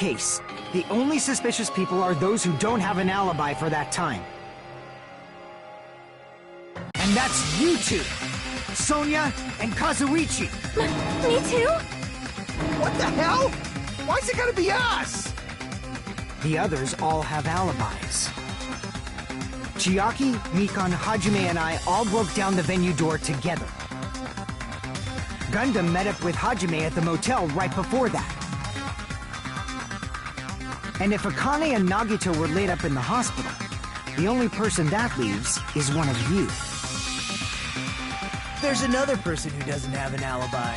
case. The only suspicious people are those who don't have an alibi for that time. And that's you two, Sonia and Kazuichi. Me too? What the hell? Why's it gotta be us? The others all have alibis. Chiaki, Mikan, Hajime, and I all broke down the venue door together. Gundam met up with Hajime at the motel right before that. And if Akane and Nagito were laid up in the hospital, the only person that leaves is one of you. There's another person who doesn't have an alibi.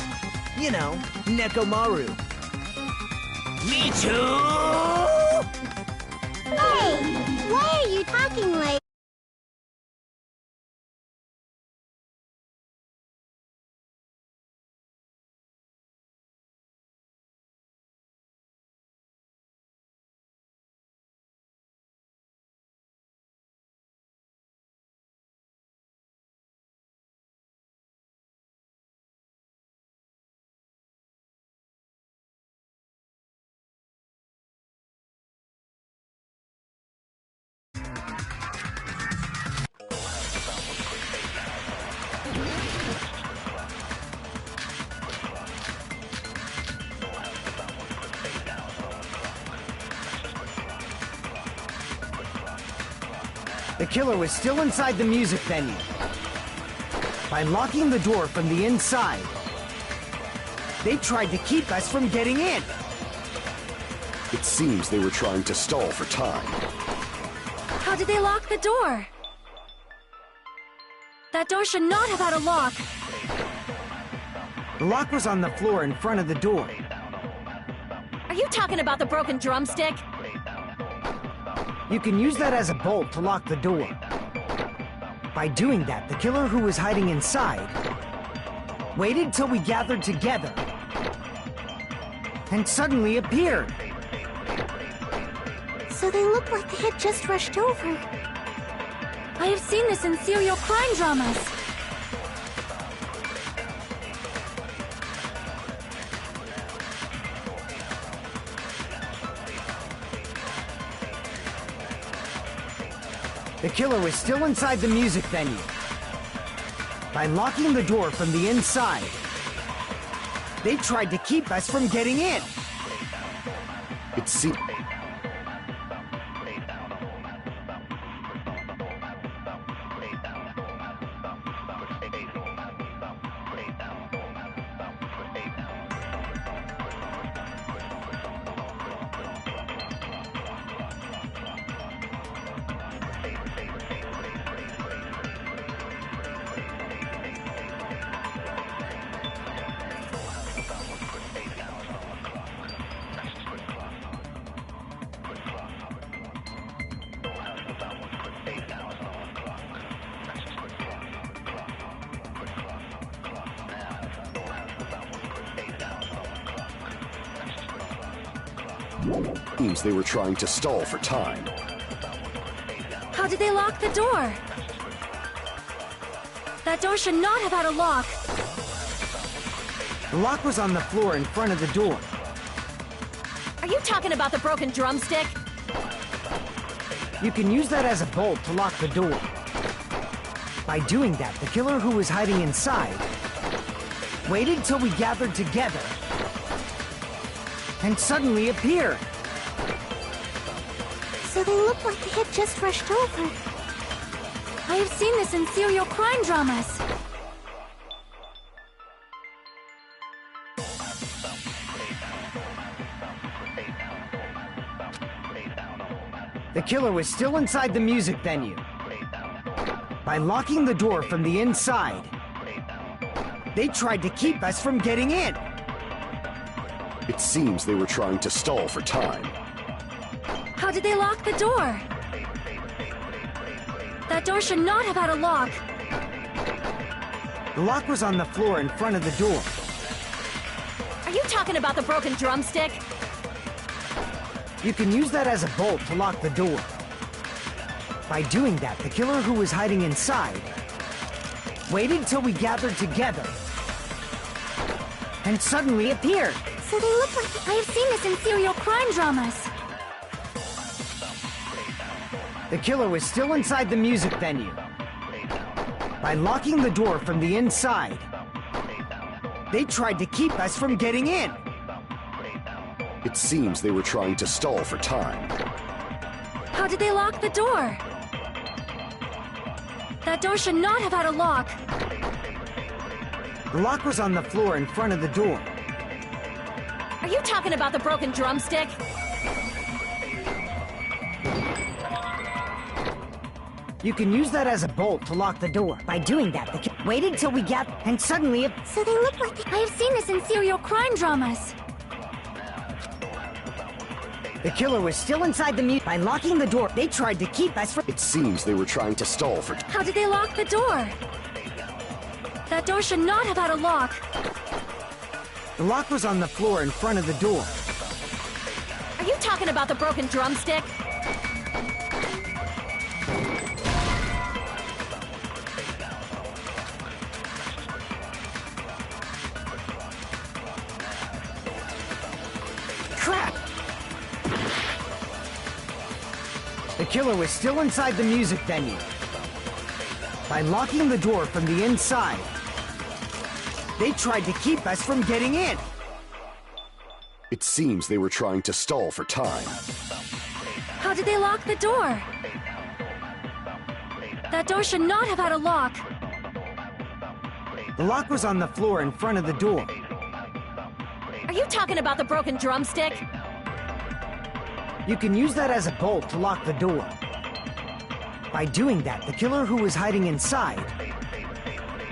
You know, Nekomaru. Me too! Hey, why are you talking like... The killer was still inside the music venue. By locking the door from the inside, they tried to keep us from getting in. It seems they were trying to stall for time. How did they lock the door? That door should not have had a lock. The lock was on the floor in front of the door. Are you talking about the broken drumstick? You can use that as a bolt to lock the door. By doing that, the killer who was hiding inside waited till we gathered together and suddenly appeared. So they look like they had just rushed over. I have seen this in serial crime dramas. The killer was still inside the music venue. By locking the door from the inside, they tried to keep us from getting in. It seems... Seems they were trying to stall for time. How did they lock the door? That door should not have had a lock. The lock was on the floor in front of the door. Are you talking about the broken drumstick? You can use that as a bolt to lock the door. By doing that, the killer who was hiding inside waited till we gathered together and suddenly appeared. So they look like they had just rushed over. I have seen this in serial crime dramas. The killer was still inside the music venue. By locking the door from the inside, they tried to keep us from getting in. It seems they were trying to stall for time. How did they lock the door? That door should not have had a lock. The lock was on the floor in front of the door. Are you talking about the broken drumstick? You can use that as a bolt to lock the door. By doing that, the killer who was hiding inside waited till we gathered together and suddenly appeared. So they look like... I have seen this in serial crime dramas. The killer was still inside the music venue. By locking the door from the inside, they tried to keep us from getting in. It seems they were trying to stall for time. How did they lock the door? That door should not have had a lock. The lock was on the floor in front of the door. Are you talking about the broken drumstick? You can use that as a bolt to lock the door. By doing that, the killer waited till we got... and suddenly... So they look like... I have seen this in serial crime dramas. The killer was still inside the music. By locking the door, they tried to keep us from... It seems they were trying to stall for... How did they lock the door? That door should not have had a lock. The lock was on the floor in front of the door. Are you talking about the broken drumstick? Crap! The killer was still inside the music venue. By locking the door from the inside, they tried to keep us from getting in. It seems they were trying to stall for time. How did they lock the door? That door should not have had a lock. The lock was on the floor in front of the door. Are you talking about the broken drumstick? You can use that as a bolt to lock the door. By doing that, the killer who was hiding inside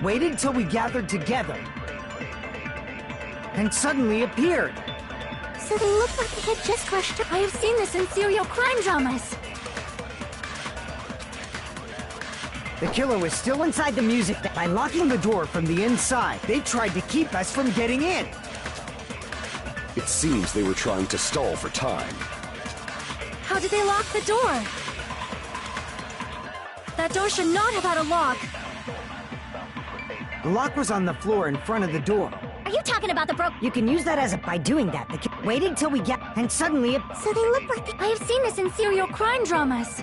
waited till we gathered together and suddenly appeared. So they look like they had just rushed up. I have seen this in serial crime dramas. The killer was still inside the music. By locking the door from the inside, they tried to keep us from getting in. It seems they were trying to stall for time. How did they lock the door? That door should not have had a lock. The lock was on the floor in front of the door. Are you talking about the You can use that as a... By doing that, the killer waited till we get... and suddenly... So they look like I have seen this in serial crime dramas.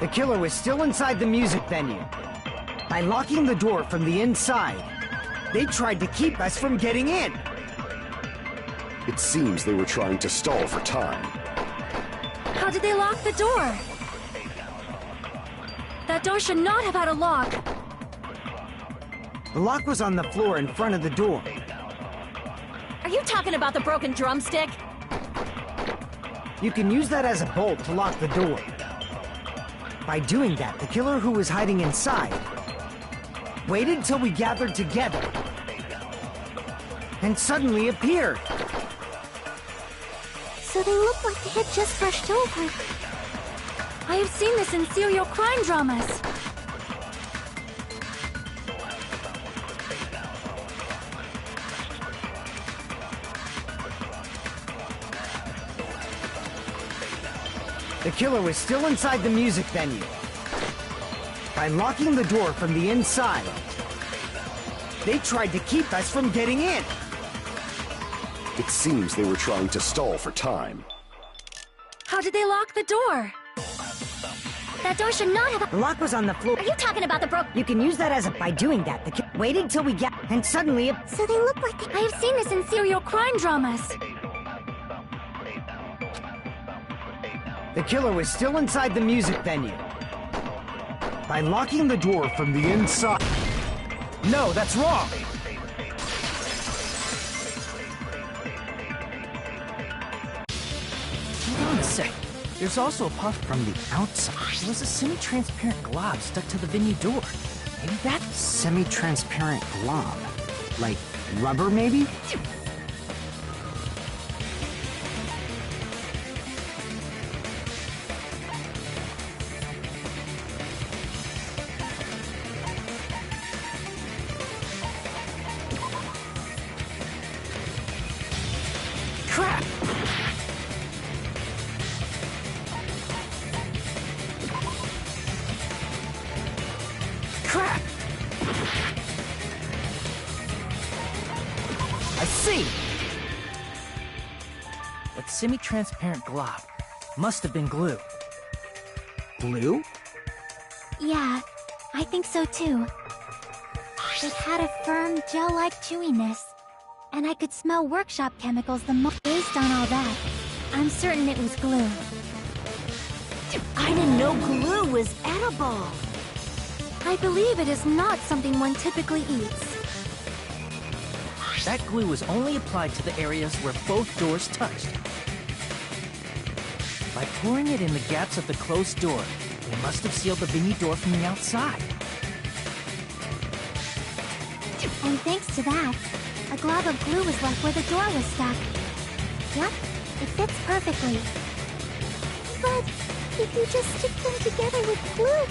The killer was still inside the music venue. By locking the door from the inside, they tried to keep us from getting in. It seems they were trying to stall for time. How did they lock the door? That door should not have had a lock. The lock was on the floor in front of the door. Are you talking about the broken drumstick? You can use that as a bolt to lock the door. By doing that, the killer who was hiding inside waited till we gathered together and suddenly appeared. So they look like they had just rushed over. I have seen this in serial crime dramas. The killer was still inside the music venue. By locking the door from the inside, they tried to keep us from getting in. It seems they were trying to stall for time. How did they lock the door? That door should not have... The lock was on the floor. Are you talking about the You can use that as a... By doing that, the killer waited till we get... and suddenly... So they look like... I have seen this in serial crime dramas. The killer was still inside the music venue. By locking the door from the inside... No, that's wrong! Hold on a sec. There's also a puff from the outside. There was a semi-transparent glob stuck to the venue door. Maybe that... Semi-transparent glob. Like rubber, maybe? Crap! Crap! I but semi-transparent glob. Must have been glue. Glue? Yeah, I think so too. It had a firm, gel-like chewiness, and I could smell workshop chemicals the most. Based on all that, I'm certain it was glue. I didn't know glue was edible. I believe it is not something one typically eats. That glue was only applied to the areas where both doors touched. By pouring it in the gaps of the closed door, they must have sealed the venue door from the outside. And thanks to that, a glob of glue was left where the door was stuck. Yep, it fits perfectly. But if you just stick them together with glue,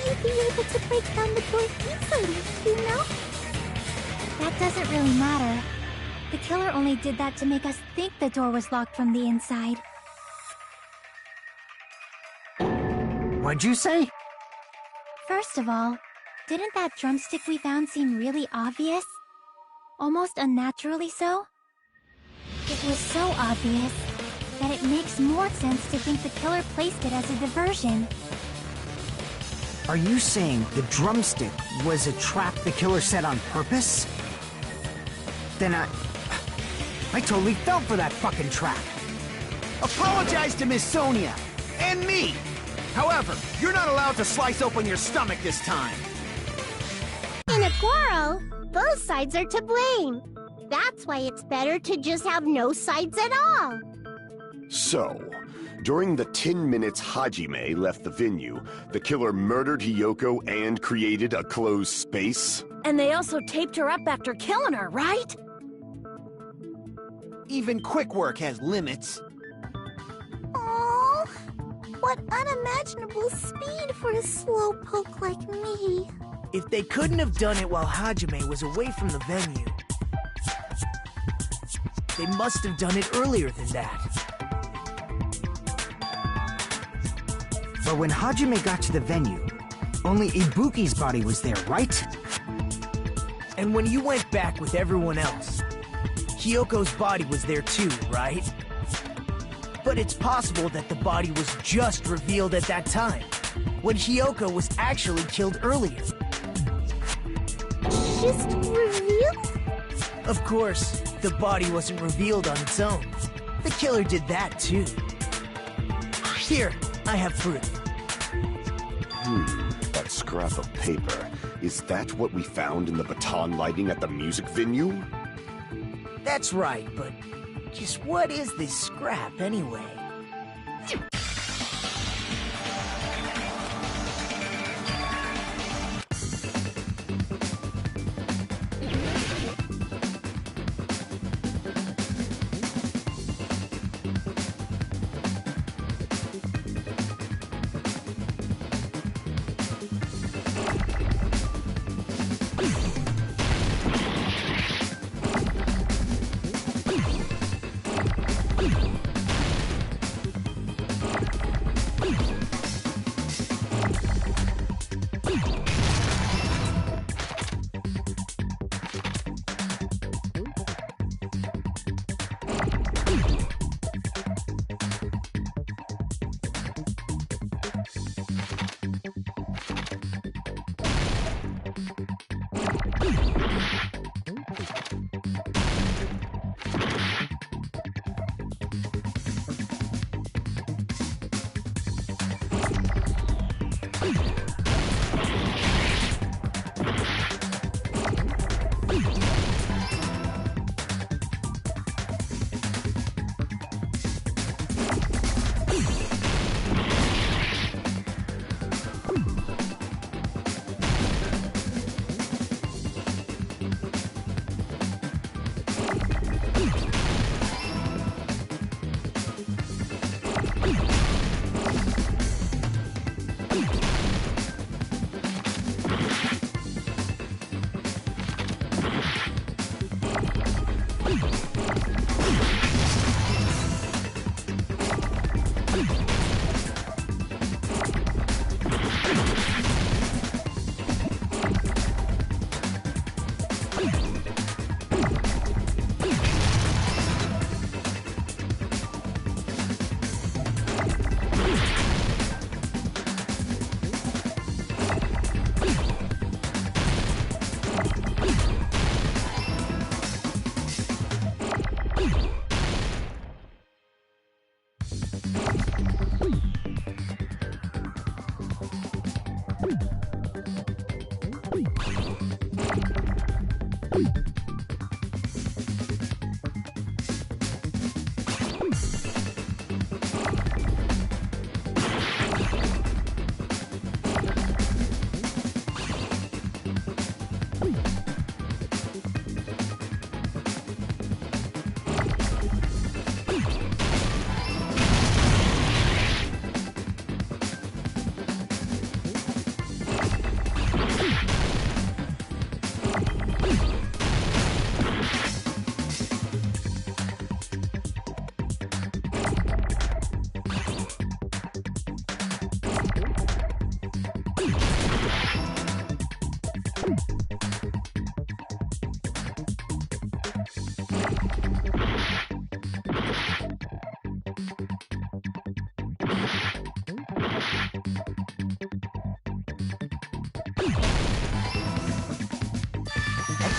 you'd be able to break down the door easily, you know? That doesn't really matter. The killer only did that to make us think the door was locked from the inside. What'd you say? First of all, didn't that drumstick we found seem really obvious? Almost unnaturally so? It was so obvious that it makes more sense to think the killer placed it as a diversion. Are you saying the drumstick was a trap the killer set on purpose? Then I totally fell for that fucking trap. Apologize to Miss Sonia and me. However, you're not allowed to slice open your stomach this time. In a quarrel, both sides are to blame. That's why it's better to just have no sides at all. So, during the 10 minutes Hajime left the venue, the killer murdered Hiyoko and created a closed space? And they also taped her up after killing her, right? Even quick work has limits. Oh, what unimaginable speed for a slowpoke like me. If they couldn't have done it while Hajime was away from the venue, they must have done it earlier than that. But when Hajime got to the venue, only Ibuki's body was there, right? And when you went back with everyone else, Hiyoko's body was there too, right? But it's possible that the body was just revealed at that time, when Hiyoko was actually killed earlier. Just revealed? Of course, the body wasn't revealed on its own. The killer did that too. Here, I have proof. That scrap of paper. Is that what we found in the baton lighting at the music venue? That's right, but just what is this scrap anyway?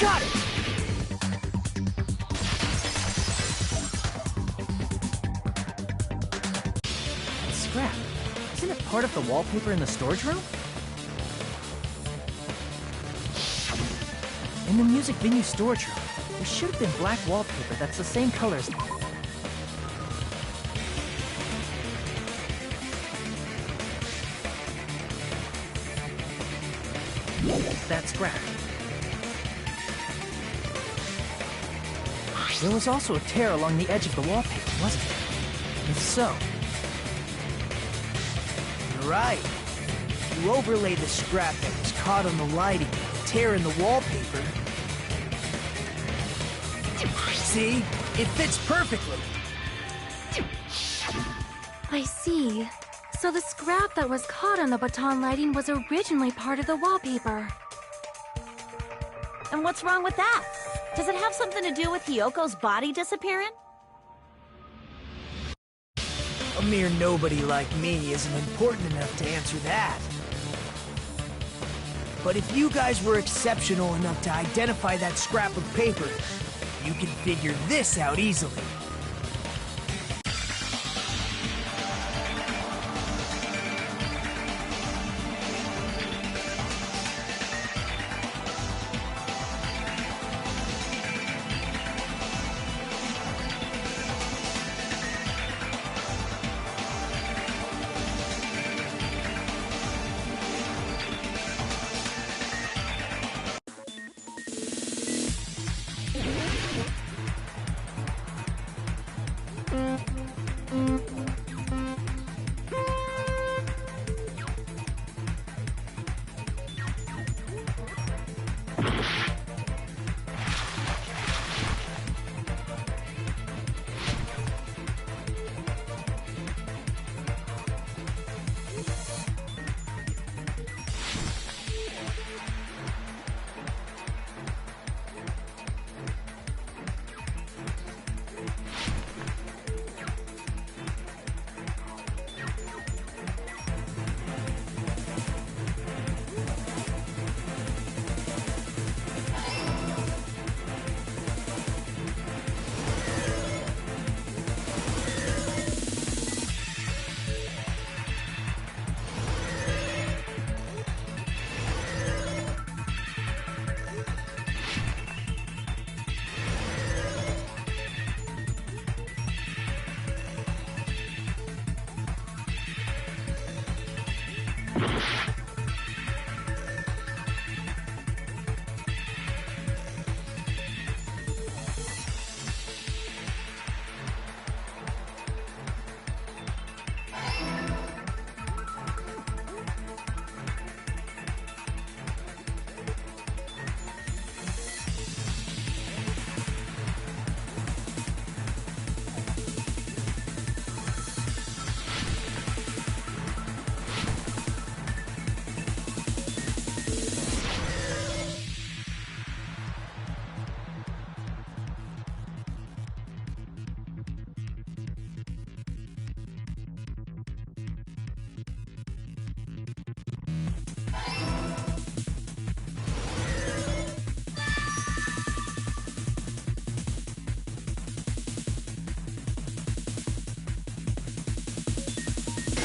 Got it! Scrap. Isn't it part of the wallpaper in the storage room? In the music venue storage room, there should have been black wallpaper that's the same color as... that scrap. There was also a tear along the edge of the wallpaper, wasn't there? If so... You're right. If you overlay the scrap that was caught on the lighting with the tear in the wallpaper... See? It fits perfectly. I see. So the scrap that was caught on the baton lighting was originally part of the wallpaper. And what's wrong with that? Does it have something to do with Hiyoko's body disappearing? A mere nobody like me isn't important enough to answer that. But if you guys were exceptional enough to identify that scrap of paper, you can figure this out easily.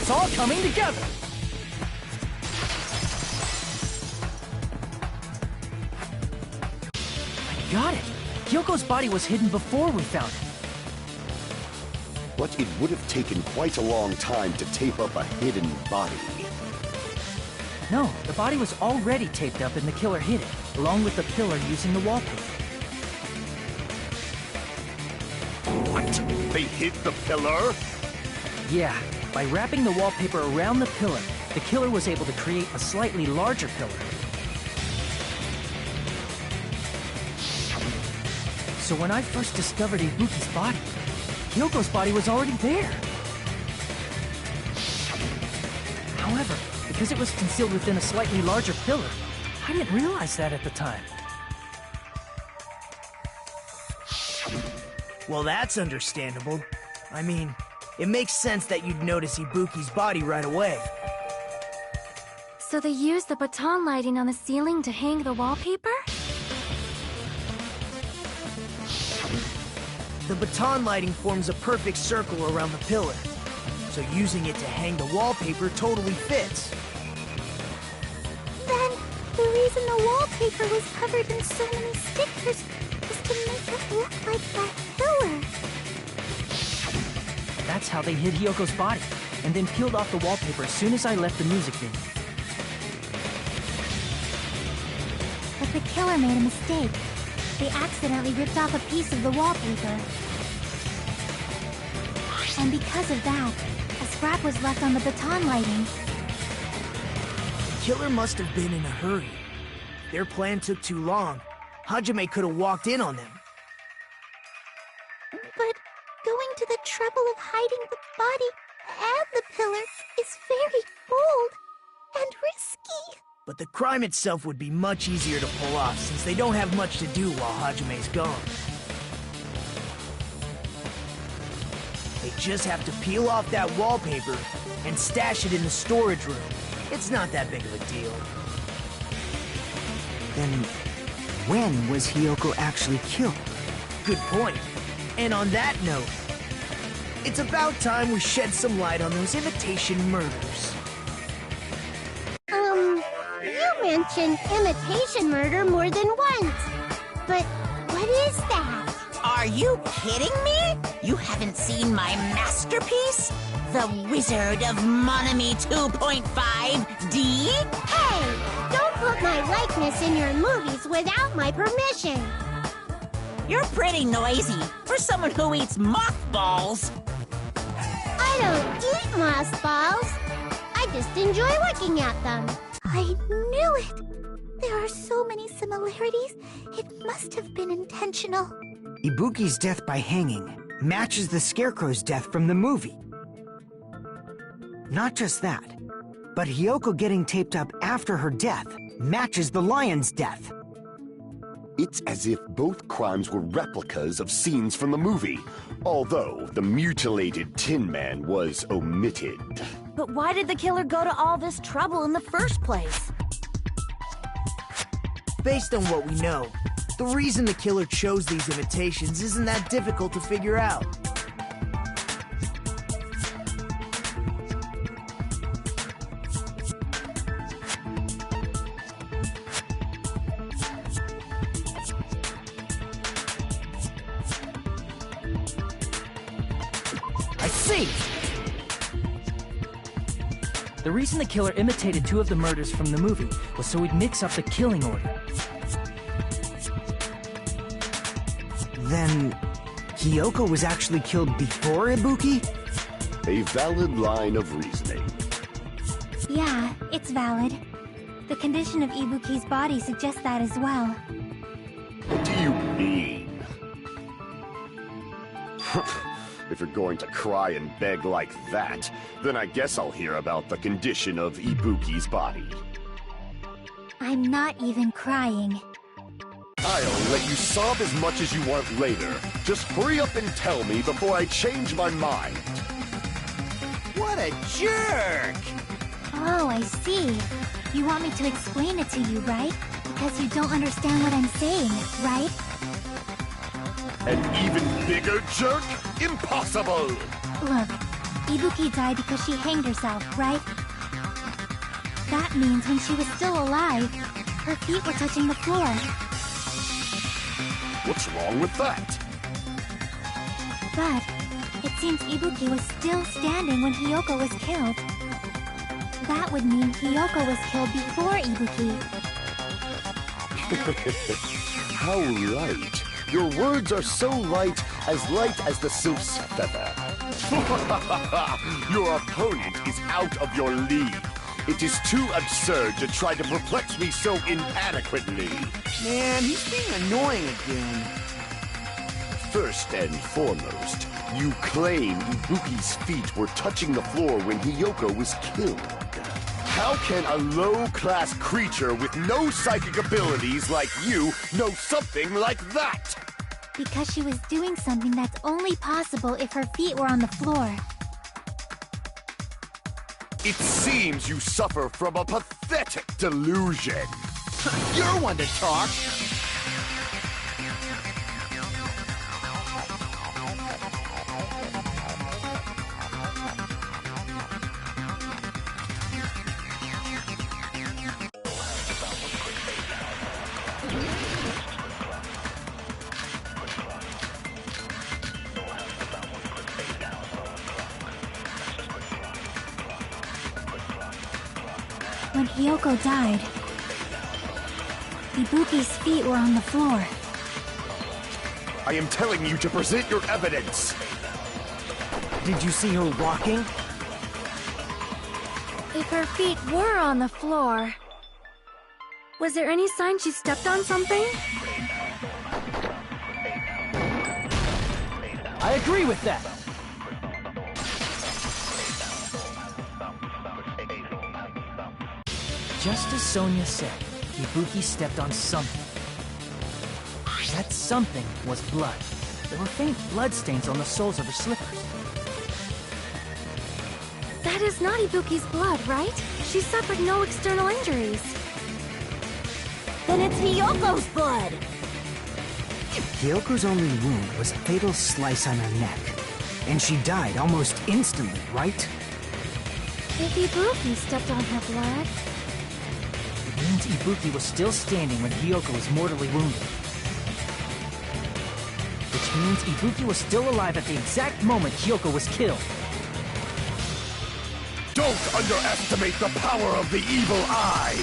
It's all coming together! I got it! Hyoko's body was hidden before we found it. But it would have taken quite a long time to tape up a hidden body. No, the body was already taped up and the killer hid it, along with the pillar using the wallpaper. What? They hid the pillar? Yeah, by wrapping the wallpaper around the pillar, the killer was able to create a slightly larger pillar. So when I first discovered Ibuki's body, Hyoko's body was already there. However, because it was concealed within a slightly larger pillar, I didn't realize that at the time. Well, that's understandable. I mean, it makes sense that you'd notice Ibuki's body right away. So they used the baton lighting on the ceiling to hang the wallpaper? The baton lighting forms a perfect circle around the pillar, so using it to hang the wallpaper totally fits. Then, the reason the wallpaper was covered in so many stickers was to make it look like that pillar. That's how they hid Hiyoko's body, and then peeled off the wallpaper as soon as I left the music venue. But the killer made a mistake. They accidentally ripped off a piece of the wallpaper. And because of that, a scrap was left on the baton lighting. The killer must have been in a hurry. Their plan took too long. Hajime could have walked in on them. But going to the trouble of hiding the body and the pillar is very bold and risky. But the crime itself would be much easier to pull off since they don't have much to do while Hajime's gone. They just have to peel off that wallpaper and stash it in the storage room. It's not that big of a deal. Then, when was Hiyoko actually killed? Good point. And on that note, it's about time we shed some light on those imitation murders. You mentioned imitation murder more than once. But what is that? Are you kidding me? You haven't seen my masterpiece? The Wizard of Monami 2.5D? Hey, don't put my likeness in your movies without my permission. You're pretty noisy for someone who eats mothballs. I don't eat mothballs. I just enjoy looking at them. I knew it! There are so many similarities, it must have been intentional. Ibuki's death by hanging matches the Scarecrow's death from the movie. Not just that, but Hiyoko getting taped up after her death matches the lion's death. It's as if both crimes were replicas of scenes from the movie, although the mutilated Tin Man was omitted. But why did the killer go to all this trouble in the first place? Based on what we know, the reason the killer chose these imitations isn't that difficult to figure out. I see! The reason the killer imitated two of the murders from the movie was so he'd mix up the killing order. Then, Hiyoko was actually killed before Ibuki? A valid line of reasoning. Yeah, it's valid. The condition of Ibuki's body suggests that as well. What do you mean? If you're going to cry and beg like that, then I guess I'll hear about the condition of Ibuki's body. I'm not even crying. I'll let you sob as much as you want later. Just hurry up and tell me before I change my mind. What a jerk! Oh, I see. You want me to explain it to you, right? Because you don't understand what I'm saying, right? An even bigger jerk? Impossible! Look, Ibuki died because she hanged herself, right? That means when she was still alive, her feet were touching the floor. What's wrong with that? But it seems Ibuki was still standing when Hiyoko was killed. That would mean Hiyoko was killed before Ibuki. How light. Your words are so light as the sylph's feather. Your opponent is out of your league. It is too absurd to try to perplex me so inadequately. Man, he's being annoying again. First and foremost, you claim Ibuki's feet were touching the floor when Hiyoko was killed. How can a low-class creature with no psychic abilities like you know something like that? Because she was doing something that's only possible if her feet were on the floor. It seems you suffer from a pathetic delusion. You're one to talk. When Hiyoko died, Ibuki's feet were on the floor. I am telling you to present your evidence! Did you see her walking? If her feet were on the floor, was there any sign she stepped on something? I agree with that. Just as Sonia said, Ibuki stepped on something. That something was blood. There were faint blood stains on the soles of her slippers. That is not Ibuki's blood, right? She suffered no external injuries. Then it's Hiyoko's blood! Hyoko's only wound was a fatal slice on her neck. And she died almost instantly, right? If Ibuki stepped on her blood... It means Ibuki was still standing when Hiyoko was mortally wounded. Which means Ibuki was still alive at the exact moment Hiyoko was killed. Don't underestimate the power of the evil eye!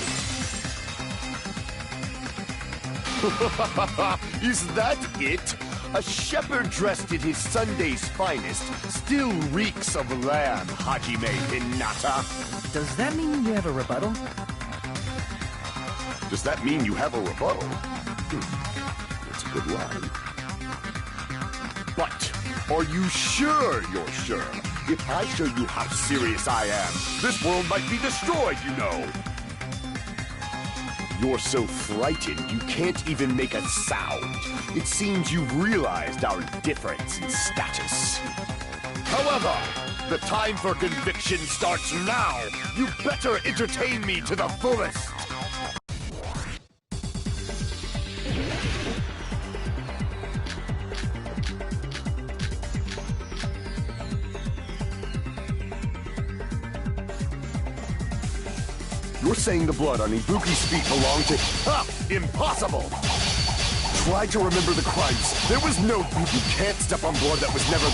Is that it? A shepherd dressed in his Sunday's finest still reeks of lamb, Hajime Hinata. Does that mean you have a rebuttal? Does that mean you have a rebuttal? That's a good line. But, are you sure you're sure? If I show you how serious I am, this world might be destroyed, you know! You're so frightened you can't even make a sound. It seems you've realized our difference in status. However, the time for conviction starts now! You better entertain me to the fullest! You're saying the blood on Ibuki's feet belonged to... Ha! Impossible! Try to remember the crimes. There was no... You can't step on blood that was never...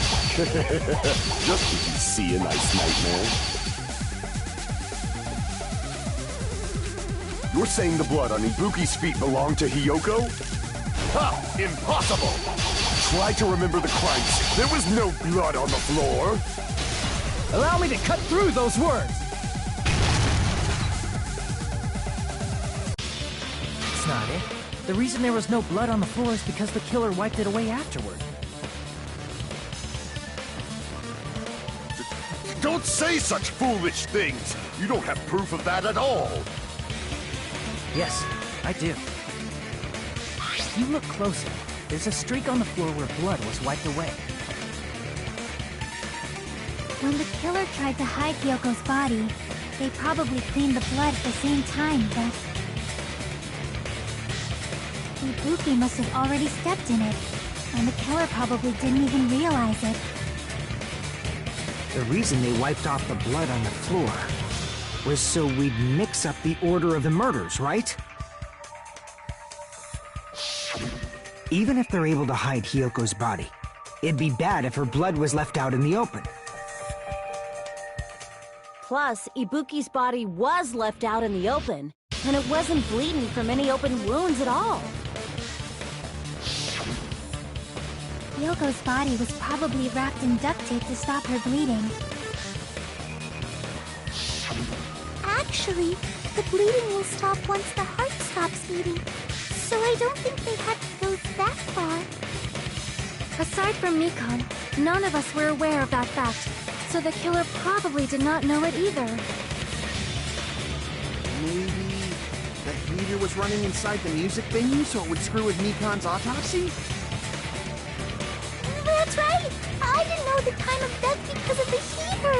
Just did you see a nice nightmare? You're saying the blood on Ibuki's feet belonged to Hiyoko? Ha! Impossible! Try to remember the crimes. There was no blood on the floor. Allow me to cut through those words! That's not it. The reason there was no blood on the floor is because the killer wiped it away afterward. Don't say such foolish things! You don't have proof of that at all! Yes, I do. If you look closer, there's a streak on the floor where blood was wiped away. When the killer tried to hide Hyoko's body, they probably cleaned the blood at the same time, but... Ibuki must have already stepped in it, and the killer probably didn't even realize it. The reason they wiped off the blood on the floor was so we'd mix up the order of the murders, right? Even if they're able to hide Hyoko's body, it'd be bad if her blood was left out in the open. Plus, Ibuki's body was left out in the open, and it wasn't bleeding from any open wounds at all. Hyoko's body was probably wrapped in duct tape to stop her bleeding. Actually, the bleeding will stop once the heart stops beating. So I don't think they had to go that far. Aside from Mikon, none of us were aware of that fact, so the killer probably did not know it either. Maybe the heater was running inside the music venue so it would screw with Mikon's autopsy? That's right! I didn't know the time of death because of the heater!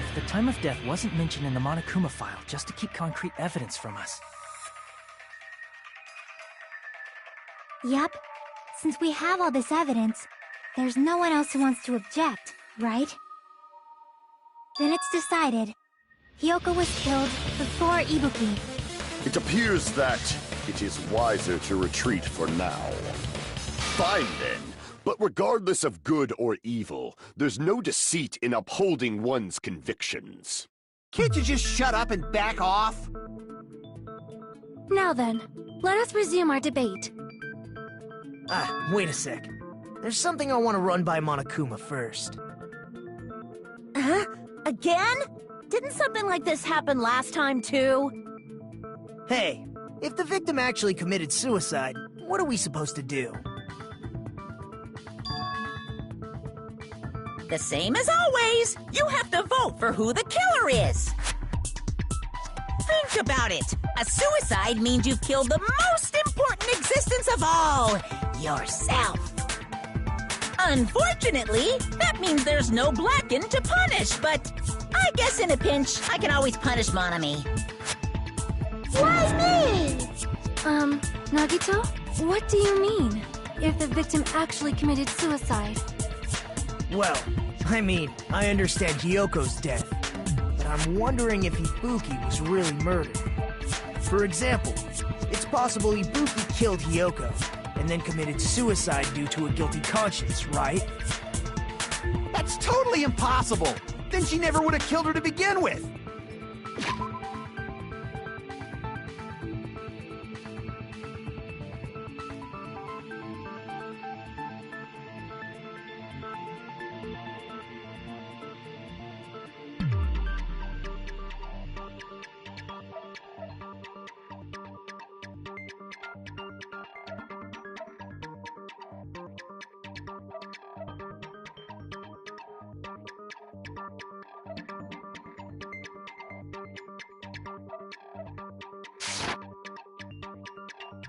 If the time of death wasn't mentioned in the Monokuma file just to keep concrete evidence from us. Yup. Since we have all this evidence, there's no one else who wants to object, right? Then it's decided. Hiyoko was killed before Ibuki. It appears that it is wiser to retreat for now. Fine then, but regardless of good or evil, there's no deceit in upholding one's convictions. Can't you just shut up and back off? Now then, let us resume our debate. Wait a sec. There's something I want to run by Monokuma first. Huh? Again? Didn't something like this happen last time, too? Hey, if the victim actually committed suicide, what are we supposed to do? The same as always. You have to vote for who the killer is. Think about it. A suicide means you've killed the most important existence of all, yourself. Unfortunately, that means there's no Blacken to punish, but I guess in a pinch, I can always punish Monami. Why me? Nagito, what do you mean? If the victim actually committed suicide? Well, I mean, I understand Hyoko's death, but I'm wondering if Ibuki was really murdered. For example, it's possible Ibuki killed Hyoko, and then committed suicide due to a guilty conscience, right? That's totally impossible! Then she never would have killed her to begin with!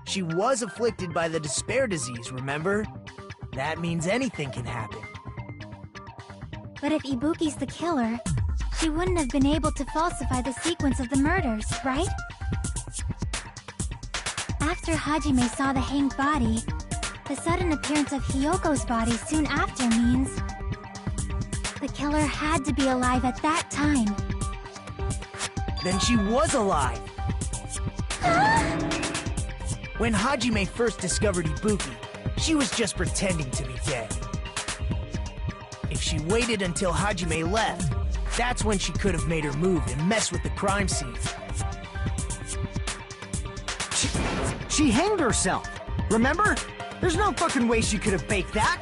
She was afflicted by the despair disease, remember? That means anything can happen. But if Ibuki's the killer, she wouldn't have been able to falsify the sequence of the murders, right? After Hajime saw the hanged body, the sudden appearance of Hyoko's body soon after means the killer had to be alive at that time. Then she was alive! When Hajime first discovered Ibuki, she was just pretending to be dead. If she waited until Hajime left, that's when she could have made her move and mess with the crime scene. She hanged herself, remember? There's no fucking way she could have faked that!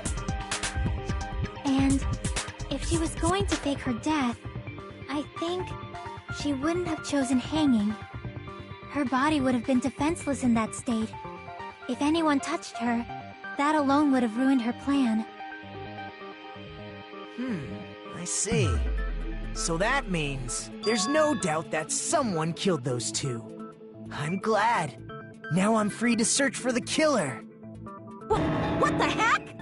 And if she was going to fake her death, I think she wouldn't have chosen hanging. Her body would have been defenseless in that state. If anyone touched her, that alone would have ruined her plan. I see. So that means there's no doubt that someone killed those two. I'm glad. Now I'm free to search for the killer. What the heck?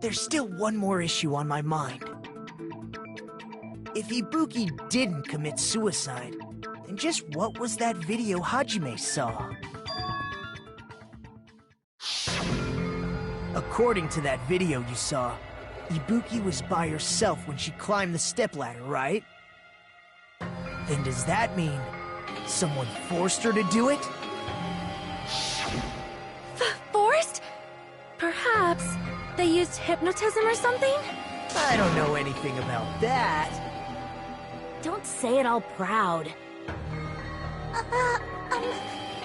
There's still one more issue on my mind. If Ibuki didn't commit suicide, then just what was that video Hajime saw? According to that video you saw, Ibuki was by herself when she climbed the stepladder, right? Then does that mean someone forced her to do it? Forced? Perhaps they used hypnotism or something? I don't know anything about that. Don't say it all proud.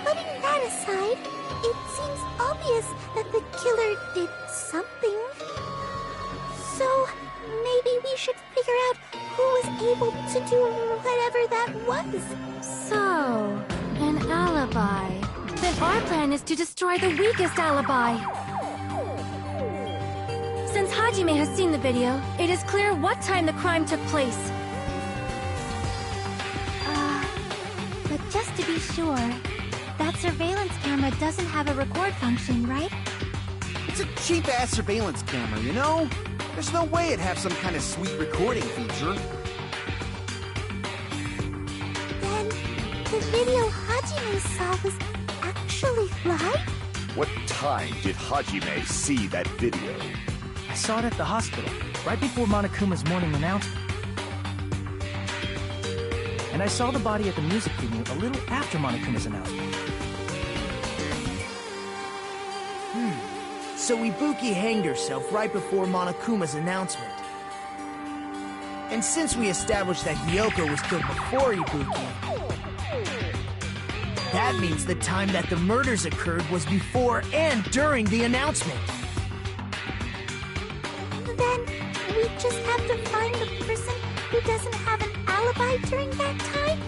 Putting that aside, it seems obvious that the killer did something. So, maybe we should figure out who was able to do whatever that was. So, an alibi. Then our plan is to destroy the weakest alibi. Since Hajime has seen the video, it is clear what time the crime took place. But just to be sure, that surveillance camera doesn't have a record function, right? It's a cheap-ass surveillance camera, you know? There's no way it'd have some kind of sweet recording feature. Then, the video Hajime saw was actually live? What time did Hajime see that video? I saw it at the hospital, right before Monokuma's morning announcement. And I saw the body at the music venue a little after Monokuma's announcement. So Ibuki hanged herself right before Monokuma's announcement. And since we established that Hiyoko was killed before Ibuki, that means the time that the murders occurred was before and during the announcement. Then we just have to find the person who doesn't have an alibi during that time?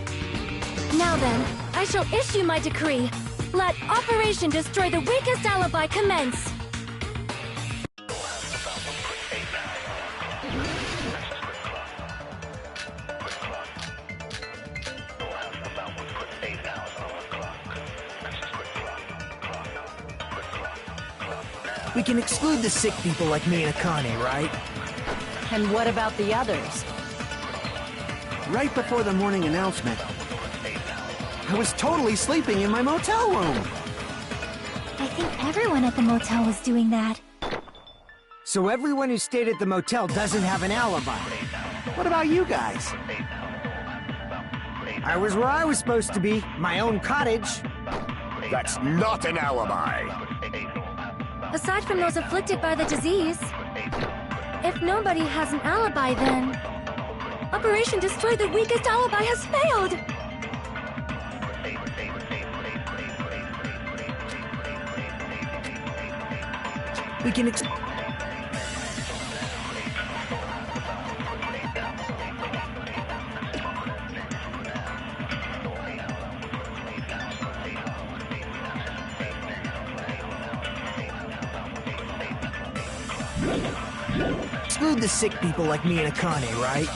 Now then, I shall issue my decree. Let Operation Destroy the Weakest Alibi commence. We can exclude the sick people like me and Akane, right? And what about the others? Right before the morning announcement, I was totally sleeping in my motel room. I think everyone at the motel was doing that. So everyone who stayed at the motel doesn't have an alibi. What about you guys? I was where I was supposed to be, my own cottage. That's not an alibi. Aside from those afflicted by the disease, if nobody has an alibi, then Operation Destroy the Weakest Alibi has failed! We can exclude the sick people like me and Akane, right?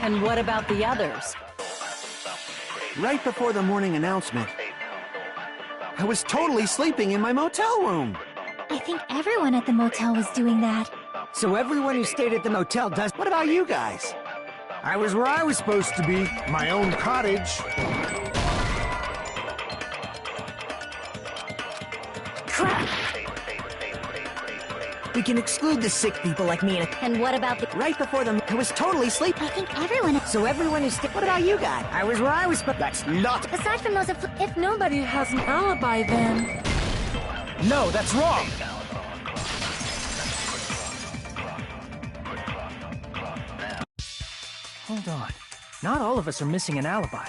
And what about the others? Right before the morning announcement, I was totally sleeping in my motel room. I think everyone at the motel was doing that. So everyone who stayed at the motel does. What about you guys? I was where I was supposed to be, my own cottage. Crap! We can exclude the sick people like me and And what about the... Right before the... I was totally sleeping. I think everyone... So everyone who stayed. What about you guys? I was where I was supposed. That's not... Aside from those if nobody has an alibi, then... No, that's wrong! Hold on. Not all of us are missing an alibi.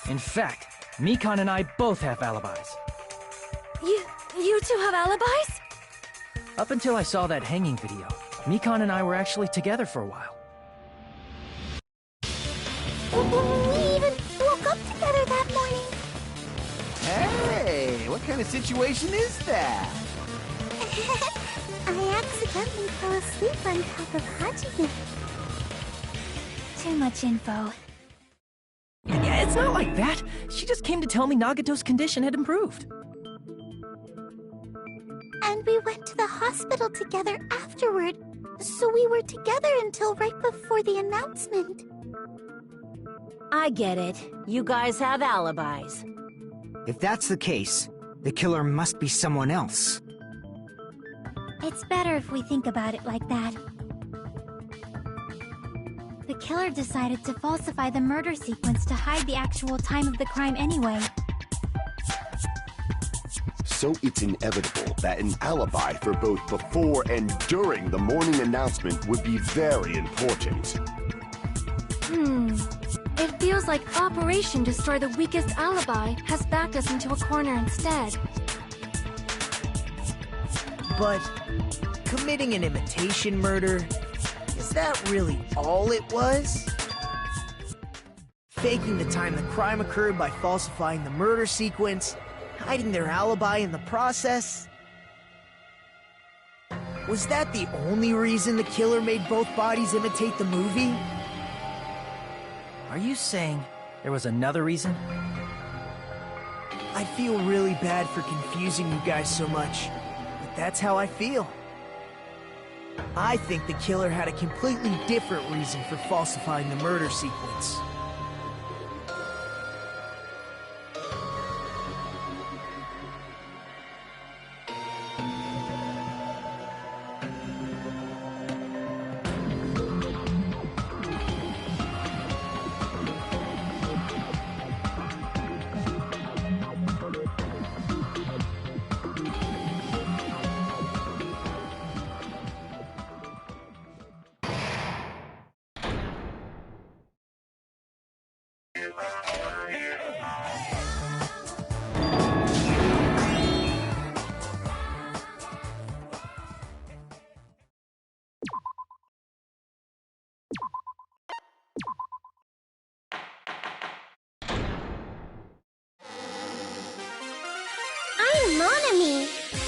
In fact, Mikan and I both have alibis. You two have alibis? Up until I saw that hanging video, Mikan and I were actually together for a while. We even woke up together that morning. Hey, what kind of situation is that? I accidentally fell asleep on top of Hajime. Too much info. Yeah, it's not like that. She just came to tell me Nagato's condition had improved. And we went to the hospital together afterward, so we were together until right before the announcement. I get it. You guys have alibis. If that's the case, the killer must be someone else. It's better if we think about it like that. The killer decided to falsify the murder sequence to hide the actual time of the crime anyway. So it's inevitable that an alibi for both before and during the morning announcement would be very important. It feels like Operation Destroy the Weakest Alibi has backed us into a corner instead. But committing an imitation murder, is that really all it was? Faking the time the crime occurred by falsifying the murder sequence, hiding their alibi in the process? Was that the only reason the killer made both bodies imitate the movie? Are you saying there was another reason? I feel really bad for confusing you guys so much, but that's how I feel. I think the killer had a completely different reason for falsifying the murder sequence.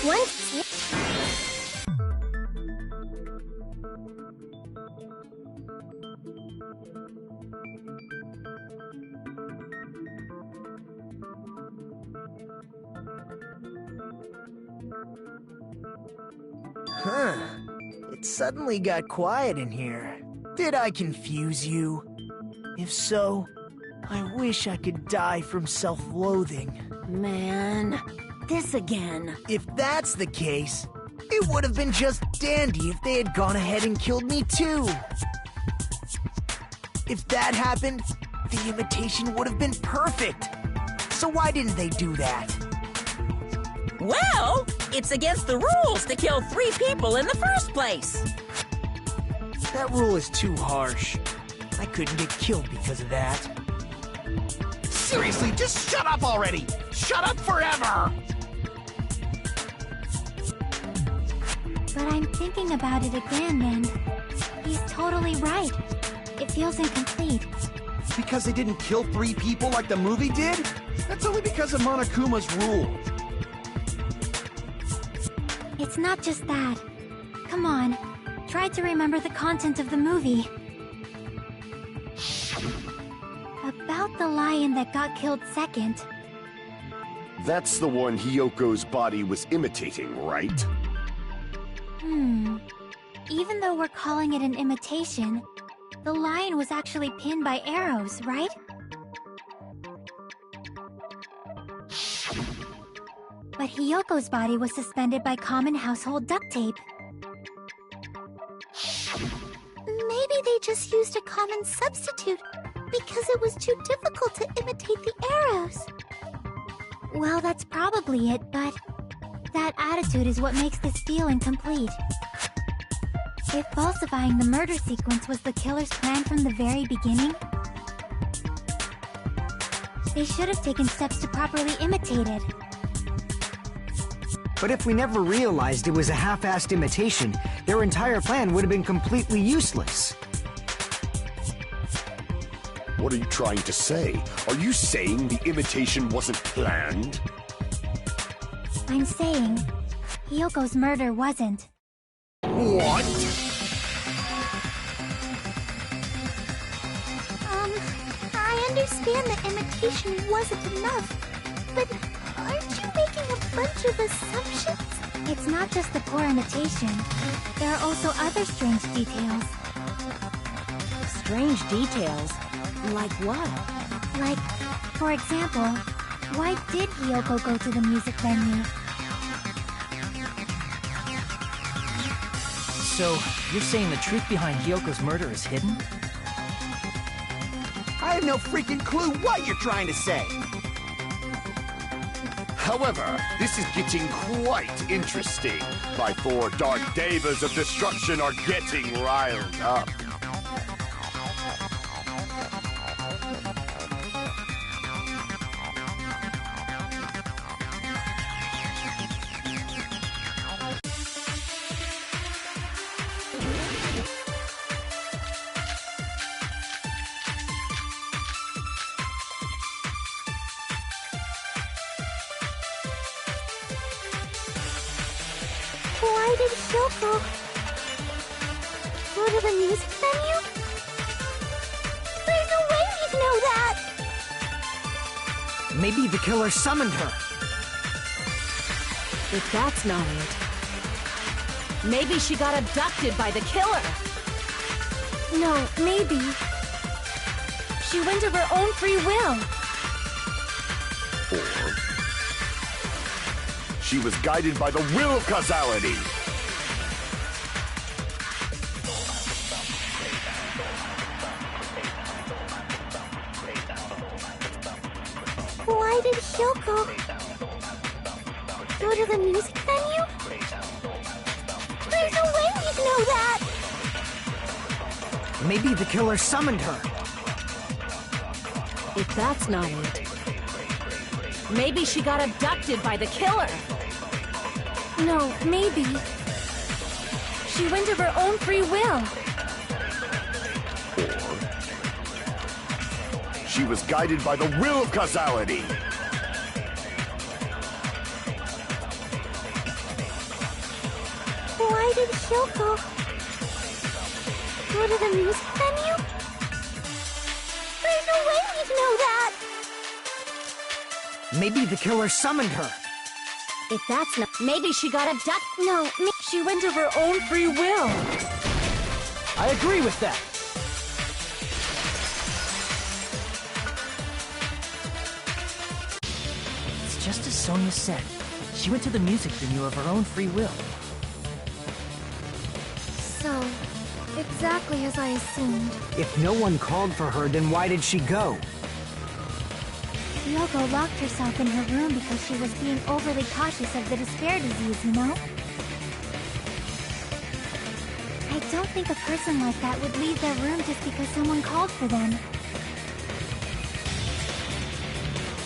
One, Huh. It suddenly got quiet in here. Did I confuse you? If so, I wish I could die from self-loathing. Man, this again. If that's the case, it would have been just dandy if they had gone ahead and killed me too. If that happened, the imitation would have been perfect. So why didn't they do that? Well, it's against the rules to kill 3 people in the first place. That rule is too harsh. I couldn't get killed because of that. Seriously, just shut up already! Shut up forever! But I'm thinking about it again, and he's totally right. It feels incomplete. Because they didn't kill 3 people like the movie did? That's only because of Monokuma's rule. It's not just that. Come on, try to remember the content of the movie. About the lion that got killed second. That's the one Hyoko's body was imitating, right? Even though we're calling it an imitation, the lion was actually pinned by arrows, right? But Hyoko's body was suspended by common household duct tape. maybe they just used a common substitute because it was too difficult to imitate the arrows. Well, that's probably it, but that attitude is what makes this deal incomplete. If falsifying the murder sequence was the killer's plan from the very beginning, they should have taken steps to properly imitate it. But if we never realized it was a half-assed imitation, their entire plan would have been completely useless. What are you trying to say? Are you saying the imitation wasn't planned? I'm saying Hyoko's murder wasn't. What? I understand that imitation wasn't enough, but aren't you making a bunch of assumptions? It's not just the poor imitation. There are also other strange details. Strange details? Like what? Like, for example, why did Hyoko go to the music venue? So, you're saying the truth behind Hyoko's murder is hidden? I have no freaking clue what you're trying to say. However, this is getting quite interesting. My 4 dark devas of destruction are getting riled up. Why did Hyoko go to the music venue? There's no way he'd know that! Maybe the killer summoned her. If that's not it, maybe she got abducted by the killer. No, maybe. She went of her own free will. Or she was guided by the will of causality. Why did Hyoko go to the music venue? There's no way he'd know that! Maybe the killer summoned her. If that's not it, maybe she got abducted by the killer. No, maybe. She went of her own free will. Or she was guided by the will of causality. did Hyoko go to the music venue? There's no way we'd know that! Maybe the killer summoned her. If that's not... Maybe she got abducted. No, She went of her own free will. I agree with that. It's just as Sonia said. She went to the music venue of her own free will. so, exactly as I assumed. If no one called for her, then why did she go? Hyoko locked herself in her room because she was being overly cautious of the despair disease, you know? I don't think a person like that would leave their room just because someone called for them.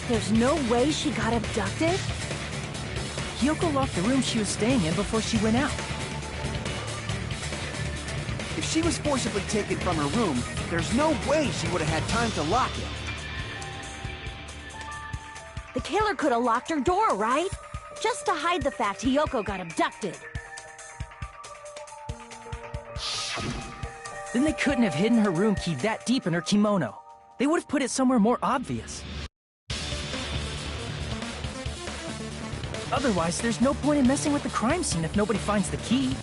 There's no way she got abducted? Hyoko locked the room she was staying in before she went out. If she was forcibly taken from her room, there's no way she would have had time to lock it. The killer could have locked her door, right? Just to hide the fact Hyoko got abducted. Then they couldn't have hidden her room key that deep in her kimono. They would have put it somewhere more obvious. Otherwise, there's no point in messing with the crime scene if nobody finds the key.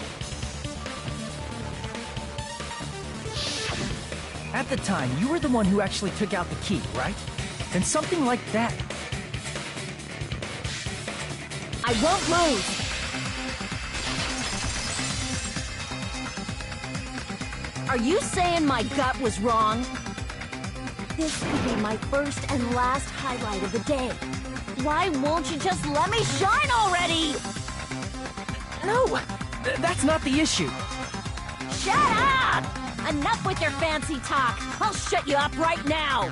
At the time, you were the one who actually took out the key, right? Then something like that. I won't lose! Are you saying my gut was wrong? This could be my first and last highlight of the day. Why won't you just let me shine already? No, that's not the issue. Shut up! Enough with your fancy talk. I'll shut you up right now.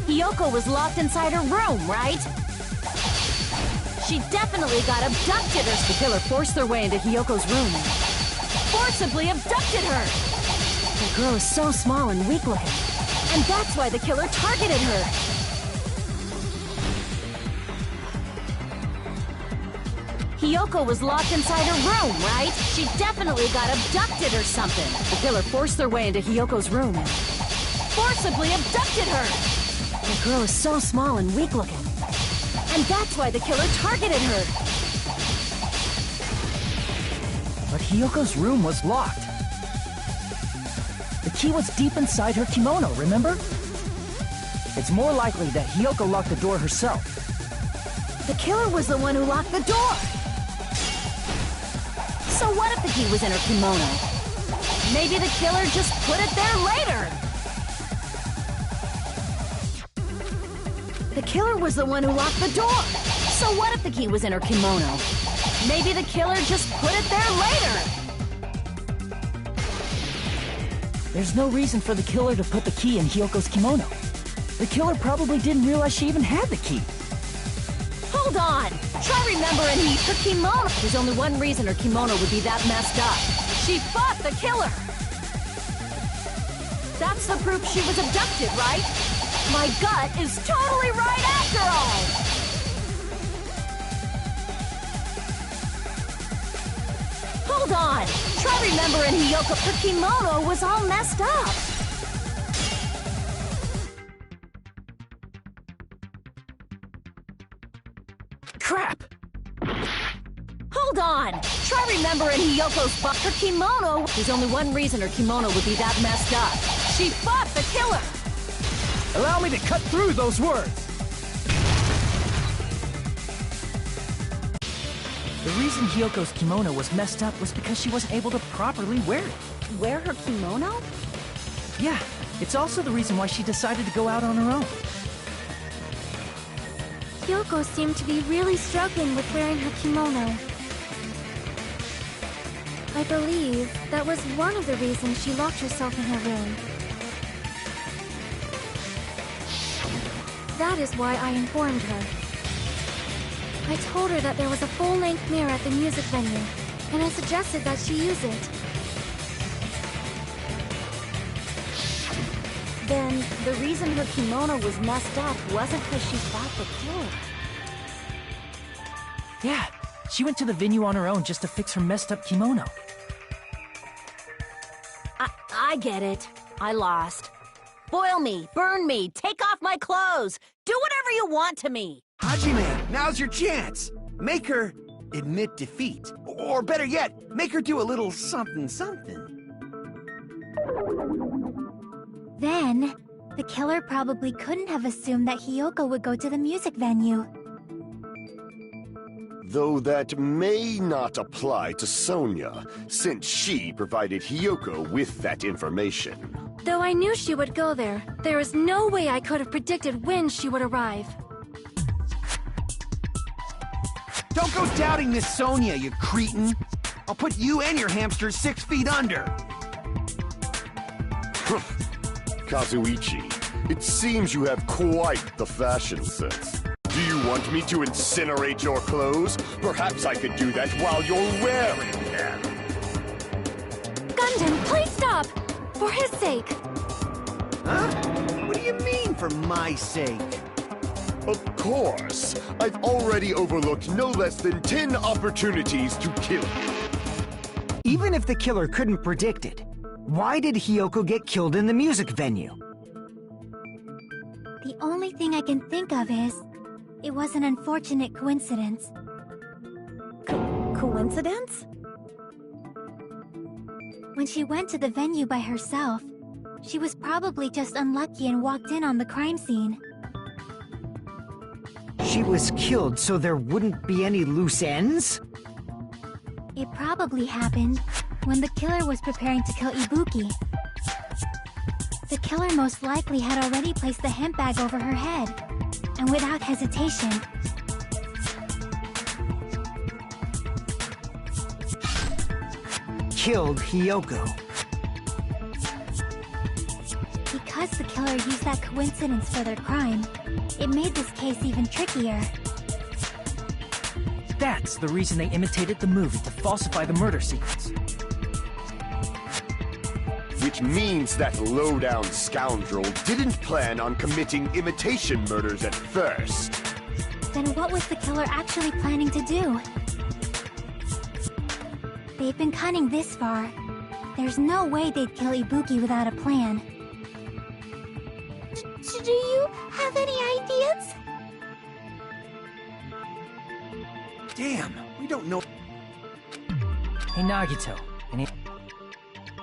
Hyoko was locked inside her room, right? She definitely got abducted, or the killer forced their way into Hyoko's room. Forcibly abducted her! The girl is so small and weak-looking, and that's why the killer targeted her. Hyoko was locked inside her room, right? She definitely got abducted or something. The killer forced their way into Hyoko's room. Forcibly abducted her! The girl is so small and weak-looking, and that's why the killer targeted her. But Hyoko's room was locked. The key was deep inside her kimono, remember? It's more likely that Hyoko locked the door herself. The killer was the one who locked the door! So what if the key was in her kimono? Maybe the killer just put it there later! The killer was the one who locked the door! So what if the key was in her kimono? Maybe the killer just put it there later! There's no reason for the killer to put the key in Hyoko's kimono. The killer probably didn't realize she even had the key. Hold on! Try remembering her kimono! There's only one reason her kimono would be that messed up. She fought the killer! That's the proof she was abducted, right? My gut is totally right after all! Hold on! Try remembering Hyoko. Her kimono was all messed up! Crap! Hold on! Try remembering Hyoko's her kimono. There's only one reason her kimono would be that messed up. She fought the killer! Allow me to cut through those words! The reason Hyoko's kimono was messed up was because she wasn't able to properly wear it. Wear her kimono? Yeah, it's also the reason why she decided to go out on her own. Hyoko seemed to be really struggling with wearing her kimono. I believe that was one of the reasons she locked herself in her room. That is why I informed her. I told her that there was a full-length mirror at the music venue, and I suggested that she use it. Then, the reason her kimono was messed up wasn't because she fought the killer. Yeah, she went to the venue on her own just to fix her messed up kimono. I get it. I lost. Boil me, burn me, take off my clothes, do whatever you want to me. Hajime, now's your chance. Make her admit defeat. Or better yet, make her do a little something something. Then, the killer probably couldn't have assumed that Hiyoko would go to the music venue. Though that may not apply to Sonia, since she provided Hiyoko with that information. Though I knew she would go there, there is no way I could have predicted when she would arrive. Don't go doubting Miss Sonia, you cretin. I'll put you and your hamsters 6 feet under. Kazuichi, it seems you have quite the fashion sense. Do you want me to incinerate your clothes? Perhaps I could do that while you're wearing them. Gundam, please stop! For his sake! Huh? What do you mean, for my sake? Of course. I've already overlooked no less than 10 opportunities to kill you. Even if the killer couldn't predict it, why did Hiyoko get killed in the music venue? The only thing I can think of is, it was an unfortunate coincidence. Coincidence? When she went to the venue by herself, she was probably just unlucky and walked in on the crime scene. She was killed so there wouldn't be any loose ends? It probably happened when the killer was preparing to kill Ibuki. The killer most likely had already placed the hemp bag over her head, and without hesitation, killed Hiyoko. Because the killer used that coincidence for their crime, it made this case even trickier. That's the reason they imitated the movie to falsify the murder sequence. Which means that low-down scoundrel didn't plan on committing imitation murders at first. Then what was the killer actually planning to do? They've been cunning this far. There's no way they'd kill Ibuki without a plan. Do you have any ideas? Damn, we don't know. Hey, Nagito.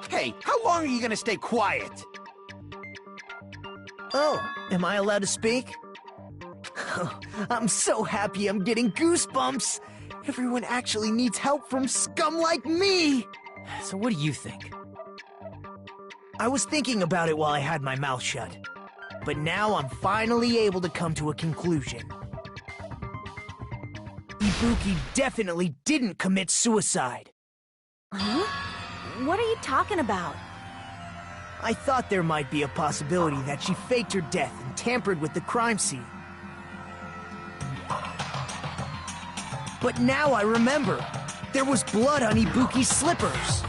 Hey, how long are you gonna stay quiet? Oh, am I allowed to speak? I'm so happy I'm getting goosebumps! Everyone actually needs help from scum like me! So what do you think? I was thinking about it while I had my mouth shut. But now I'm finally able to come to a conclusion. Ibuki definitely didn't commit suicide. Huh? What are you talking about? I thought there might be a possibility that she faked her death and tampered with the crime scene. But now I remember, there was blood on Ibuki's slippers.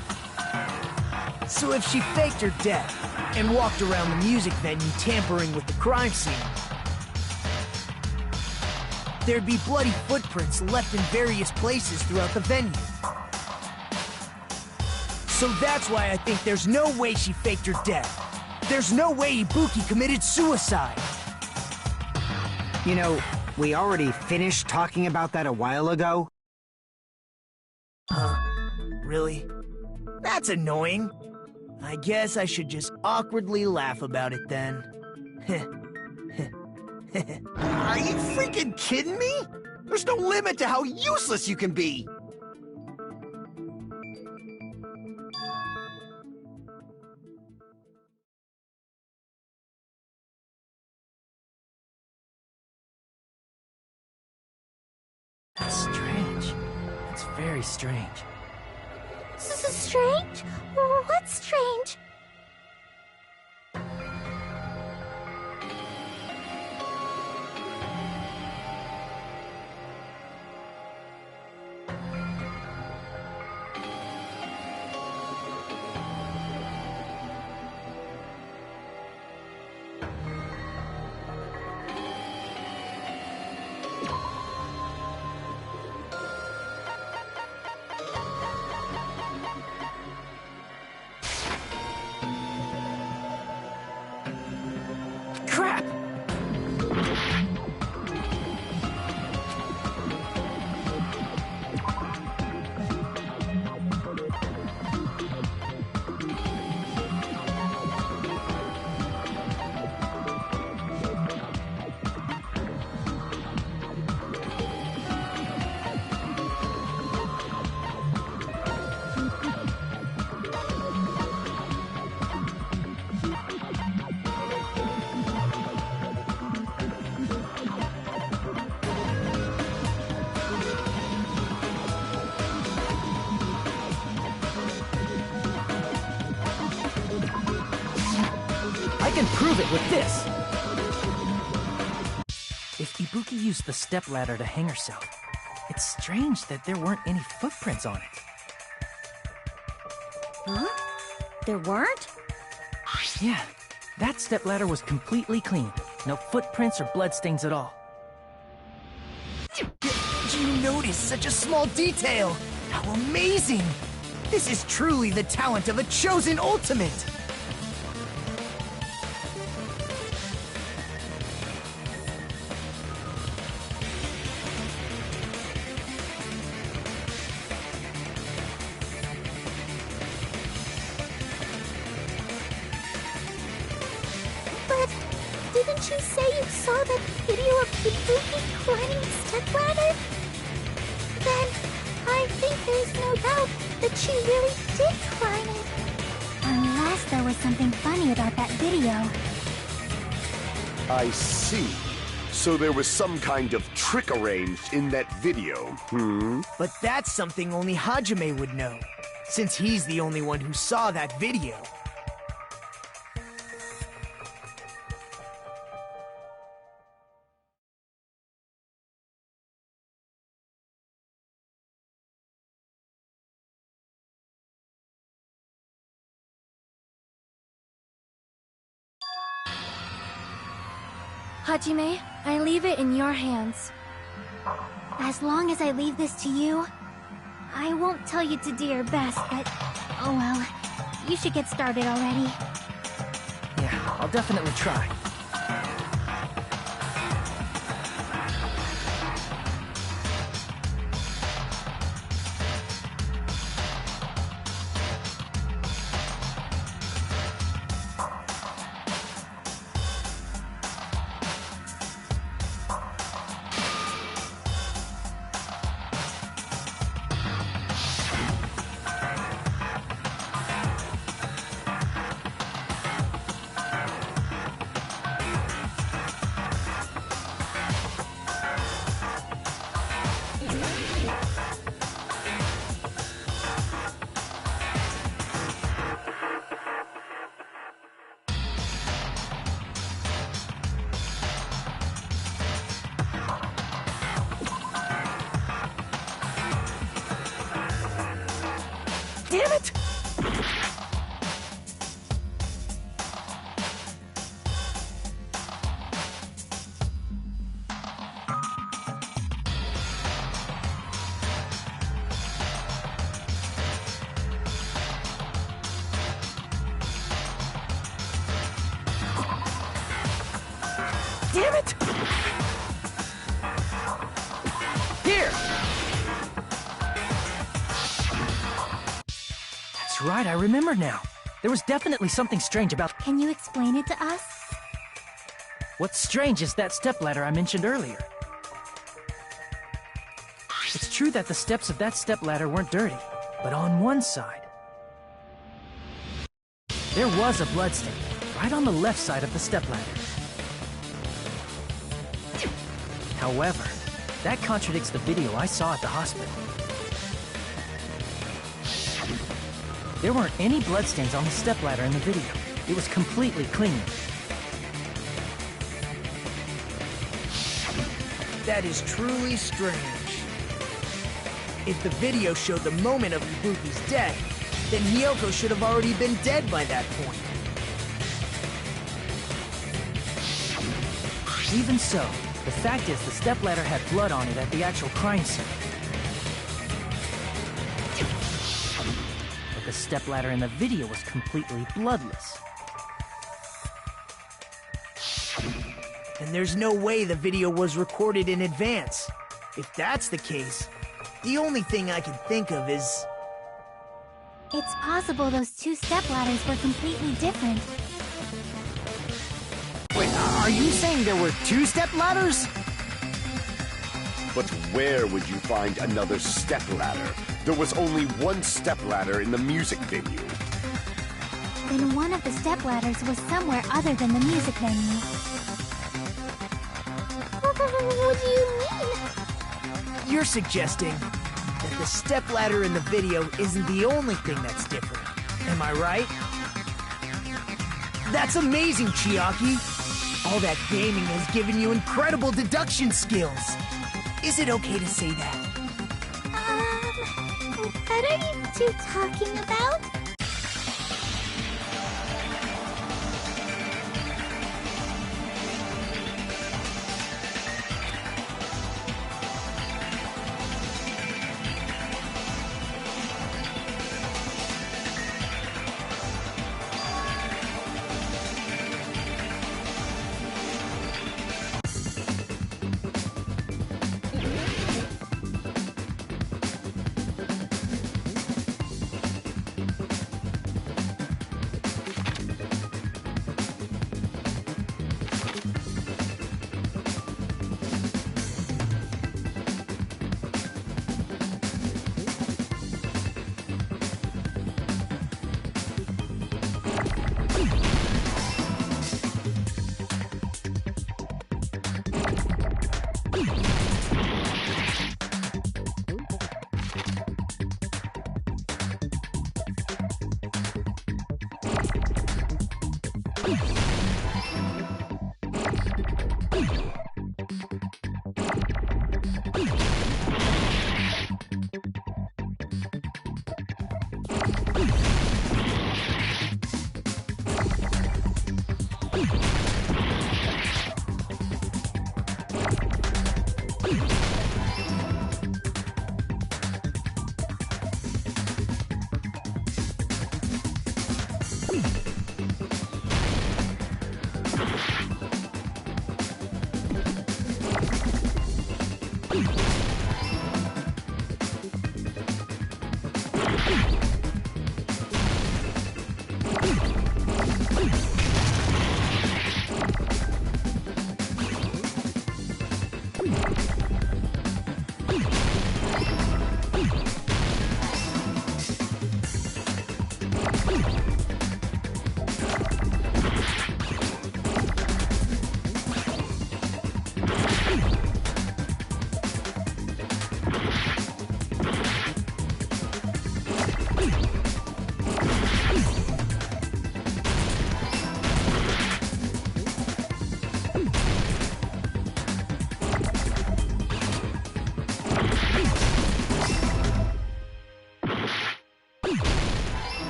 So if she faked her death and walked around the music venue tampering with the crime scene, there'd be bloody footprints left in various places throughout the venue. So that's why I think there's no way she faked her death. There's no way Ibuki committed suicide. You know, we already finished talking about that a while ago. Huh? Really? That's annoying. I guess I should just awkwardly laugh about it then. Are you freaking kidding me? There's no limit to how useless you can be. That's strange. That's very strange. Strange? What's strange? Crap! I can prove it with this! If Ibuki used the stepladder to hang herself, it's strange that there weren't any footprints on it. Huh? There weren't? Yeah, that stepladder was completely clean. No footprints or bloodstains at all. Did you notice such a small detail? How amazing! This is truly the talent of a chosen ultimate! Didn't you say you saw that video of Ibuki climbing the stepladder? Then, I think there's no doubt that she really did climb it. Unless there was something funny about that video. I see. So there was some kind of trick arranged in that video, But that's something only Hajime would know, since he's the only one who saw that video. Hajime, I leave it in your hands. As long as I leave this to you, I won't tell you to do your best, but oh well, you should get started already. Yeah, I'll definitely try. Damn it! Damn it! Here! That's right, I remember now. There was definitely something strange about... Can you explain it to us? What's strange is that stepladder I mentioned earlier. It's true that the steps of that stepladder weren't dirty, but on one side, there was a bloodstain, right on the left side of the stepladder. However, that contradicts the video I saw at the hospital. There weren't any bloodstains on the stepladder in the video. It was completely clean. That is truly strange. If the video showed the moment of Ibuki's death, then Hiyoko should have already been dead by that point. Even so, the fact is the stepladder had blood on it at the actual crime scene. But the stepladder in the video was completely bloodless. And there's no way the video was recorded in advance. If that's the case, the only thing I can think of is... It's possible those two stepladders were completely different. Wait, are you saying there were two stepladders? But where would you find another stepladder? There was only one stepladder in the music venue. Then one of the stepladders was somewhere other than the music venue. What do you mean? You're suggesting that the stepladder in the video isn't the only thing that's different. Am I right? That's amazing, Chiaki! All that gaming has given you incredible deduction skills. Is it okay to say that? What are you two talking about?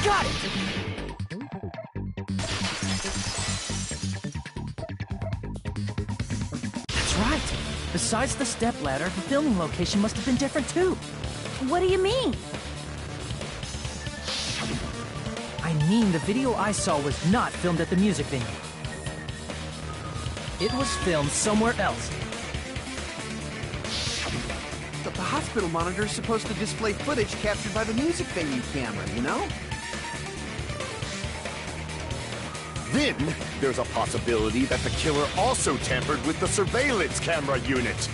got it! That's right. Besides the stepladder, the filming location must have been different too. What do you mean? I mean, the video I saw was not filmed at the music venue. It was filmed somewhere else. The hospital monitor is supposed to display footage captured by the music venue camera, you know? Then, there's a possibility that the killer also tampered with the surveillance camera unit.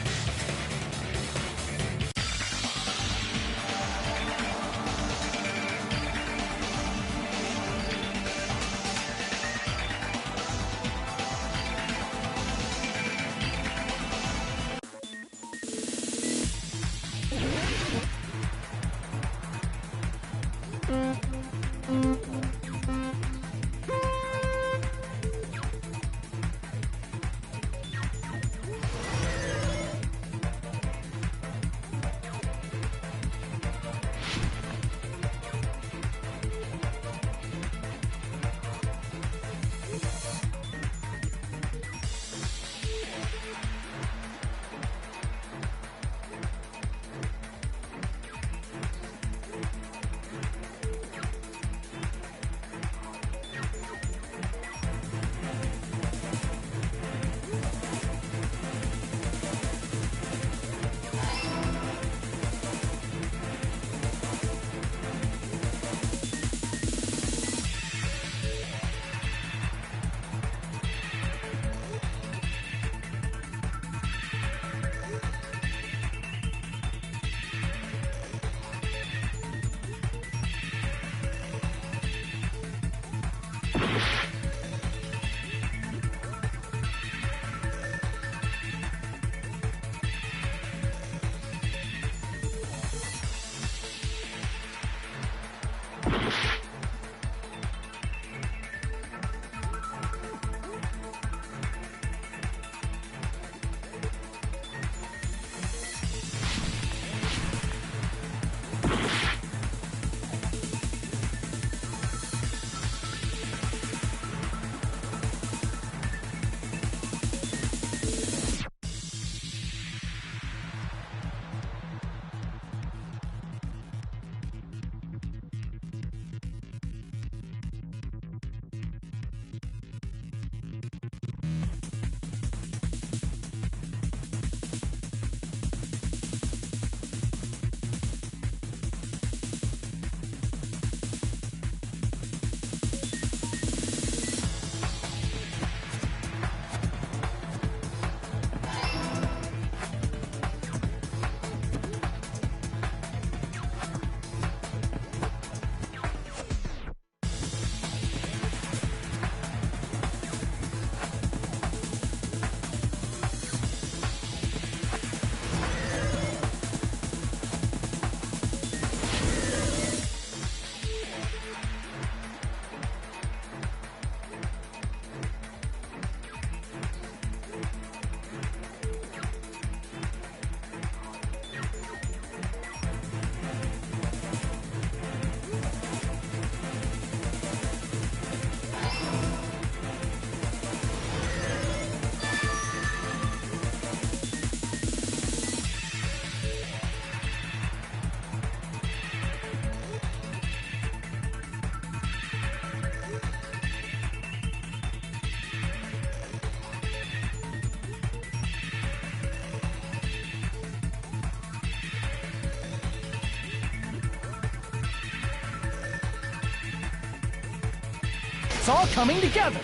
It's all coming together!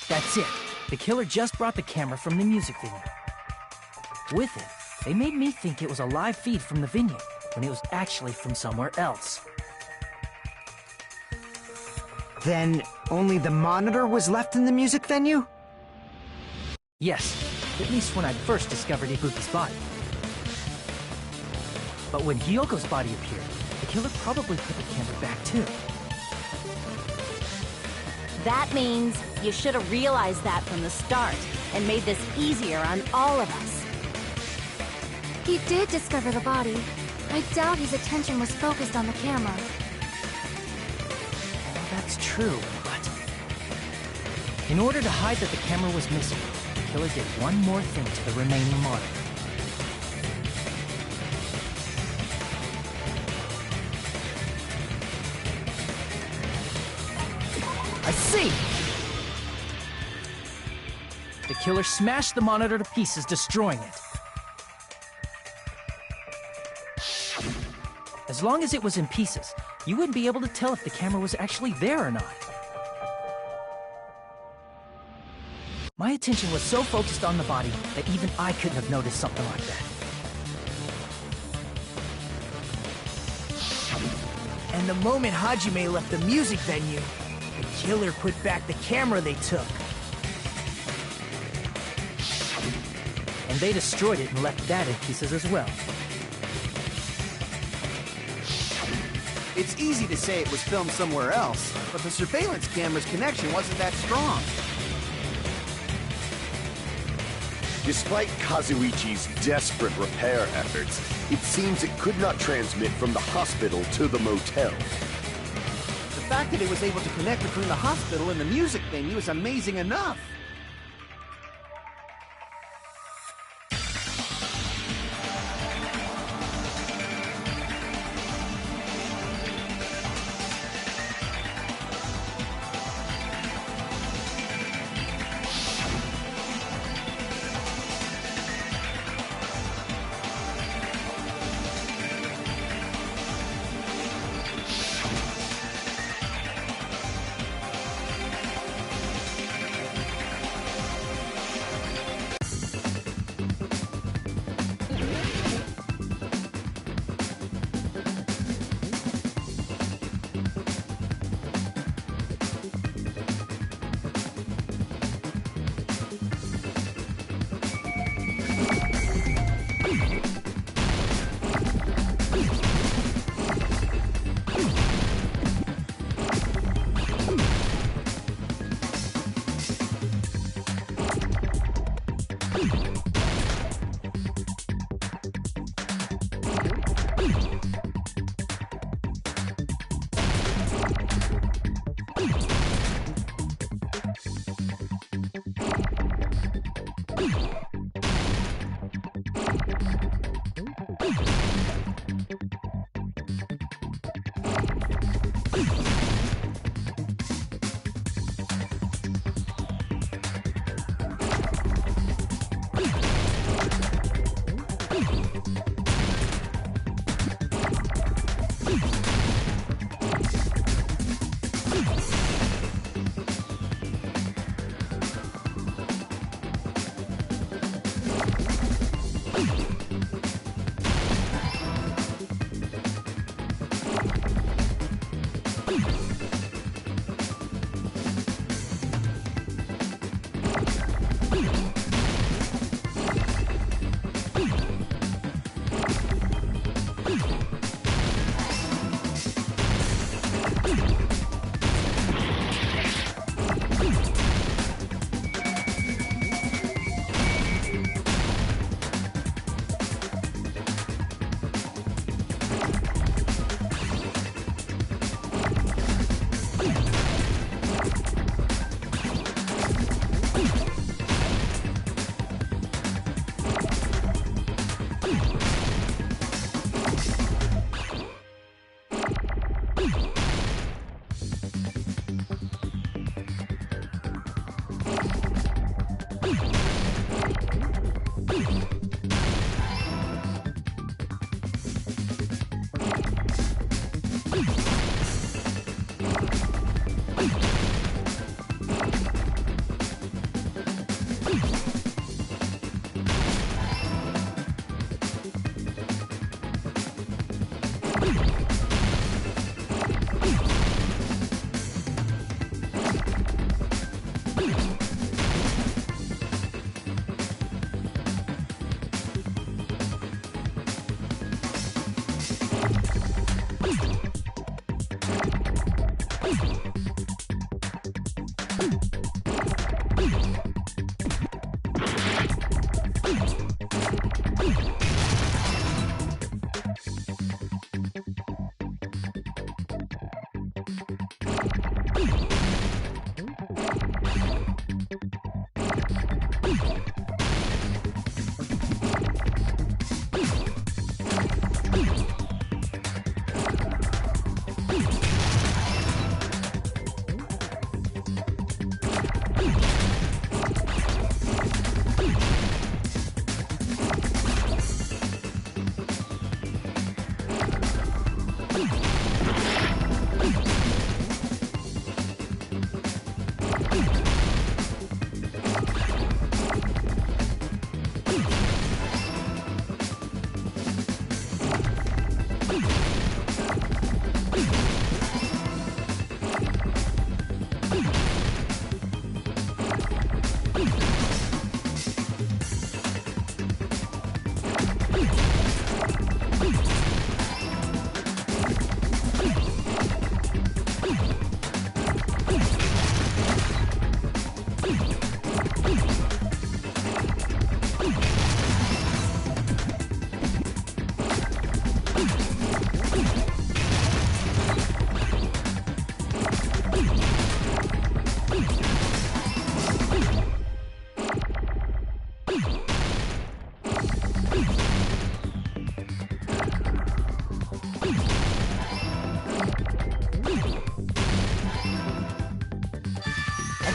That's it. The killer just brought the camera from the music venue. With it, they made me think it was a live feed from the venue, when it was actually from somewhere else. Then, only the monitor was left in the music venue? Yes, at least when I first discovered Ibuki's body. But when Hyoko's body appeared, the killer probably put the camera back too. That means you should have realized that from the start and made this easier on all of us. He did discover the body. I doubt his attention was focused on the camera. Well, that's true, but... in order to hide that the camera was missing, the killer did one more thing to the remaining monitor. I see! The killer smashed the monitor to pieces, destroying it. As long as it was in pieces, you wouldn't be able to tell if the camera was actually there or not. My attention was so focused on the body that even I couldn't have noticed something like that. And the moment Hajime left the music venue, the killer put back the camera they took. And they destroyed it and left that in pieces as well. It's easy to say it was filmed somewhere else, but the surveillance camera's connection wasn't that strong. Despite Kazuichi's desperate repair efforts, it seems it could not transmit from the hospital to the motel. The fact that it was able to connect between the hospital and the music venue is amazing enough.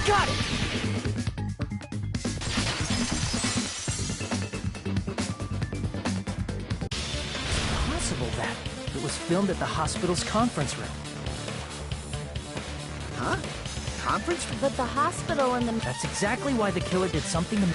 Got it! It's possible that it was filmed at the hospital's conference room. Huh? Conference? But the hospital and the... That's exactly why the killer did something to...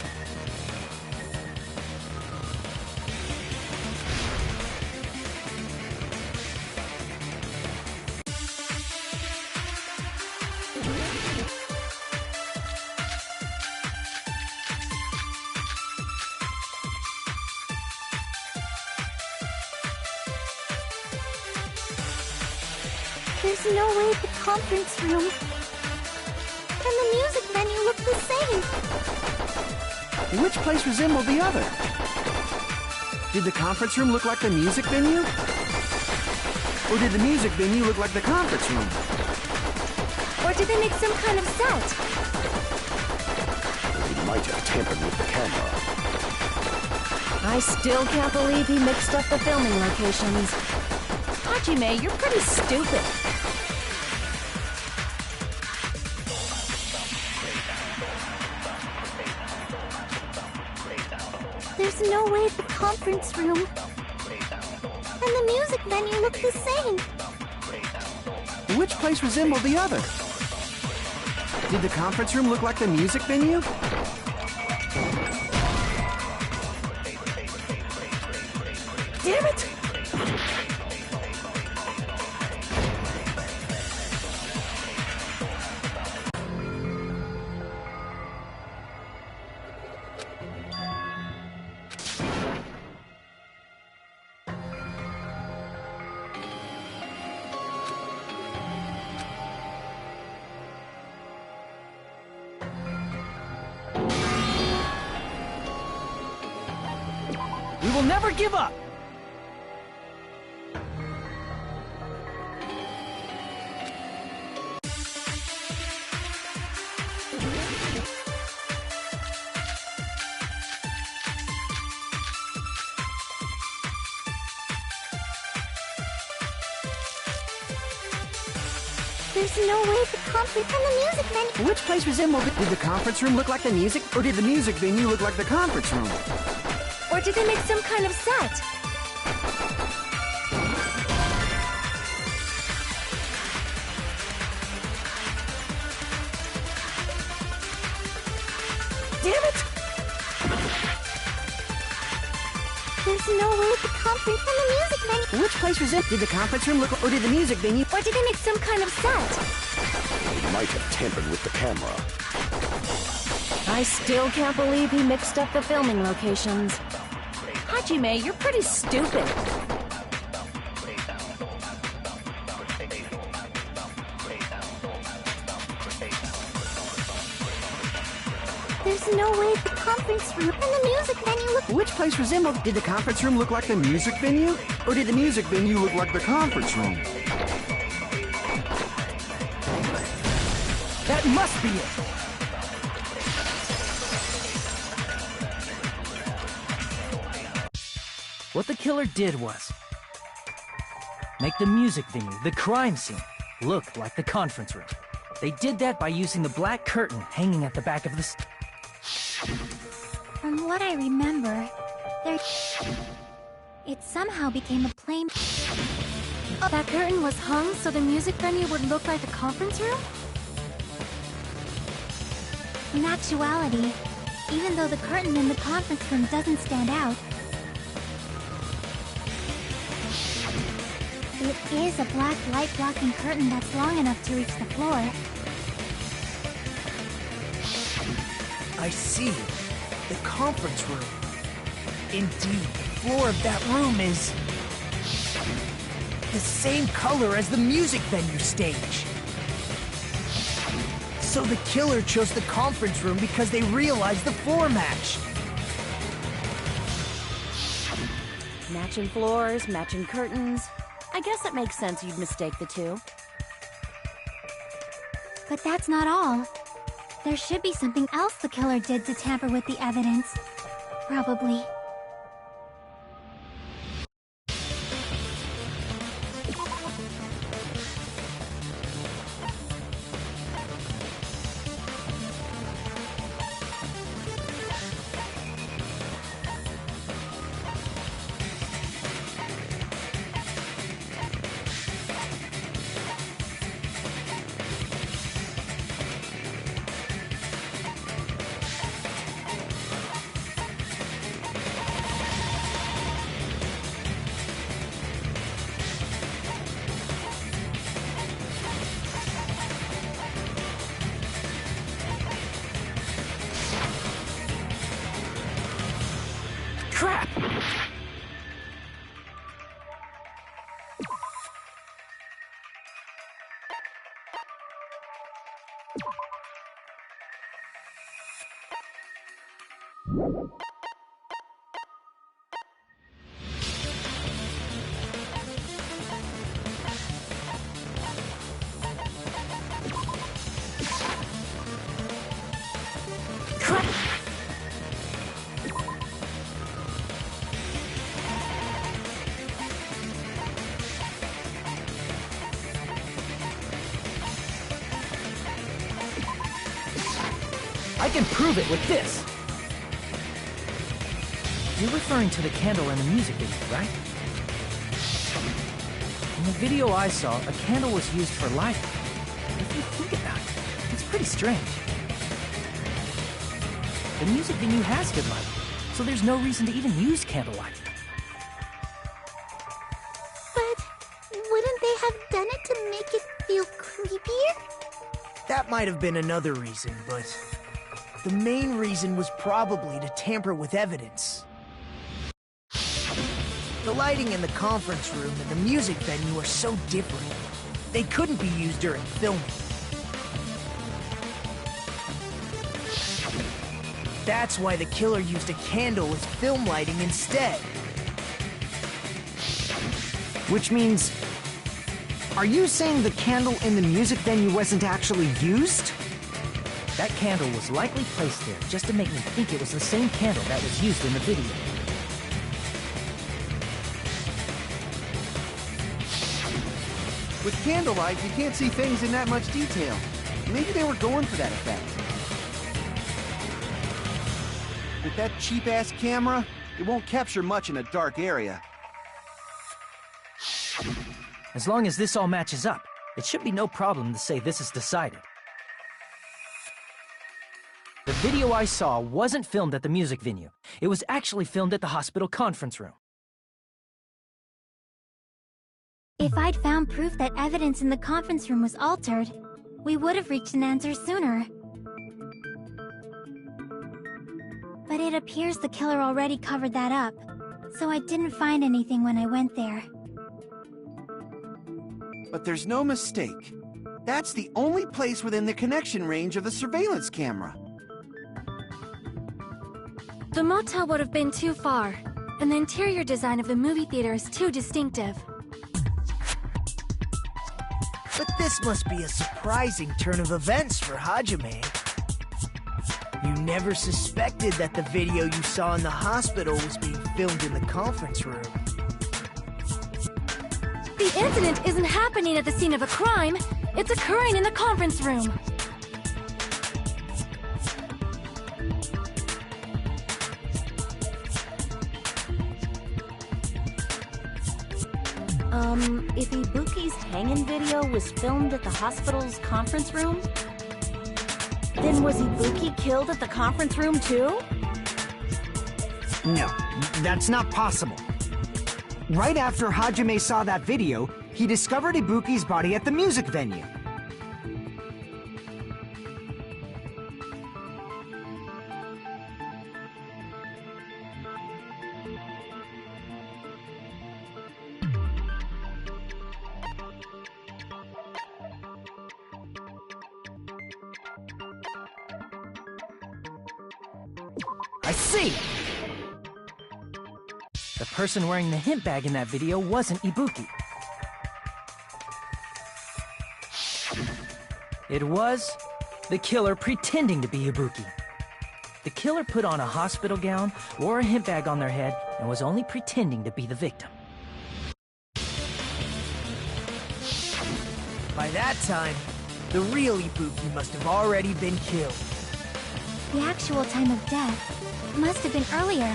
There's no way the conference room and the music venue look the same. Which place resembled the other? Did the conference room look like the music venue? Or did the music venue look like the conference room? Or did they make some kind of set? He might have tampered with the camera. I still can't believe he mixed up the filming locations. Hajime, you're pretty stupid. There's no way the conference room and the music venue look the same. Which place resembled the other? Did the conference room look like the music venue? Damn it! We will never give up! There's no way the conference and the music venue... Which place resembled it? Did the conference room look like the music? Or did the music venue look like the conference room? Or did they make some kind of set? Damn it! There's no way the conference and the music venue... Which place resembled? Did the conference room look... Or did the music venue... Or did they make some kind of set? He might have tampered with the camera. I still can't believe he mixed up the filming locations. Hajime, you're pretty stupid. There's no way the conference room and the music venue look... Which place resembled? Did the conference room look like the music venue? Or did the music venue look like the conference room? That must be it! What the killer did was make the music venue, the crime scene, look like the conference room. They did that by using the black curtain hanging at the back of the... From what I remember, there... it somehow became a plain... That curtain was hung so the music venue would look like the conference room? In actuality, even though the curtain in the conference room doesn't stand out, it is a black light-blocking curtain that's long enough to reach the floor. I see. The conference room. Indeed, the floor of that room is... the same color as the music venue stage. So the killer chose the conference room because they realized the floor matched. Matching floors, matching curtains. I guess it makes sense you'd mistake the two. But that's not all. There should be something else the killer did to tamper with the evidence. Probably. Crap! I can prove it with this! You're referring to the candle in the music video, right? In the video I saw, a candle was used for lighting. If you think about it, it's pretty strange. The music venue has good lighting, so there's no reason to even use candlelight. But wouldn't they have done it to make it feel creepier? That might have been another reason, but the main reason was probably to tamper with evidence. The lighting in the conference room and the music venue are so different. They couldn't be used during filming. That's why the killer used a candle as film lighting instead. Which means... are you saying the candle in the music venue wasn't actually used? That candle was likely placed there just to make me think it was the same candle that was used in the video. With candlelight, you can't see things in that much detail. Maybe they were going for that effect. With that cheap-ass camera, it won't capture much in a dark area. As long as this all matches up, it should be no problem to say this is decided. The video I saw wasn't filmed at the music venue. It was actually filmed at the hospital conference room. If I'd found proof that evidence in the conference room was altered, we would have reached an answer sooner. But it appears the killer already covered that up, so I didn't find anything when I went there. But there's no mistake. That's the only place within the connection range of the surveillance camera. The motel would have been too far, and the interior design of the movie theater is too distinctive. But this must be a surprising turn of events for HAJIME. You never suspected that the video you saw in the hospital was being filmed in the conference room. The incident isn't happening at the scene of a crime, it's occurring in the conference room. If Ibuki's hanging video was filmed at the hospital's conference room, then was Ibuki killed at the conference room too? No, that's not possible. Right after Hajime saw that video, he discovered Ibuki's body at the music venue. I see! The person wearing the hint bag in that video wasn't Ibuki. It was the killer pretending to be Ibuki. The killer put on a hospital gown, wore a hint bag on their head, and was only pretending to be the victim. By that time, the real Ibuki must have already been killed. The actual time of death must have been earlier.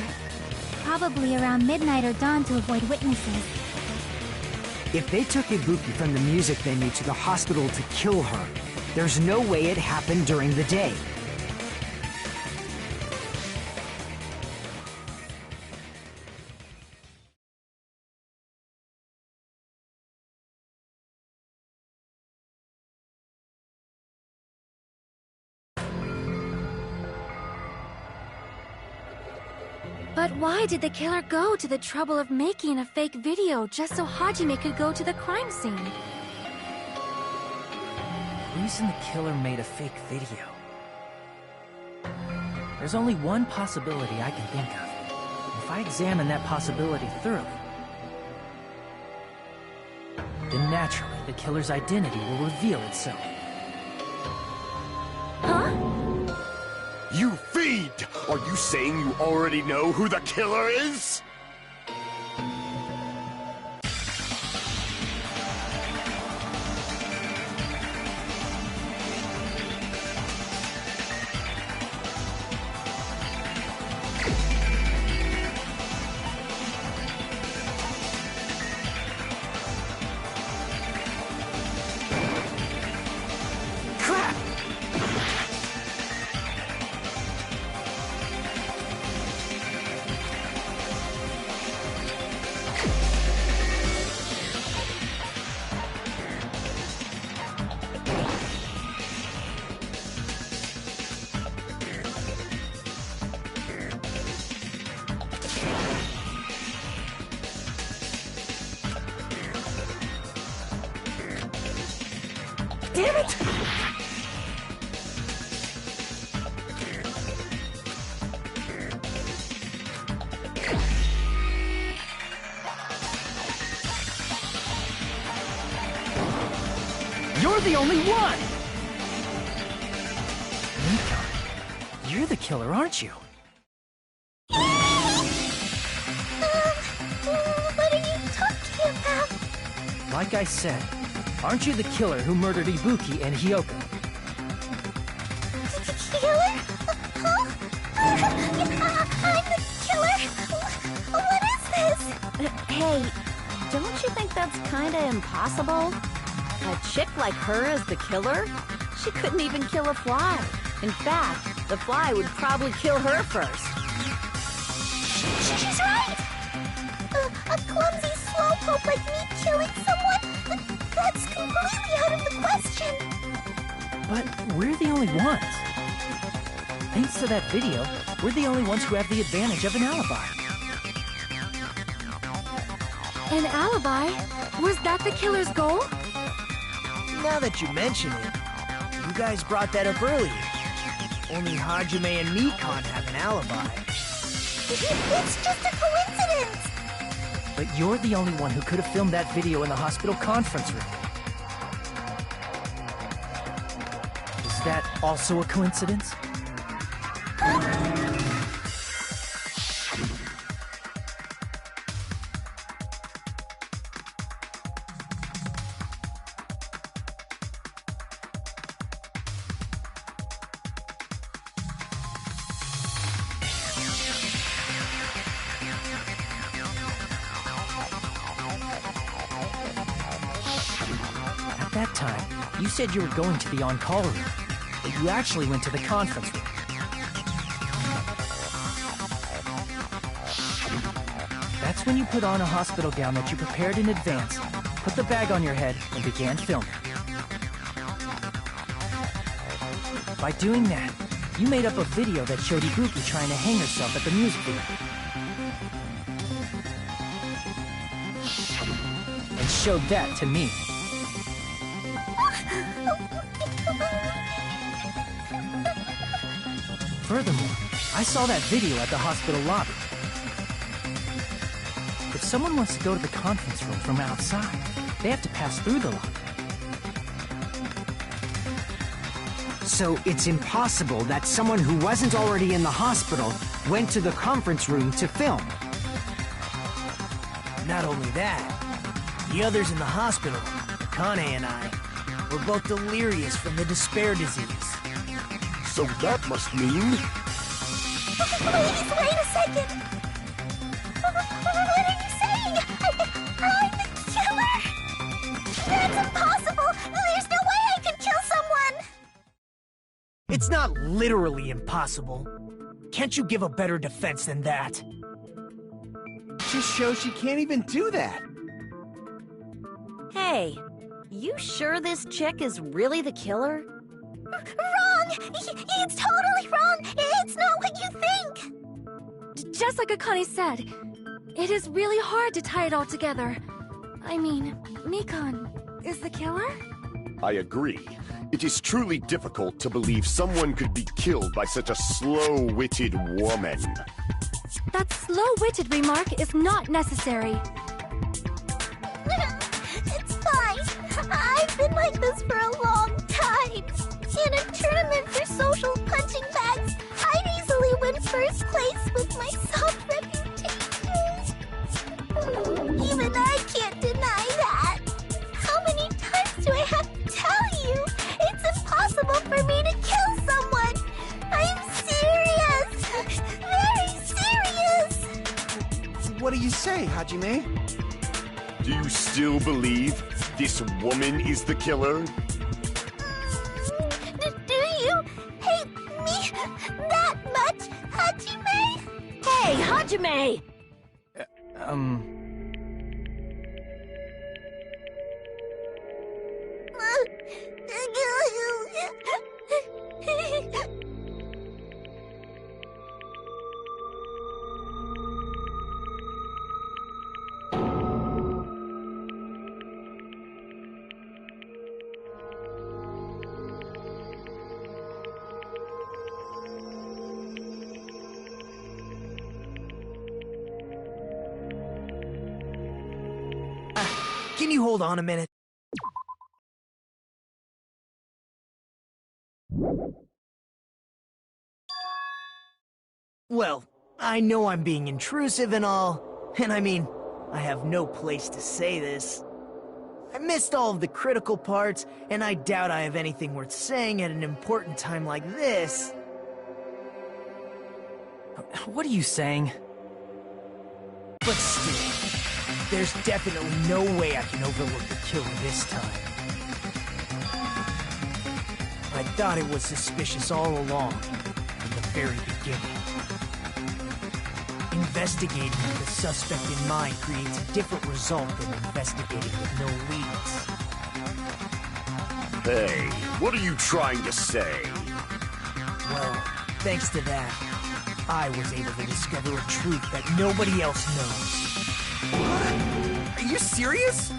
Probably around midnight or dawn to avoid witnesses. If they took Ibuki from the music venue to the hospital to kill her, there's no way it happened during the day. But why did the killer go to the trouble of making a fake video just so Hajime could go to the crime scene? The reason the killer made a fake video. There's only one possibility I can think of. If I examine that possibility thoroughly, then naturally the killer's identity will reveal itself. Huh? You feed! Are you saying you already know who the killer is? Damn it! You're the only one! Mika, you're the killer, aren't you? What are you talking about? Like I said, aren't you the killer who murdered Ibuki and Hyoko? Killer? Huh? I'm the killer? What is this? Hey, don't you think that's kinda impossible? A chick like her as the killer? She couldn't even kill a fly. In fact, the fly would probably kill her first. She's right! A clumsy slowpoke like me killing someone? That's completely out of the question! But we're the only ones. Thanks to that video, we're the only ones who have the advantage of an alibi. An alibi? Was that the killer's goal? Now that you mention it, you guys brought that up earlier. Only Hajime and me can't have an alibi. It's just a coincidence! But you're the only one who could have filmed that video in the hospital conference room. Is that also a coincidence? that time, you said you were going to the on-call room, but you actually went to the conference room. That's when you put on a hospital gown that you prepared in advance, put the bag on your head, and began filming. By doing that, you made up a video that showed Ibuki trying to hang herself at the music video. And showed that to me. Furthermore, I saw that video at the hospital lobby. If someone wants to go to the conference room from outside, they have to pass through the lobby. So it's impossible that someone who wasn't already in the hospital went to the conference room to film. Not only that, the others in the hospital, Kane and I, were both delirious from the despair disease. So that must mean... Please, wait a second! What are you saying? I'm the killer? That's impossible! There's no way I can kill someone! It's not literally impossible. Can't you give a better defense than that? Just shows she can't even do that. Hey, you sure this chick is really the killer? Wrong! It's totally wrong! It's not what you think! Just like Akane said, it is really hard to tie it all together. I mean, Nikon is the killer? I agree. It is truly difficult to believe someone could be killed by such a slow-witted woman. That slow-witted remark is not necessary. It's fine. I've been like this for a long time. In a tournament for social punching bags, I'd easily win first place with my soft reputation. Even I can't deny that. How many times do I have to tell you? It's impossible for me to kill someone. I'm serious. Very serious. What do you say, Hajime? Do you still believe this woman is the killer? Do you hate me that much, Hajime? Hey, Hajime! Can you hold on a minute? Well, I know I'm being intrusive and all, and I mean, I have no place to say this. I missed all of the critical parts, and I doubt I have anything worth saying at an important time like this. What are you saying? But still, there's definitely no way I can overlook the killer this time. I thought it was suspicious all along, from the very beginning. Investigating with the suspect in mind creates a different result than investigating with no leads. Hey, what are you trying to say? Well, thanks to that, I was able to discover a truth that nobody else knows. What? Are you serious?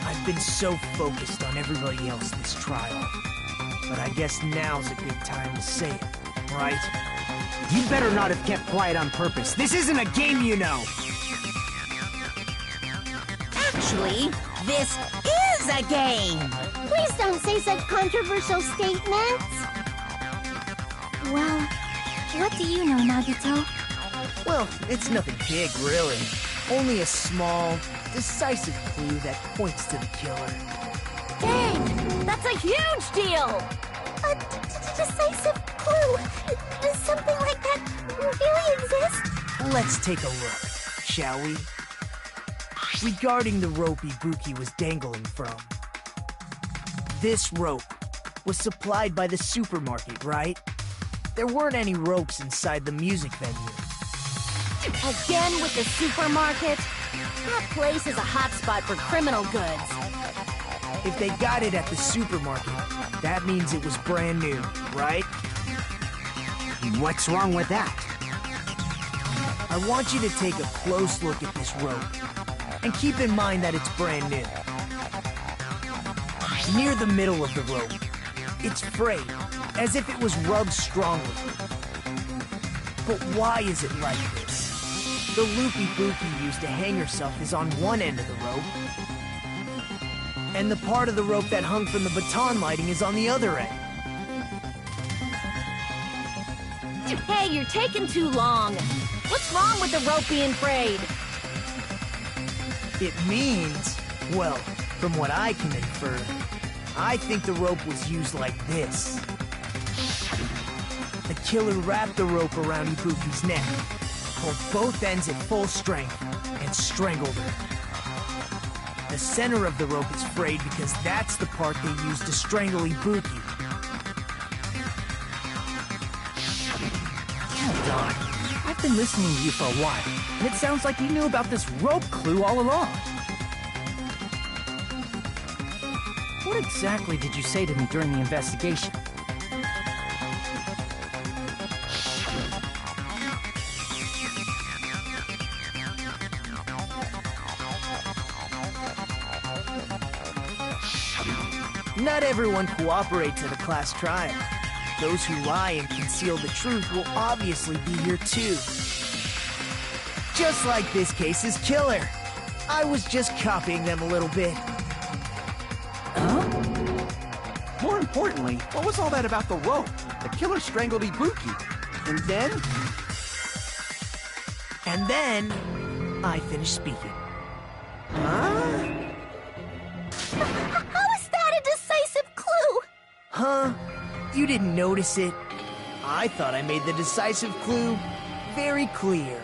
I've been so focused on everybody else this trial, but I guess now's a good time to say it, right? You'd better not have kept quiet on purpose. This isn't a game, you know! Actually, this is a game! Please don't say such controversial statements. Well, what do you know, Nagito? Well, it's nothing big, really. Only a small, decisive clue that points to the killer. Dang! That's a huge deal! A decisive clue. Does something like that really exist? Let's take a look, shall we? Regarding the rope Ibuki was dangling from. This rope was supplied by the supermarket, right? There weren't any ropes inside the music venue. Again with the supermarket? That place is a hotspot for criminal goods. If they got it at the supermarket, that means it was brand new, right? What's wrong with that? I want you to take a close look at this rope, and keep in mind that it's brand new. Near the middle of the rope, it's frayed, as if it was rubbed strongly. But why is it like this? The loopy Bookie used to hang herself is on one end of the rope, and the part of the rope that hung from the baton lighting is on the other end. Hey, you're taking too long. What's wrong with the rope being frayed? It means, well, from what I can infer, I think the rope was used like this. The killer wrapped the rope around Ibuki's neck, pulled both ends at full strength, and strangled her. The center of the rope is frayed because that's the part they used to strangle Ibuki. Hold on. I've been listening to you for a while, and it sounds like you knew about this rope clue all along. What exactly did you say to me during the investigation? Not everyone cooperates at a class trial. Those who lie and conceal the truth will obviously be here too. Just like this case's killer. I was just copying them a little bit. More importantly, what was all that about the rope? The killer strangled Ibuki. And then? And then, I finished speaking. Huh? How is that a decisive clue? Huh? You didn't notice it? I thought I made the decisive clue very clear.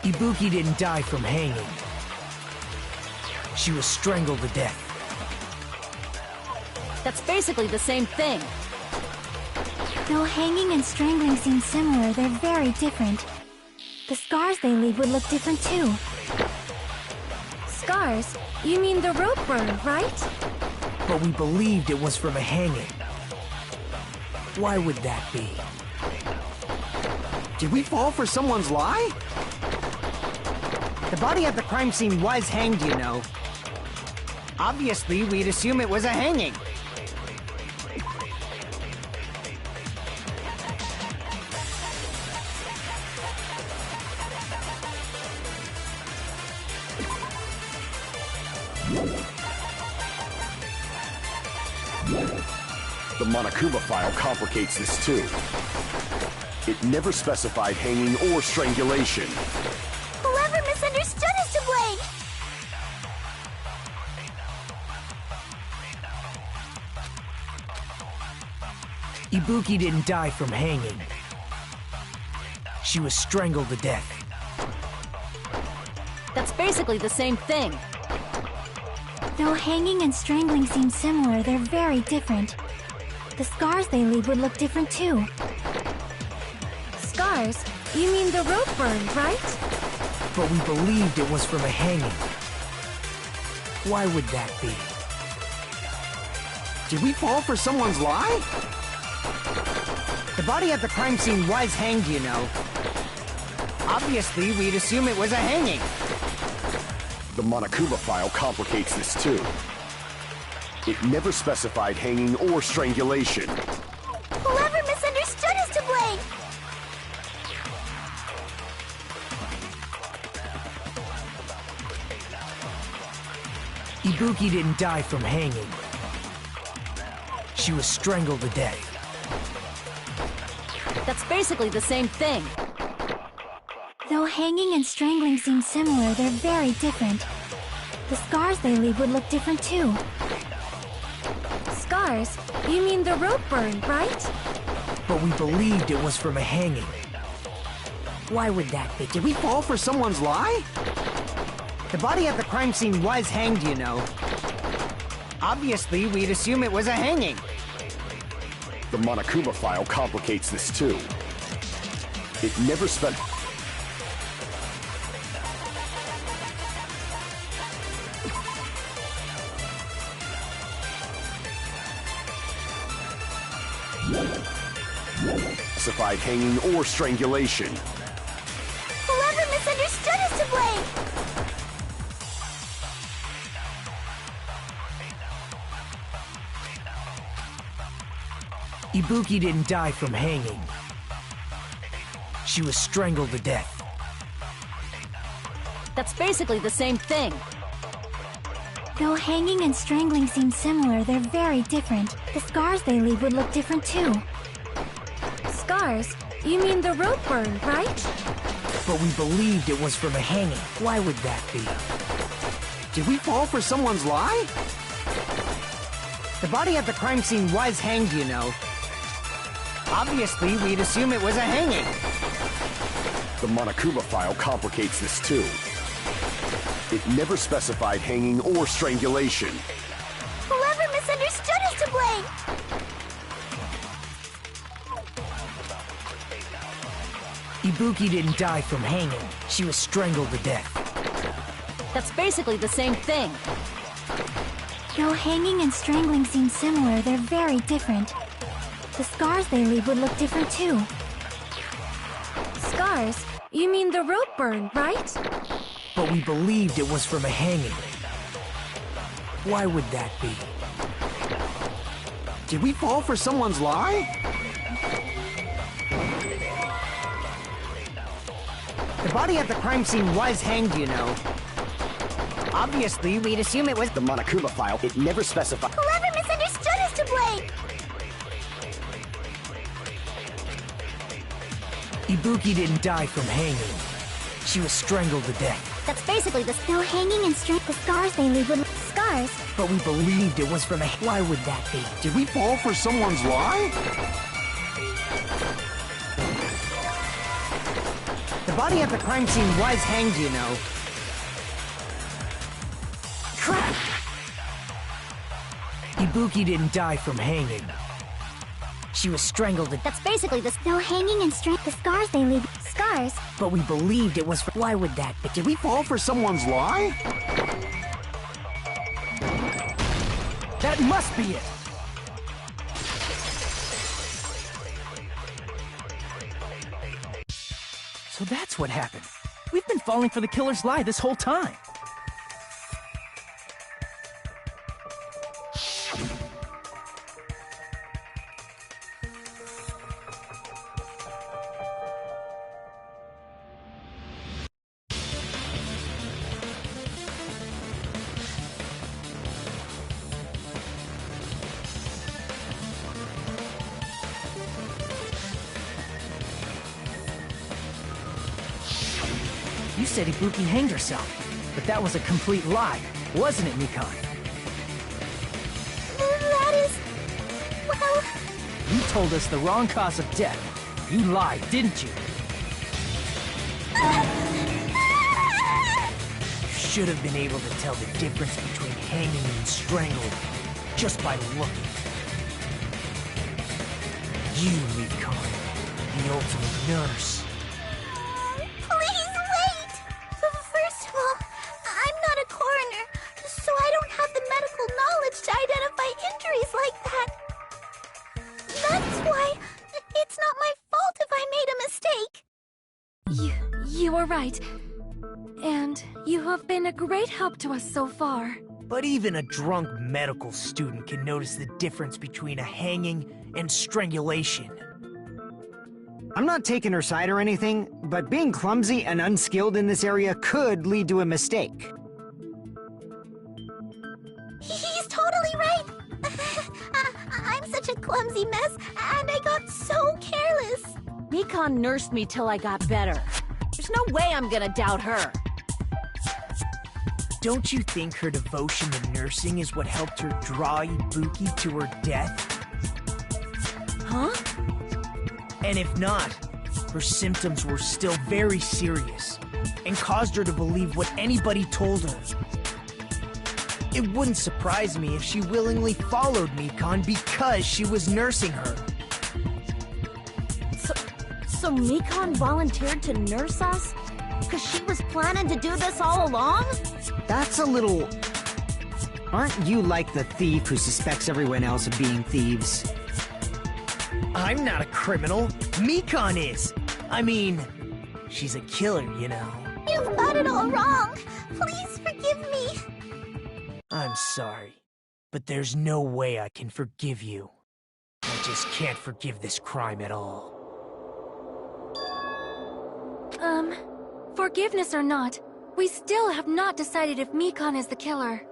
Ibuki didn't die from hanging. She was strangled to death. That's basically the same thing. Though hanging and strangling seem similar, they're very different. The scars they leave would look different too. Scars? You mean the rope burn, right? But we believed it was from a hanging. Why would that be? Did we fall for someone's lie? The body at the crime scene was hanged, you know. Obviously, we'd assume it was a hanging. The Monokuma file complicates this too. It never specified hanging or strangulation. Whoever misunderstood is to blame! Ibuki didn't die from hanging. She was strangled to death. That's basically the same thing. Though hanging and strangling seem similar, they're very different. The scars they leave would look different too. Scars? You mean the rope burn, right? But we believed it was from a hanging. Why would that be? Did we fall for someone's lie? The body at the crime scene was hanged, you know. Obviously, we'd assume it was a hanging. The Monokuma file complicates this too. It never specified hanging or strangulation. Whoever misunderstood is to blame! Ibuki didn't die from hanging. She was strangled to death. That's basically the same thing. Though hanging and strangling seem similar, they're very different. The scars they leave would look different too. Scars? You mean the rope burn, right? But we believed it was from a hanging. Why would that be? Did we fall for someone's lie? The body at the crime scene was hanged, you know. Obviously, we'd assume it was a hanging. The Monokuma file complicates this too. It never spent... specified hanging or strangulation. Whoever misunderstood is to blame! Ibuki didn't die from hanging. She was strangled to death. That's basically the same thing. Though hanging and strangling seem similar, they're very different. The scars they leave would look different too. Scars? You mean the rope burn, right? But we believed it was from a hanging. Why would that be? Did we fall for someone's lie? The body at the crime scene was hanged, you know. Obviously, we'd assume it was a hanging. The Monokuma file complicates this too. It never specified hanging or strangulation. Whoever misunderstood is to blame! Ibuki didn't die from hanging. She was strangled to death. That's basically the same thing. Though hanging and strangling seem similar, they're very different. The scars they leave would look different too. Scars? You mean the rope burn, right? But we believed it was from a hanging. Why would that be? Did we fall for someone's lie? The body at the crime scene was hanged, you know. Obviously, we'd assume it was... The Monokuma file, it never specified... Whoever misunderstood is to blame! Ibuki didn't die from hanging. She was strangled to death. That's basically the... Though hanging and the scars they leave would look... Scars? But we believed it was from a... Why would that be? Did we fall for someone's lie? The body at the crime scene was hanged, you know. Crap! Ibuki didn't die from hanging. She was strangled to... That's basically the... Though hanging and the scars they leave... Scars? But we believed it was from... Why would that be? Did we fall for someone's lie? That must be it! So that's what happened. We've been falling for the killer's lie this whole time. You said Ibuki hanged herself, but that was a complete lie, wasn't it, Mikan? That is... well... You told us the wrong cause of death. You lied, didn't you? You should have been able to tell the difference between hanging and strangling just by looking. You, Mikan, the ultimate nurse. Please wait! First of all, I'm not a coroner, so I don't have the medical knowledge to identify injuries like that. That's why it's not my fault if I made a mistake. You are right. And you have been a great help to us so far. But even a drunk medical student can notice the difference between a hanging and strangulation. I'm not taking her side or anything, but being clumsy and unskilled in this area could lead to a mistake. He's totally right. I'm such a clumsy mess, and I got so careless. Mikan nursed me till I got better. There's no way I'm gonna doubt her. Don't you think her devotion to nursing is what helped her draw Ibuki to her death? Huh? And if not, her symptoms were still very serious and caused her to believe what anybody told her. It wouldn't surprise me if she willingly followed Mikan because she was nursing her. So Mikan volunteered to nurse us? Because she was planning to do this all along? That's a little... Aren't you like the thief who suspects everyone else of being thieves? I'm not a criminal. Mikan is. I mean, she's a killer, you know. You've got it all wrong. Please forgive me. I'm sorry, but there's no way I can forgive you. I just can't forgive this crime at all. Forgiveness or not, we still have not decided if Mikan is the killer.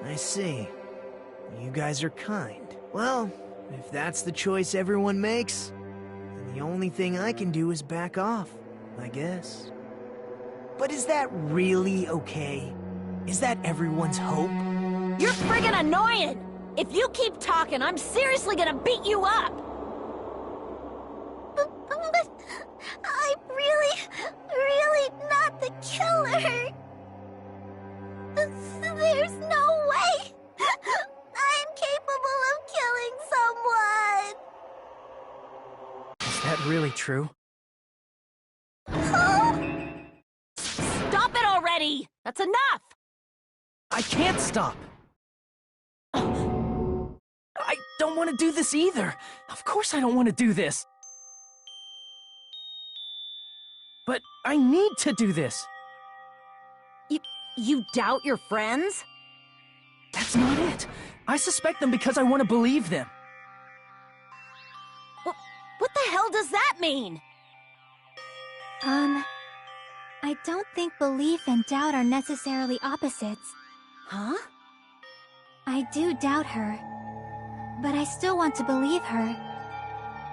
I see. You guys are kind. Well, if that's the choice everyone makes, then the only thing I can do is back off, I guess. But is that really okay? Is that everyone's hope? You're friggin' annoying! If you keep talking, I'm seriously gonna beat you up! But I'm really not the killer. There's no way I'm capable of killing someone. Is that really true? Stop it already! That's enough! I can't stop! I don't want to do this either! Of course I don't want to do this! But I need to do this! You doubt your friends? That's not it! I suspect them because I want to believe them! What the hell does that mean? I don't think belief and doubt are necessarily opposites. Huh? I do doubt her, but I still want to believe her.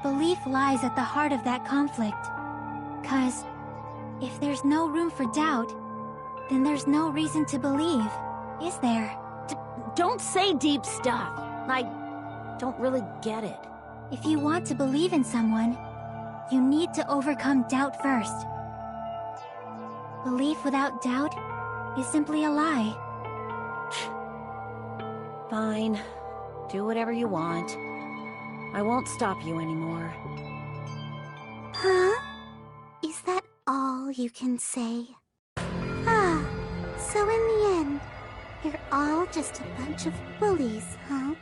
Belief lies at the heart of that conflict. 'Cause if there's no room for doubt, then there's no reason to believe, is there? Don't say deep stuff. I don't really get it. If you want to believe in someone, you need to overcome doubt first. Belief without doubt is simply a lie. Fine. Do whatever you want. I won't stop you anymore. Huh? Is that all you can say? So in the end, you're all just a bunch of bullies, huh?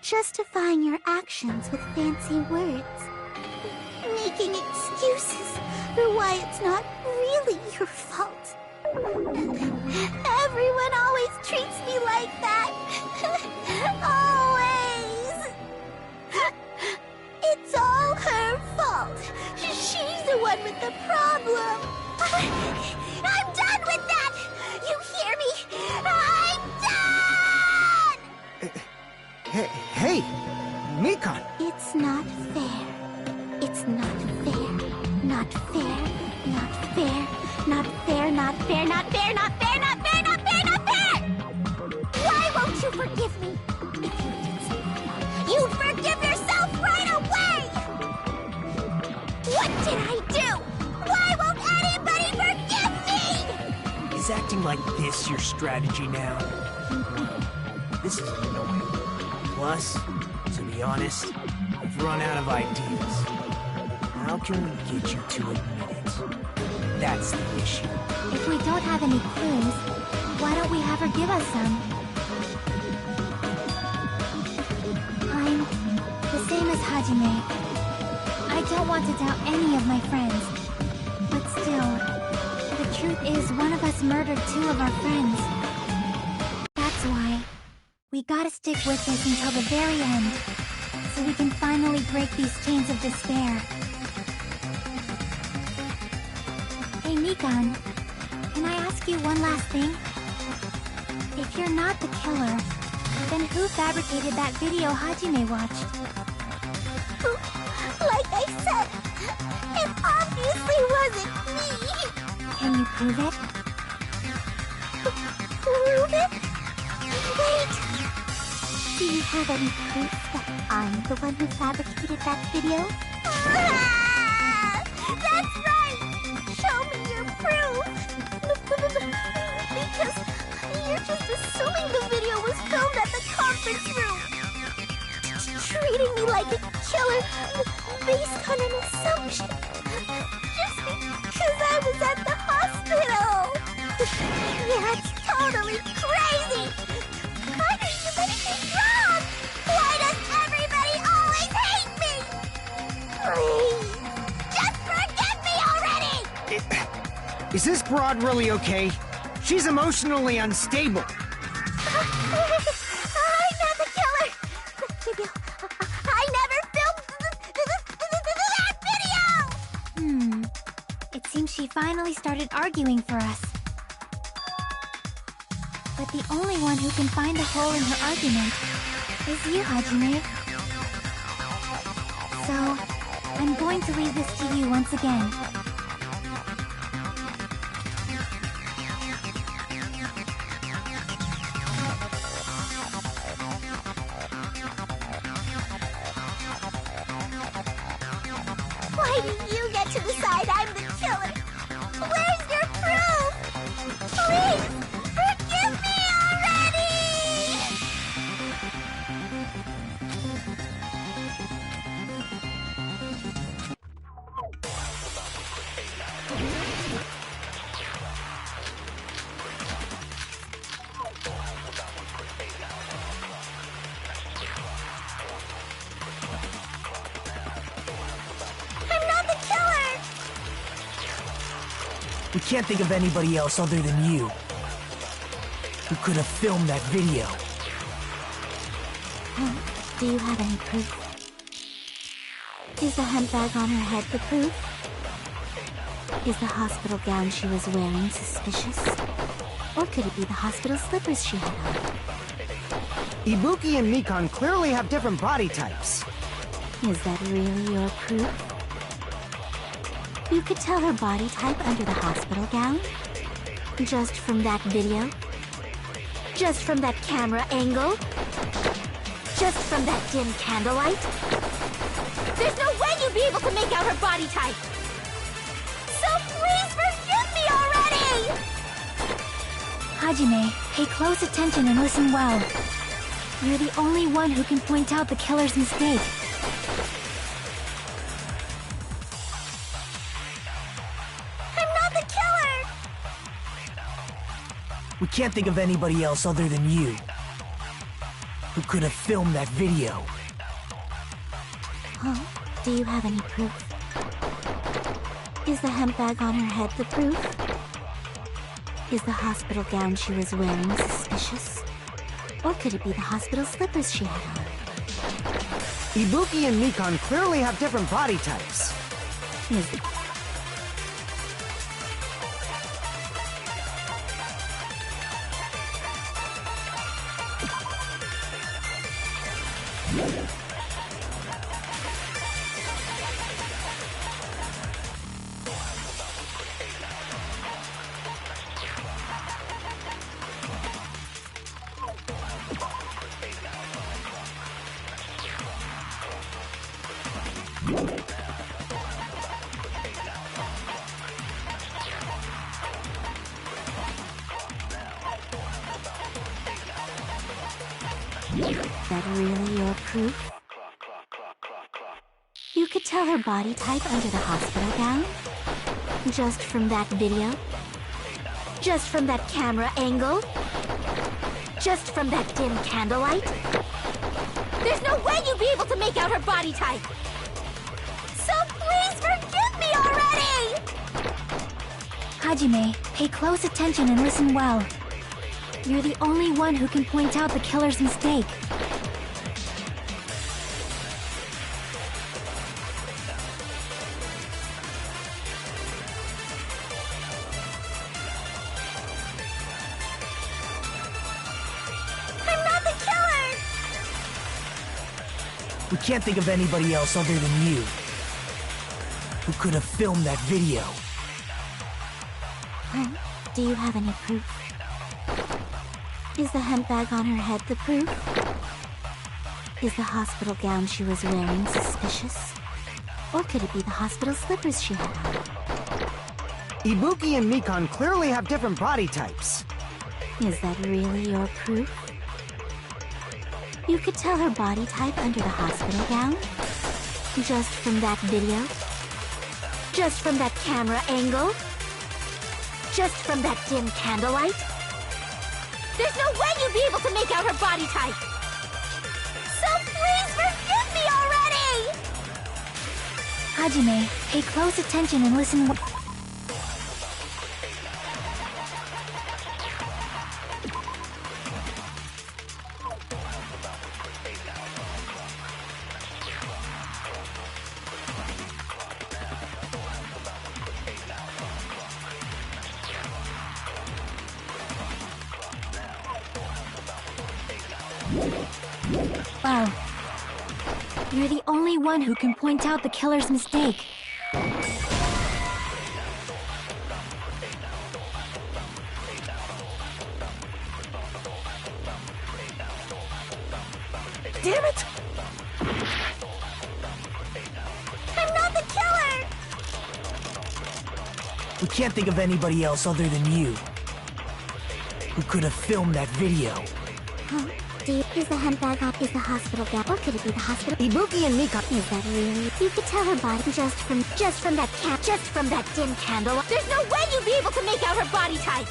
Justifying your actions with fancy words. Making excuses for why it's not really your fault. Everyone always treats me like that. Always. It's all her fault. She's the one with the problem. I'm done with that! You hear me? I'm done! Hey, Mikan! It's not fair. It's not fair. Not fair. Not fair. Not fair. Not fair. Not fair. Not fair. Not fair. Not fair. Not fair! Why won't you forgive me? If you did something, you'd forgive yourself right away! What did I do? Why won't anybody forgive me? Is acting like this your strategy now? This is annoying. Plus, to be honest, I've run out of ideas. How can we get you to admit it? That's the issue. If we don't have any clues, why don't we have her give us some? I'm the same as Hajime. I don't want to doubt any of my friends. But still, the truth is one of us murdered 2 of our friends. That's why we gotta stick with this until the very end, so we can finally break these chains of despair. Hey, Mikan, can I ask you one last thing? If you're not the killer, then who fabricated that video Hajime watched? Like I said, It obviously wasn't me! Can you prove it? Prove it? Wait! Do you have any proof that I'm the one who fabricated that video? Ah! That's right! Show me your proof! Because you're just assuming the video was filmed at the conference room! Treating me like a killer based on an assumption! Just because I was at the hospital! That's totally crazy! I didn't do anything wrong! Why does everybody always hate me? Please, just forgive me already! Is this broad really okay? She's emotionally unstable. I'm not the killer! I never filmed that video! It seems she finally started arguing for us. But the only one who can find a hole in her argument is you, Hajime. So, I'm going to leave this to you once again. Why do you get to decide I'm the killer? Where's your proof? Please, forgive me already! I'm not the killer! We can't think of anybody else other than you who could have filmed that video. Do you have any proof? Is the handbag on her head the proof? Is the hospital gown she was wearing suspicious? Or could it be the hospital slippers she had on? Ibuki and Mikan clearly have different body types. Is that really your proof? You could tell her body type under the hospital gown? Just from that video? Just from that camera angle? Just from that dim candlelight? There's no way you'd be able to make out her body type! So please forgive me already! Hajime, pay close attention and listen well. You're the only one who can point out the killer's mistake. I'm not the killer! We can't think of anybody else other than you who could have filmed that video. Huh? Do you have any proof? Is the handbag on her head the proof? Is the hospital gown she was wearing suspicious? Or could it be the hospital slippers she had on? Ibuki and Mikan clearly have different body types. Is it? That really your proof? You could tell her body type under the hospital gown? Just from that video? Just from that camera angle? Just from that dim candlelight? There's no way you'd be able to make out her body type! So please forgive me already! Hajime, pay close attention and listen well. You're the only one who can point out the killer's mistake. I'm not the killer! We can't think of anybody else other than you who could have filmed that video. Do you have any proof? Is the hemp bag on her head the proof? Is the hospital gown she was wearing suspicious? Or could it be the hospital slippers she had on? Ibuki and Mikan clearly have different body types. Is that really your proof? You could tell her body type under the hospital gown? Just from that video? Just from that camera angle? Just from that dim candlelight? There's no way you'd be able to make out her body type! So please forgive me already! Hajime, pay close attention and listen. Wow. You're the only one who can point out the killer's mistake. Damn it! I'm not the killer! We can't think of anybody else other than you who could have filmed that video. Huh? Is the hemp bag on? Is the hospital gown? Or could it be the hospital? Ibuki and Mikan. Is that really? You could tell her body just from that dim candle. There's no way you'd be able to make out her body type!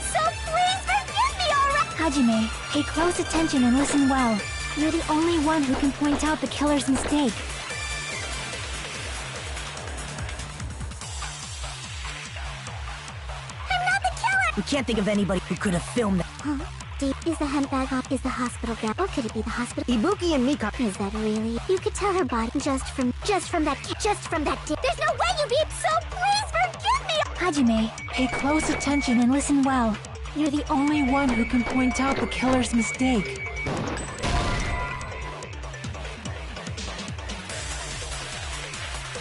So please forgive me already! Hajime, pay close attention and listen well. You're the only one who can point out the killer's mistake. I'm not the killer! We can't think of anybody who could have filmed that. Huh? Is the hemp bag on? Is the hospital gown? Or could it be the hospital? Ibuki and Mikan. Is that really? You could tell her body just from that dim. There's no way you'd be... So please forgive me! Hajime, pay close attention and listen well. You're the only one who can point out the killer's mistake.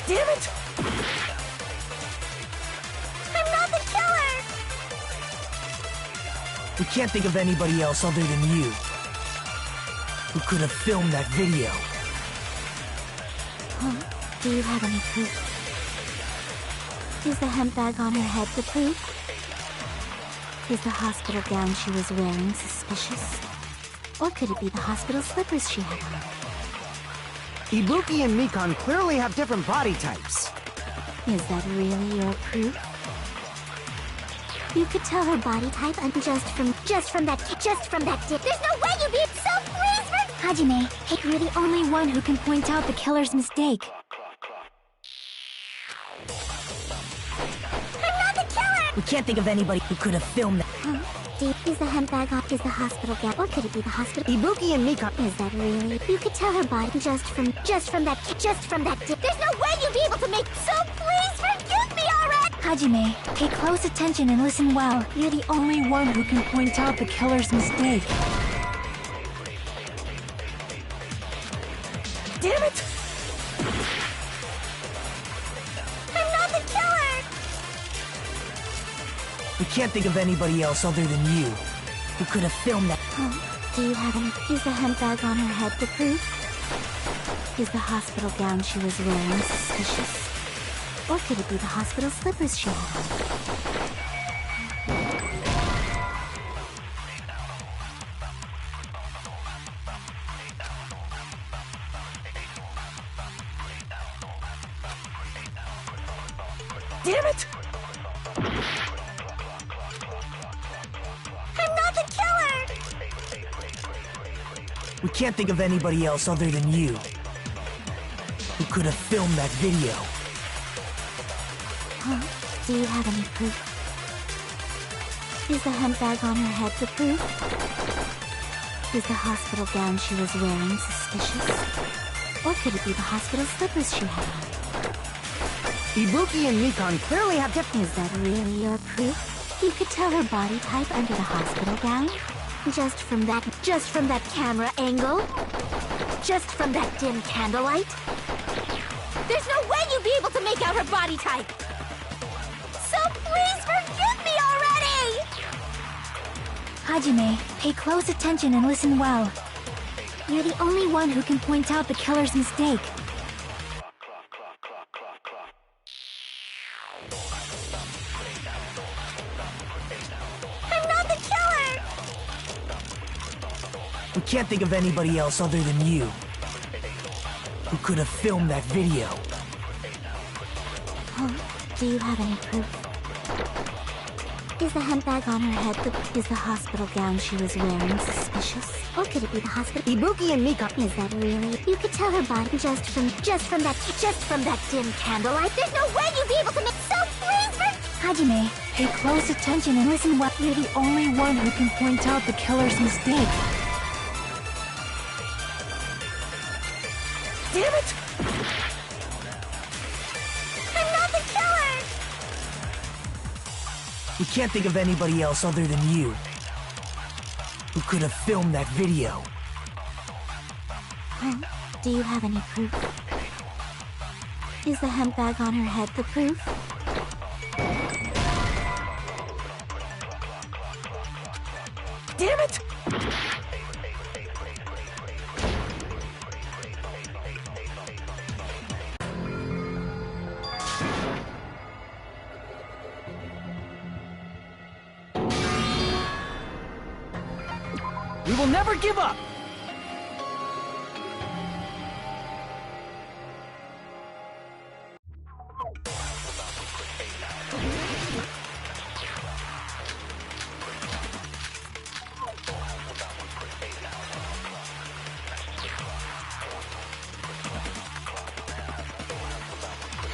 Damn it! I'm not the killer! We can't think of anybody else other than you who could have filmed that video. Huh? Do you have any proof? Is the hemp bag on her head the proof? Is the hospital gown she was wearing suspicious? Or could it be the hospital slippers she had on? Ibuki and Mikan clearly have different body types. Is that really your proof? You could tell her body type and just from that dim. There's no way you'd be... So please Hajime, you're the only one who can point out the killer's mistake. I'm not the killer! We can't think of anybody who could have filmed that. Huh? Is the hemp bag on? Is the hospital gown? Or could it be the hospital? Ibuki and Mikan. Is that really? You could tell her body just from that dim. There's no way you'd be able to make... So please forgive me already! Hajime, pay close attention and listen well. You're the only one who can point out the killer's mistake. Damn it! I'm not the killer! We can't think of anybody else other than you who could have filmed that. Huh? Do you have any? Is the hemp bag on her head the proof? Is the hospital gown she was wearing suspicious? Or could it be the hospital slippers she had on? Damn it! I'm not the killer! We can't think of anybody else other than you who could have filmed that video. Huh? Do you have any proof? Is the hemp bag on her head the proof? Is the hospital gown she was wearing suspicious? Or could it be the hospital slippers she had on? Ibuki and Mikan clearly have different... Is that really your proof? You could tell her body type under the hospital gown? Just from that camera angle? Just from that dim candlelight? There's no way you you be able to make out her body type. So please forgive me already! Hajime, pay close attention and listen well. You're the only one who can point out the killer's mistake. I'm not the killer! We can't think of anybody else other than you who could have filmed that video. Oh, do you have any proof? Is the handbag on her head is the hospital gown she was wearing suspicious? Or could it be the hospital? Ibuki and Mika. Is that really? You could tell her body just from that dim candlelight. There's no way you'd be able to make. So please Hajime, pay close attention and listen well. You're the only one who can point out the killer's mistake. Damn it! I'm not the killer! We can't think of anybody else other than you who could have filmed that video. Well, do you have any proof? Is the handbag on her head the proof? Damn it! We will never give up!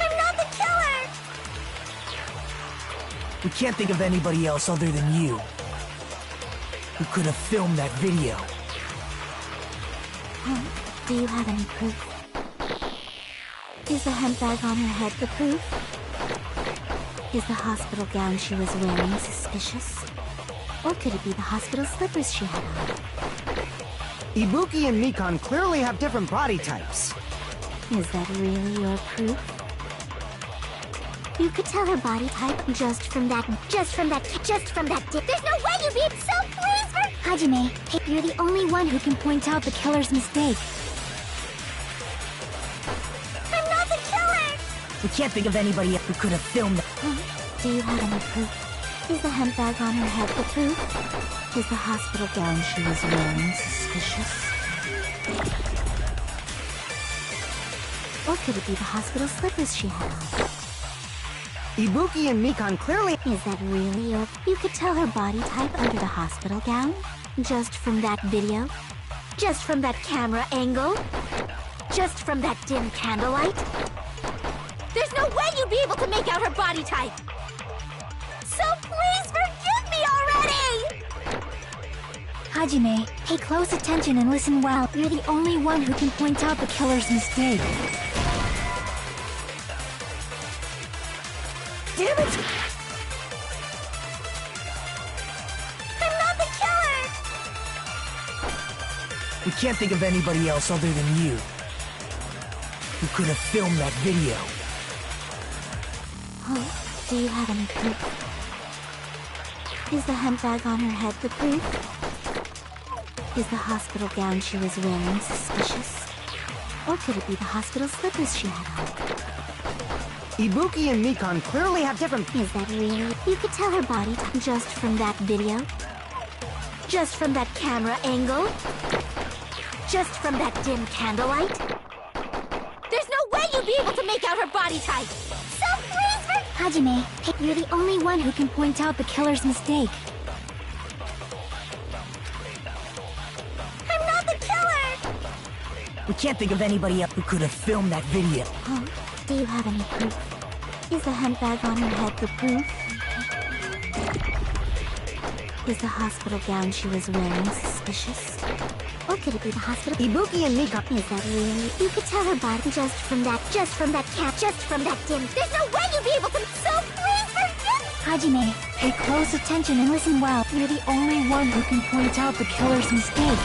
I'm not the killer! We can't think of anybody else other than you who could have filmed that video. Do you have any proof? Is the handbag on her head the proof? Is the hospital gown she was wearing suspicious? Or could it be the hospital slippers she had on? Ibuki and Mikan clearly have different body types. Is that really your proof? You could tell her body type just from that. There's no way you'd be. So please Hajime, you're the only one who can point out the killer's mistake. I'm not the killer! We can't think of anybody else who could have filmed that. Do you have any proof? Is the handbag on her head the proof? Is the hospital gown she was wearing suspicious? Or could it be the hospital slippers she had on? Ibuki and Mikan clearly... Is that really your... You could tell her body type under the hospital gown? Just from that video? Just from that camera angle? Just from that dim candlelight? There's no way you'd be able to make out her body type! So please forgive me already! Hajime, pay close attention and listen well. You're the only one who can point out the killer's mistake. Damn it! I'm not the killer! We can't think of anybody else other than you who could have filmed that video. Oh, do you have any proof? Is the handbag on her head the proof? Is the hospital gown she was wearing suspicious? Or could it be the hospital slippers she had on? Ibuki and Mikan clearly have different... Is that really? You could tell her body type just from that video? Just from that camera angle? Just from that dim candlelight? There's no way you'd be able to make out her body type! So please Hajime, you're the only one who can point out the killer's mistake. I'm not the killer! We can't think of anybody else who could have filmed that video. Oh, do you have any proof? Is the handbag on her head the proof? Is the hospital gown she was wearing suspicious? Or could it be the hospital? Ibuki and Mika. Is that really? You could tell her body just from that dim. There's no way you'd be able to. So please forgive. Hajime, pay close attention and listen well. You're the only one who can point out the killer's mistake.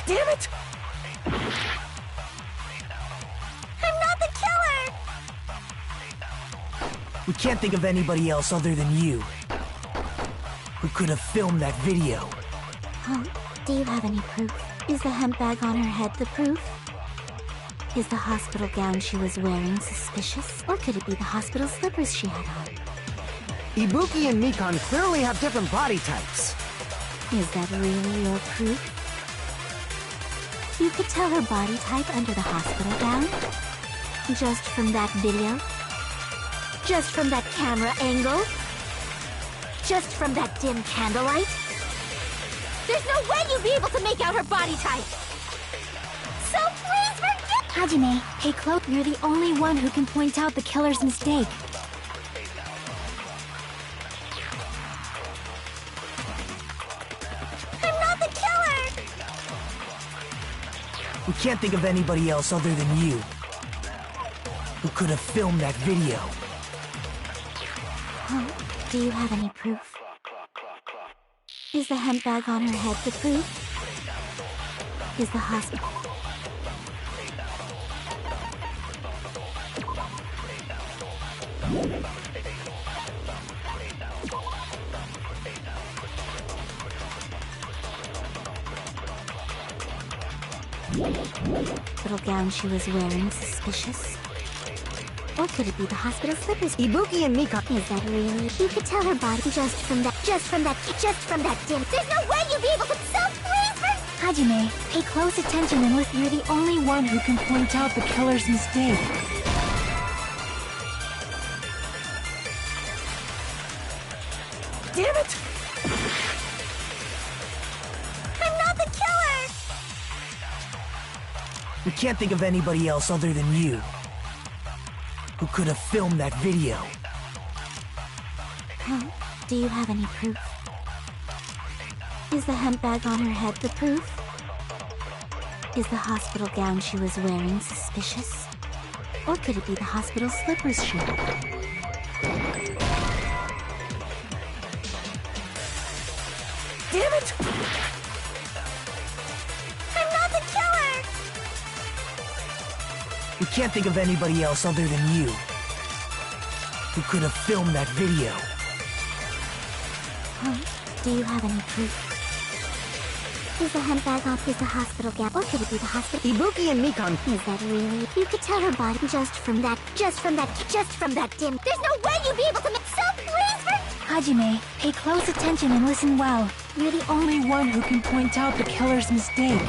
Damn it! I'm not the killer! We can't think of anybody else other than you who could have filmed that video. Huh? Do you have any proof? Is the hemp bag on her head the proof? Is the hospital gown she was wearing suspicious? Or could it be the hospital slippers she had on? Ibuki and Mikan clearly have different body types. Is that really your proof? You could tell her body type under the hospital gown? Just from that video? Just from that camera angle? Just from that dim candlelight? There's no way you'd be able to make out her body type! So please forgive— Hajime, hey Chloe, you're the only one who can point out the killer's mistake. I'm not the killer! We can't think of anybody else other than you who could have filmed that video. Huh? Do you have any proof? Is the hemp bag on her head the proof? Is the hospital... Little gown she was wearing suspicious? Or could it be the hospital slippers? Ibuki and Mikan... Is that really? You could tell her body just from that dim. There's no way you'd be able to— So please Hajime, pay close attention and listen. You're the only one who can point out the killer's mistake. Damn it! I'm not the killer! We can't think of anybody else other than you who could have filmed that video. Huh? Do you have any proof? Is the hemp bag on her head the proof? Is the hospital gown she was wearing suspicious? Or could it be the hospital slippers she had on? Damn it! I'm not the killer! We can't think of anybody else other than you who could have filmed that video. Huh? Do you have any proof? Is the hemp bag off? Is the hospital gown? Or could it be the hospital? Ibuki and Mikan... Is that really? You could tell her body just from that dim. There's no way you'd be able to— So please Hajime, pay close attention and listen well. You're the only one who can point out the killer's mistake.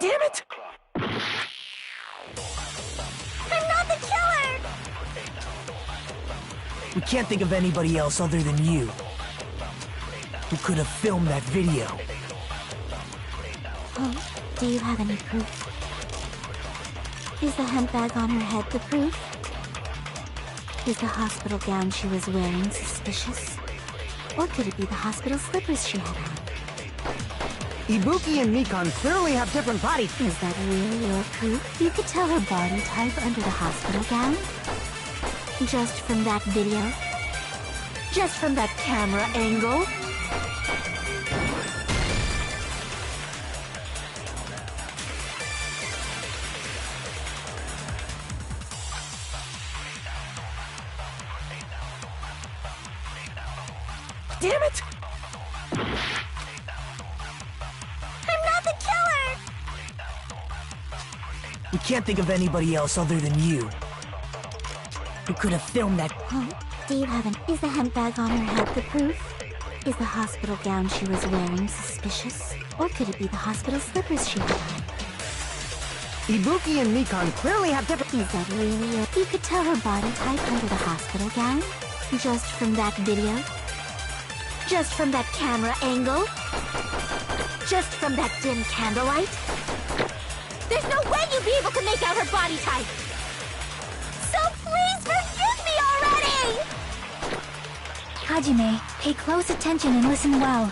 Damn it! I'm not the killer! We can't think of anybody else other than you who could have filmed that video. Oh, do you have any proof? Is the hemp bag on her head the proof? Is the hospital gown she was wearing suspicious? Or could it be the hospital slippers she had on? Ibuki and Mikan clearly have different body... Is that really your proof? You could tell her body type under the hospital gown? Just from that video? Just from that camera angle? Damn it! I'm not the killer! We can't think of anybody else other than you who could have filmed that. Huh? Do you have an... Is the hemp bag on her head the proof? Is the hospital gown she was wearing suspicious? Or could it be the hospital slippers she had on? Ibuki and Mikan clearly have different... Is that really your... You could tell her body type under the hospital gown? Just from that video? Just from that camera angle? Just from that dim candlelight? There's no way you'd be able to make out her body type! So please forgive me already! Hajime, pay close attention and listen well.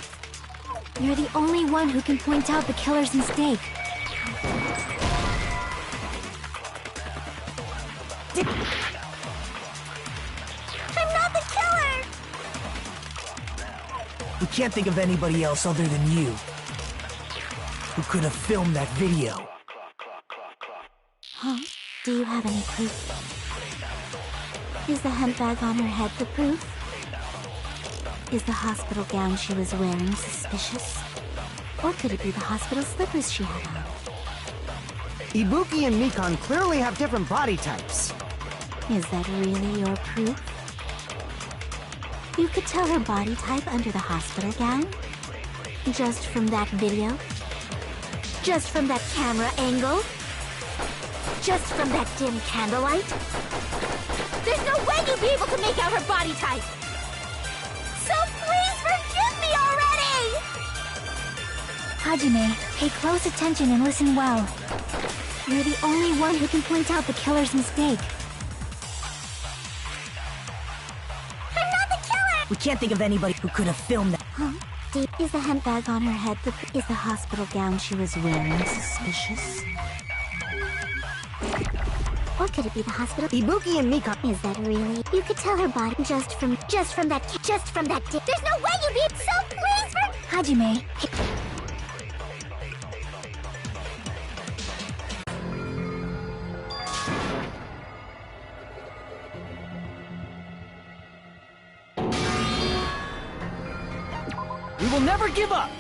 You're the only one who can point out the killer's mistake. I'm not the killer! We can't think of anybody else other than you who could have filmed that video. Huh? Do you have any proof? Is the hemp bag on her head the proof? Is the hospital gown she was wearing suspicious? Or could it be the hospital slippers she had on? Ibuki and Mikan clearly have different body types. Is that really your proof? You could tell her body type under the hospital gown? Just from that video? Just from that camera angle? Just from that dim candlelight? There's no way you'd be able to make out her body type! So please forgive me already! Hajime, pay close attention and listen well. You're the only one who can point out the killer's mistake. I'm not the killer! We can't think of anybody who could have filmed that. Huh? Is the hemp bag on her head is the hospital gown she was wearing suspicious? Or could it be the hospital? Ibuki and Mikan. Is that really? You could tell her body just from that. There's no way you'd be. So please Hajime. We will never give up!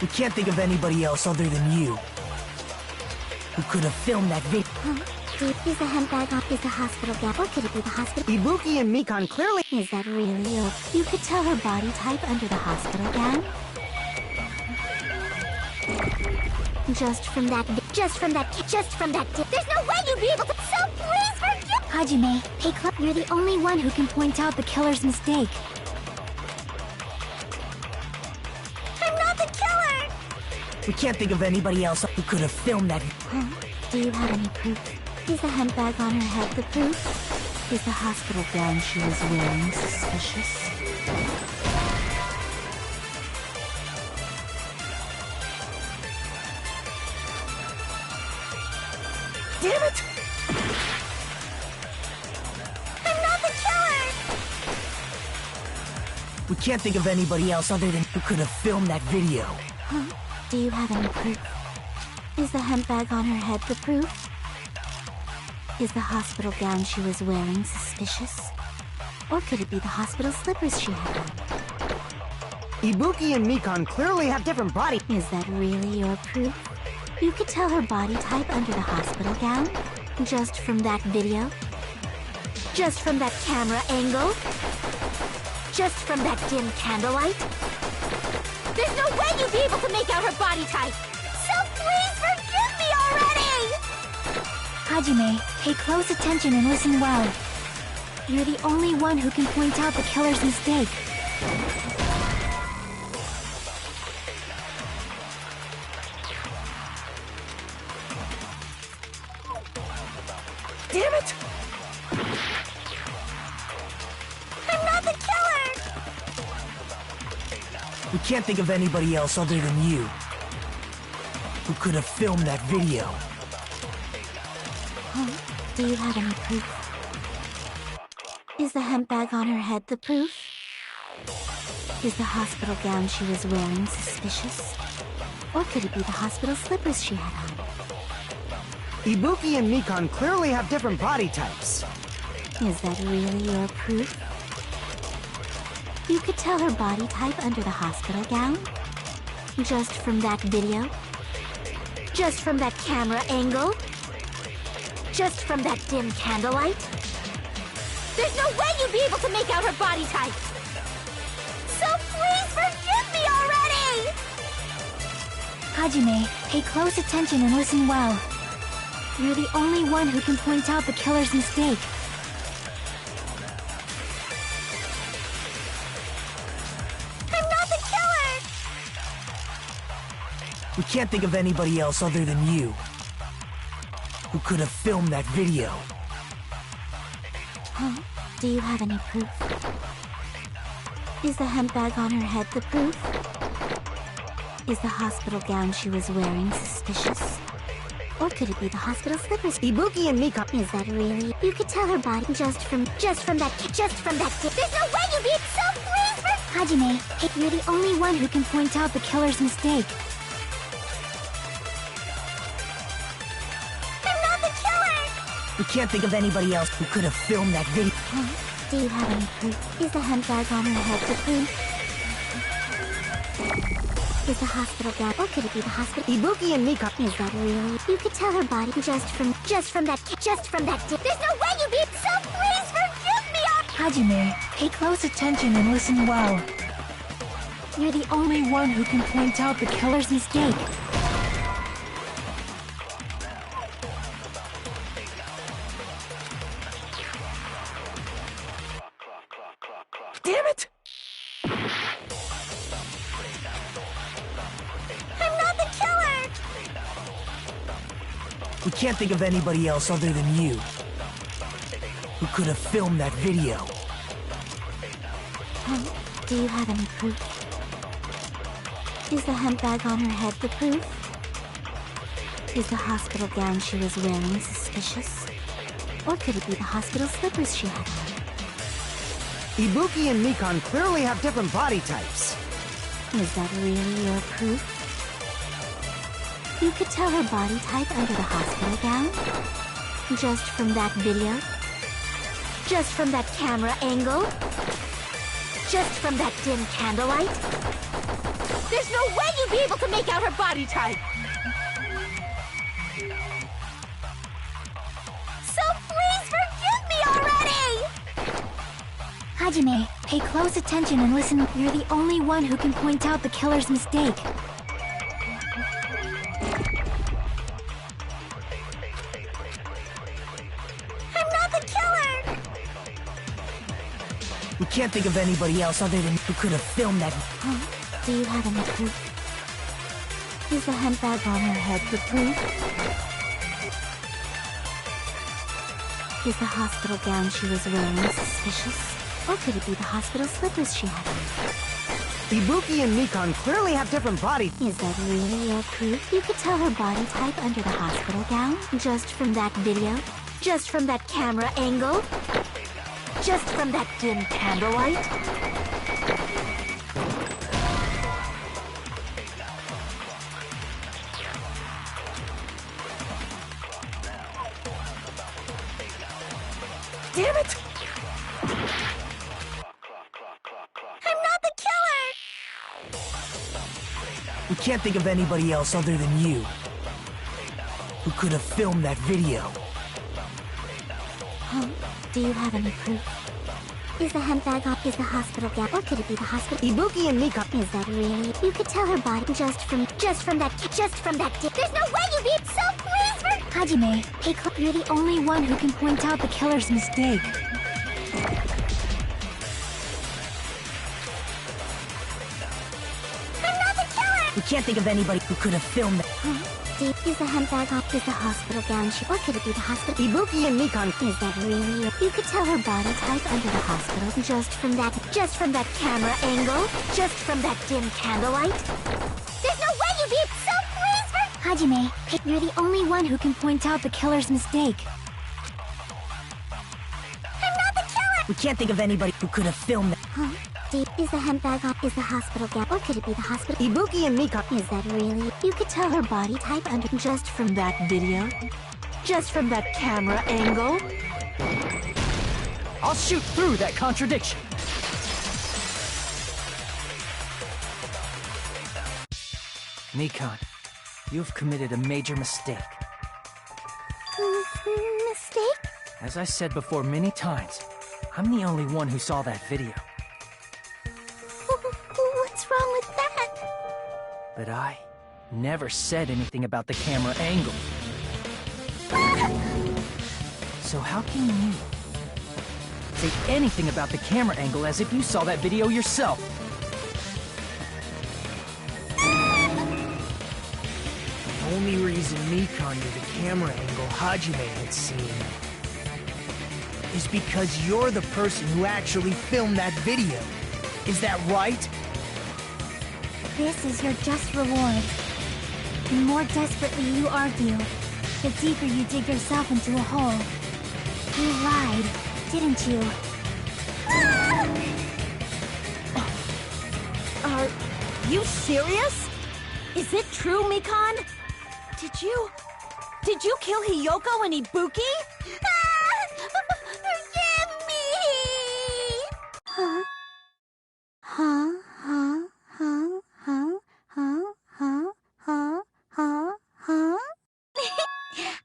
We can't think of anybody else other than you who could have filmed that video. Huh? Is the hemp bag on? Is the hospital gown? Or could it be the hospital? Ibuki and Mikan clearly. Is that really your? You could tell her body type under the hospital gown? Just from that. There's no way you'd be able to. So please forgive. Hajime, hey Club, you're the only one who can point out the killer's mistake. I'm not the killer! We can't think of anybody else who could have filmed that. Huh? Do you have any proof? Is the hemp bag on her head the proof? Is the hospital gown she was wearing suspicious? Damn it! I'm not the killer! We can't think of anybody else other than who could have filmed that video. Huh? Do you have any proof? Is the hemp bag on her head the proof? Is the hospital gown she was wearing suspicious? Or could it be the hospital slippers she had on? Ibuki and Mikan clearly have different body. Is that really your proof? You could tell her body type under the hospital gown? Just from that video? Just from that camera angle? Just from that dim candlelight? There's no way you'd be able to make out her body type! So please forgive me already! Hajime, pay close attention and listen well. You're the only one who can point out the killer's mistake. Damn it! I'm not the killer! We can't think of anybody else other than you who could have filmed that video. Huh? Do you have any proof? Is the hemp bag on her head the proof? Is the hospital gown she was wearing suspicious? Or could it be the hospital slippers she had on? Ibuki and Mikan clearly have different body types. Is that really your proof? You could tell her body type under the hospital gown? Just from that video? Just from that camera angle? Just from that dim candlelight? There's no way you'd be able to make out her body type! So please forgive me already! Hajime, pay close attention and listen well. You're the only one who can point out the killer's mistake. I'm not the killer! We can't think of anybody else other than you who could have filmed that video. Huh? Do you have any proof? Is the hemp bag on her head the proof? Is the hospital gown she was wearing suspicious? Or could it be the hospital slippers? Ibuki and Mika. Is that really? You could tell her body just from that. There's no way you'd be so pleased for Hajime. You're the only one who can point out the killer's mistake. I'm not the killer! We can't think of anybody else who could have filmed that video. Huh? Do you have any proof? Is the hemp bag on her head the proof? Is the hospital gown, or could it be the hospital? Ibuki and Mika. Is that really? You could tell her body just from that. There's no way you'd be so pleased forgive me! Hajime, pay close attention and listen well. You're the only one who can point out the killer's mistake. Damn it! I'm not the killer! We can't think of anybody else other than you who could have filmed that video. Huh? Do you have any proof? Is the hemp bag on her head the proof? Is the hospital gown she was wearing suspicious? Or could it be the hospital slippers she had on? Ibuki and Mikan clearly have different body types. Is that really your proof? You could tell her body type under the hospital gown? Just from that video? Just from that camera angle? Just from that dim candlelight? There's no way you'd be able to make out her body type! So please forgive me already! Hajime, pay close attention and listen. You're the only one who can point out the killer's mistake. I'm not the killer! We can't think of anybody else other than who could have filmed that. Huh? Do you have any proof? Is the hemp bag on her head the proof? Is the hospital gown she was wearing suspicious? Or could it be the hospital slippers she had on? Ibuki and Mikan clearly have different body. Is that really your proof? You could tell her body type under the hospital gown? Just from that video? Just from that camera angle? Just from that dim candlelight? Damn it! I'm not the killer! We can't think of anybody else other than you who could have filmed that video. Huh? Do you have any proof? Is the hemp bag on? Is the hospital gown? Or could it be the hospital? Ibuki and Mika. Is that really? You could tell her body just from that. There's no way you'd be so pleased for Hajime, you're the only one who can point out the killer's mistake. I'm not the killer! We can't think of anybody who could have filmed that. Huh? Is the hemp bag on? Is the hospital gown she? Or could it be the hospital? Ibuki and Mikan. Is that really? You could tell her body type under the hospital just from that camera angle? Just from that dim candlelight? There's no way you'd be so pleased for Hajime, you're the only one who can point out the killer's mistake. I'm not the killer! We can't think of anybody who could have filmed that. Huh? Is the hemp bag on? Is the hospital gown? Or could it be the hospital? Ibuki and Mika. Is that really? You could tell her body type under just from that video? Just from that camera angle? I'll shoot through that contradiction. Mikan, you've committed a major mistake. Mistake? As I said before many times, I'm the only one who saw that video. What's wrong with that? But I never said anything about the camera angle. So how can you say anything about the camera angle as if you saw that video yourself? only reason Mikan knew the camera angle Hajime had seen is because you're the person who actually filmed that video. Is that right? This is your just reward. The more desperately you argue, the deeper you dig yourself into a hole. You lied, didn't you? Are you serious? Is it true, Mikan? Did you kill Hiyoko and Ibuki? Forgive me! Huh? Huh? Huh? Huh? Huh? Huh? Huh? Huh? Huh? Huh?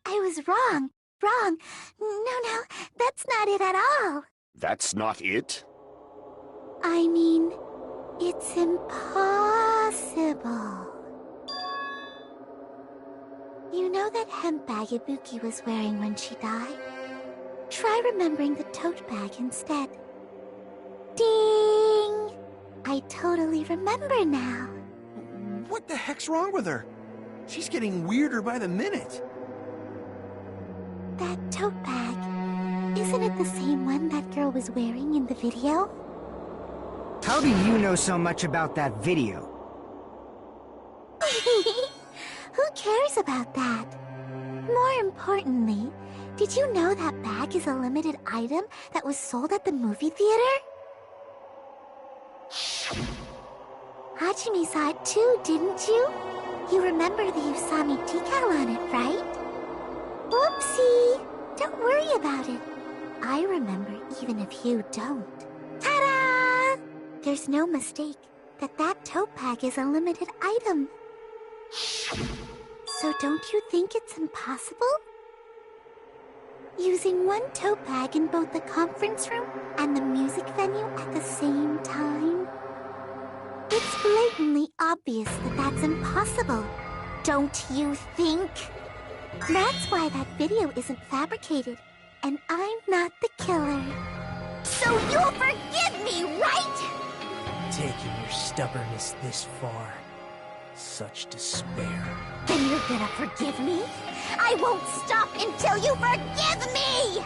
I was wrong. Wrong. No, that's not it at all. That's not it? I mean, it's impossible. You know that hemp bag Ibuki was wearing when she died? Try remembering the tote bag instead. Ding! I totally remember now. What the heck's wrong with her? She's getting weirder by the minute. That tote bag, isn't it the same one that girl was wearing in the video? How do you know so much about that video? Who cares about that? More importantly, did you know that bag is a limited item that was sold at the movie theater? Hajime saw it too, didn't you? You remember the Usami decal on it, right? Whoopsie! Don't worry about it. I remember even if you don't. Ta-da! There's no mistake that that tote bag is a limited item. So don't you think it's impossible? Using one tote bag in both the conference room and the music venue at the same time? It's blatantly obvious that that's impossible. Don't you think? That's why that video isn't fabricated, and I'm not the killer. So you'll forgive me, right? Taking your stubbornness this far. Such despair. Then you're gonna forgive me? I won't stop until you forgive me!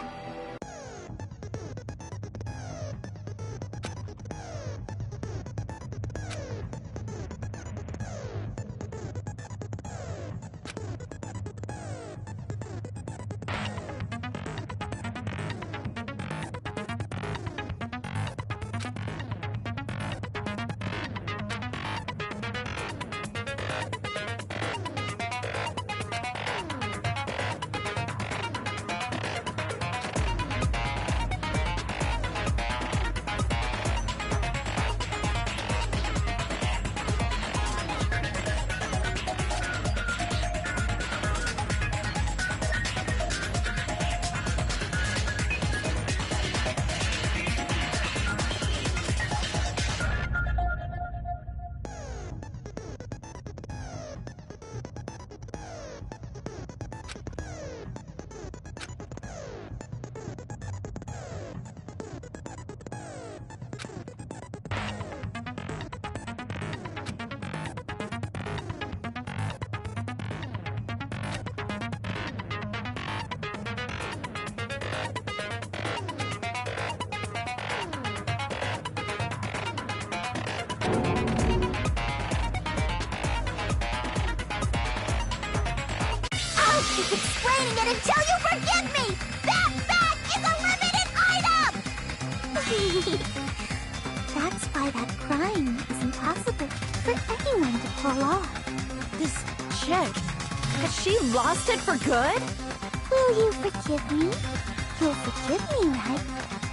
Keep explaining it until you forgive me! That bag is a limited item! That's why that crime is impossible for anyone to pull off. This chick, has she lost it for good? Will you forgive me? You'll forgive me, right?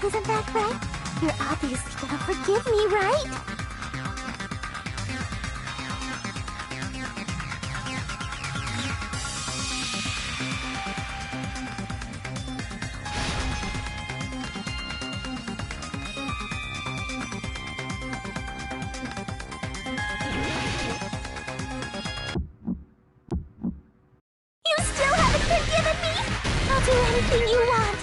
Isn't that right? You're obviously gonna forgive me, right? Do anything you want.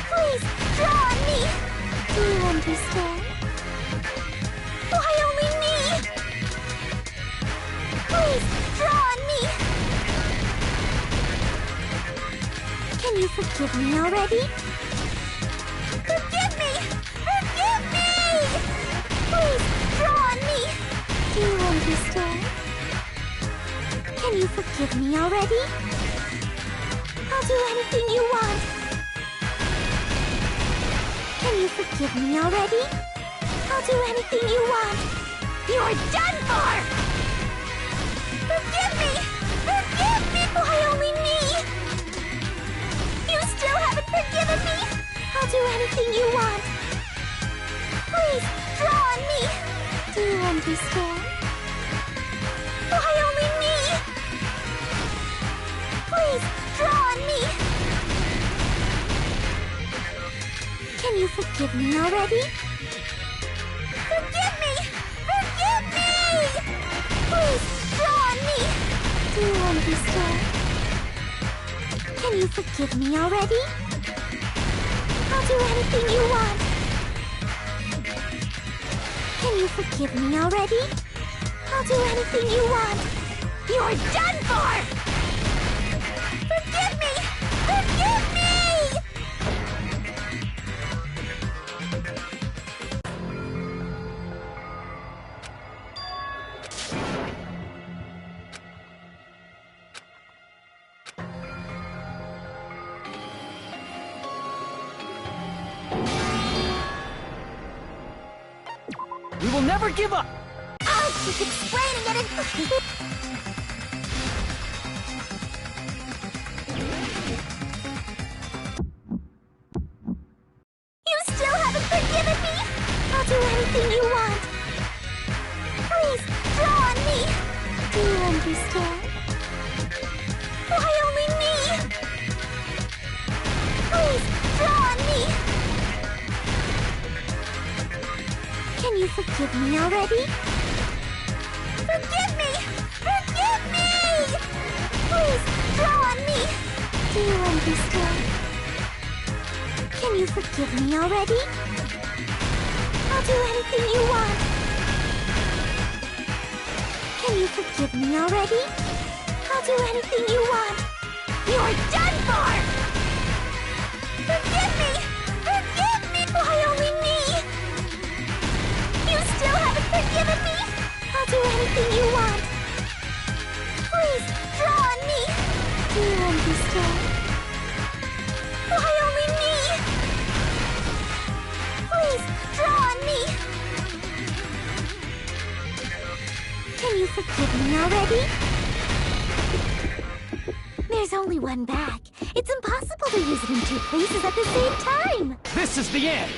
Please, draw on me. Do you understand? Can you forgive me already? Forgive me! Forgive me! Please, draw on me! Do you understand? Can you forgive me already? I'll do anything you want. Can you forgive me already? I'll do anything you want. You're done for! Forgive me! Forgive me! Why only me? You still haven't forgiven me? I'll do anything you want. Please, draw on me. Do you understand? Why only me? Please, draw on me. Can you forgive me already? Forgive me! Forgive me! Please, draw on me. Do you understand? Can you forgive me already? I'll do anything you want. Can you forgive me already? I'll do anything you want. You're done for! Forgive me! Forgive me! We will never give up! I'll keep explaining it and... You still haven't forgiven me? I'll do anything you want. Please, draw on me. Do you understand? Why only me? Please, draw on me. Can you forgive me already? Forgive me! Forgive me! Please, draw on me. Do you understand? Can you forgive me already? I'll do anything you want. Can you forgive me already? I'll do anything you want. You're done for! Forgive me! Forgive me! Why only me? You still haven't forgiven me? I'll do anything you want. Please, draw on me. Do you understand? Why only me? Please, draw on me. Can you forgive me already? There's only one bag. It's impossible to use it in two places at the same time. This is the end!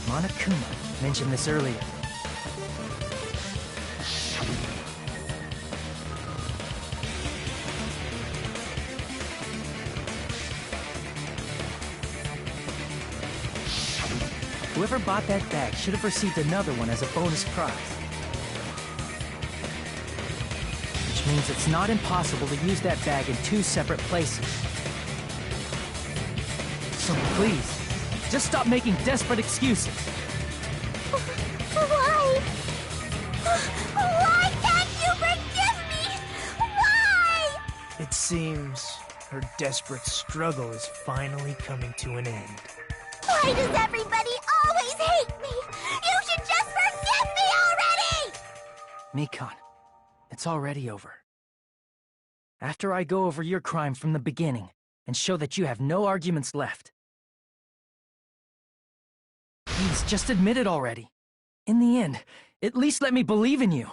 Monokuma mentioned this earlier. Whoever bought that bag should have received another one as a bonus prize. Which means it's not impossible to use that bag in two separate places. So please, just stop making desperate excuses. Why? Why can't you forgive me? Why? It seems her desperate struggle is finally coming to an end. Why does everybody always hate me? You should just forgive me already! Mikon, it's already over. After I go over your crime from the beginning and show that you have no arguments left. Please, just admit it already. In the end, at least let me believe in you.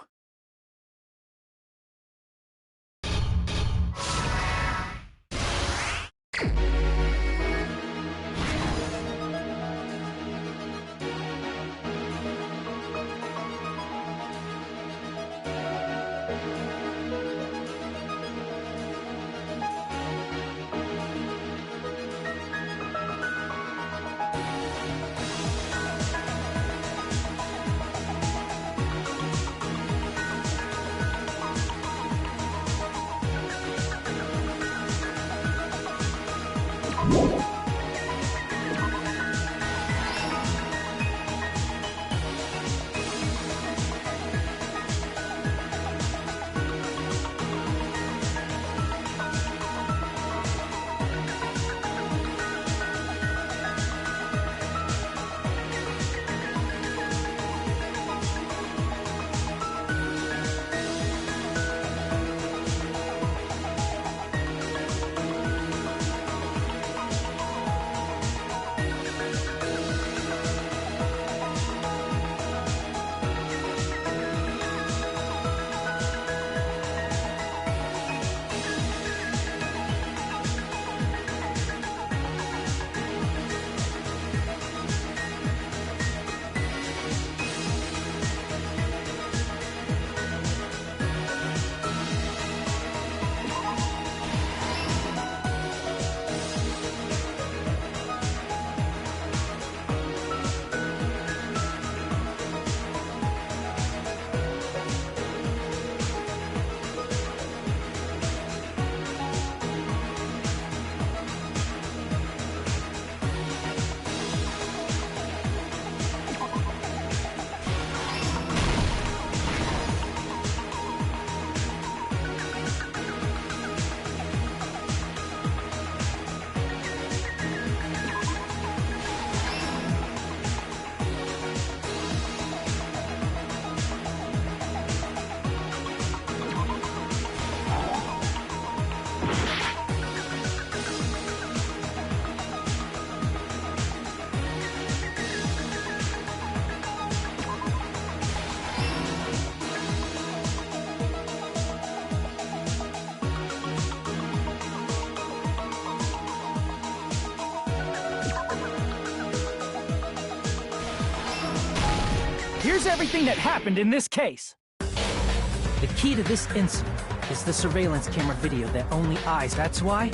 here's everything that happened in this case. The key to this incident is the surveillance camera video that only eyes. That's why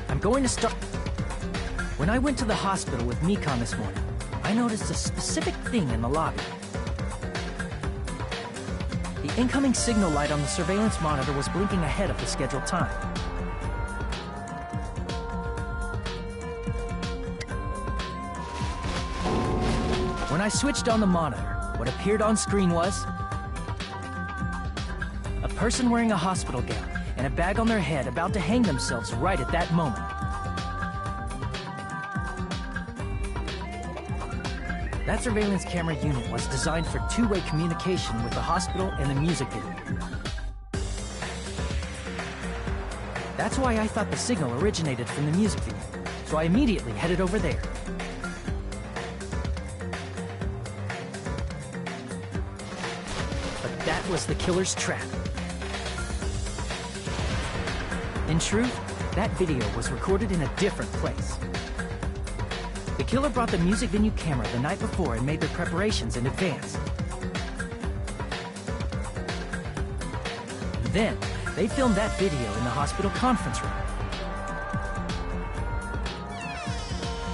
I'm going to start. When I went to the hospital with Mikon this morning, I noticed a specific thing in the lobby. The incoming signal light on the surveillance monitor was blinking ahead of the scheduled time. When I switched on the monitor, what appeared on screen was a person wearing a hospital gown and a bag on their head about to hang themselves right at that moment. That surveillance camera unit was designed for two-way communication with the hospital and the music video. That's why I thought the signal originated from the music video, so I immediately headed over there. But that was the killer's trap. In truth, that video was recorded in a different place. The killer brought the music venue camera the night before and made their preparations in advance. And then, they filmed that video in the hospital conference room.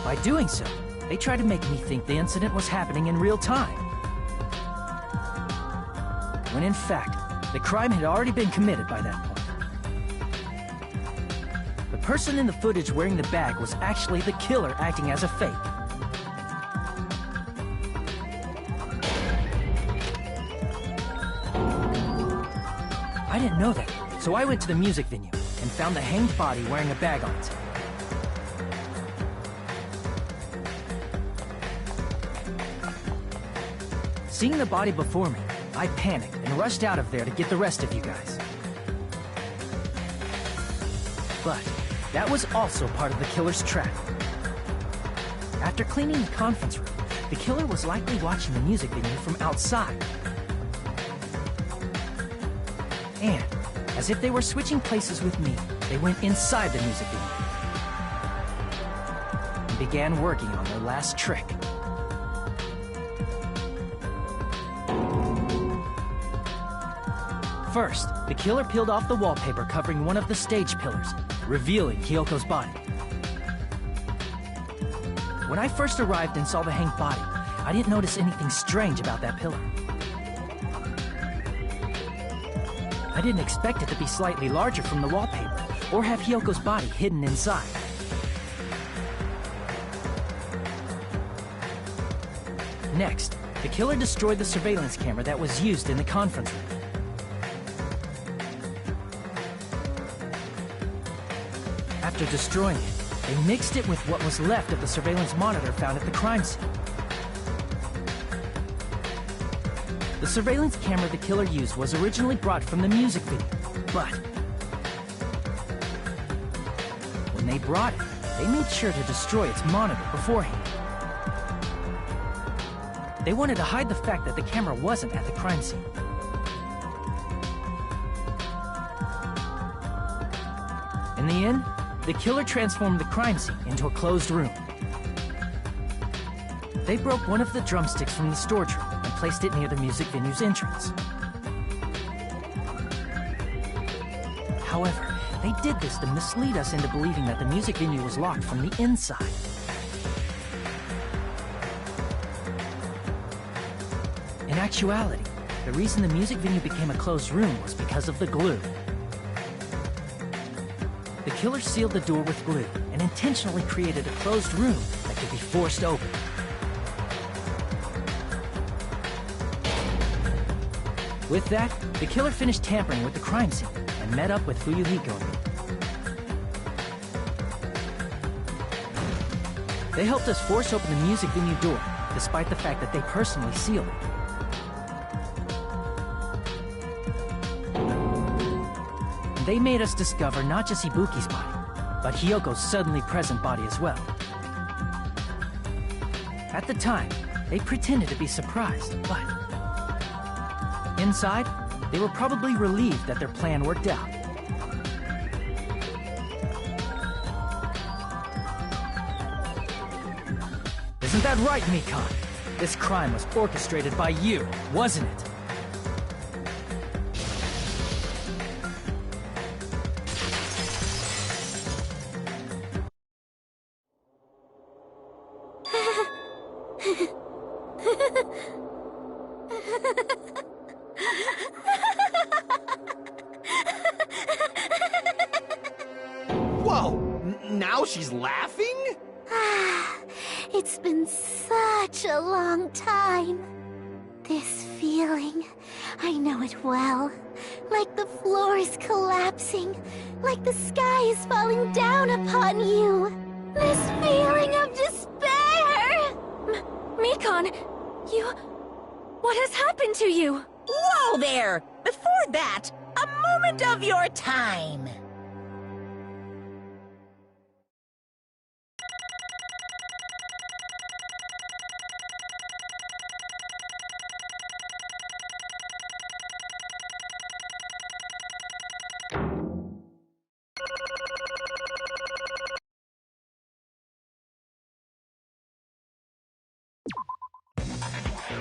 By doing so, they tried to make me think the incident was happening in real time. When in fact, the crime had already been committed by that point. The person in the footage wearing the bag was actually the killer acting as a fake. I didn't know that, so I went to the music venue and found the hanged body wearing a bag on its head. Seeing the body before me, I panicked and rushed out of there to get the rest of you guys. But that was also part of the killer's trap. After cleaning the conference room, the killer was likely watching the music venue from outside. And, as if they were switching places with me, they went inside the music venue and began working on their last trick. First, the killer peeled off the wallpaper covering one of the stage pillars, revealing Hiyoko's body. When I first arrived and saw the hanged body, I didn't notice anything strange about that pillar. I didn't expect it to be slightly larger from the wallpaper, or have Hiyoko's body hidden inside. Next, the killer destroyed the surveillance camera that was used in the conference room. After destroying it, they mixed it with what was left of the surveillance monitor found at the crime scene. The surveillance camera the killer used was originally brought from the music video, but when they brought it, they made sure to destroy its monitor beforehand. They wanted to hide the fact that the camera wasn't at the crime scene. In the end, the killer transformed the crime scene into a closed room. They broke one of the drumsticks from the storage room and placed it near the music venue's entrance. However, they did this to mislead us into believing that the music venue was locked from the inside. In actuality, the reason the music venue became a closed room was because of the glue. The killer sealed the door with glue and intentionally created a closed room that could be forced open. With that, the killer finished tampering with the crime scene and met up with Fuyuhiko. They helped us force open the music venue door, despite the fact that they personally sealed it. They made us discover not just Ibuki's body, but Hiyoko's suddenly present body as well. At the time, they pretended to be surprised, but inside, they were probably relieved that their plan worked out. Isn't that right, Mikon? This crime was orchestrated by you, wasn't it? Whoa! Now she's laughing? It's been such a long time. This feeling, I know it well. Like the floor is collapsing, like the sky is falling down upon you. This feeling of despair! Mikon, what has happened to you? Whoa there! Before that, a moment of your time.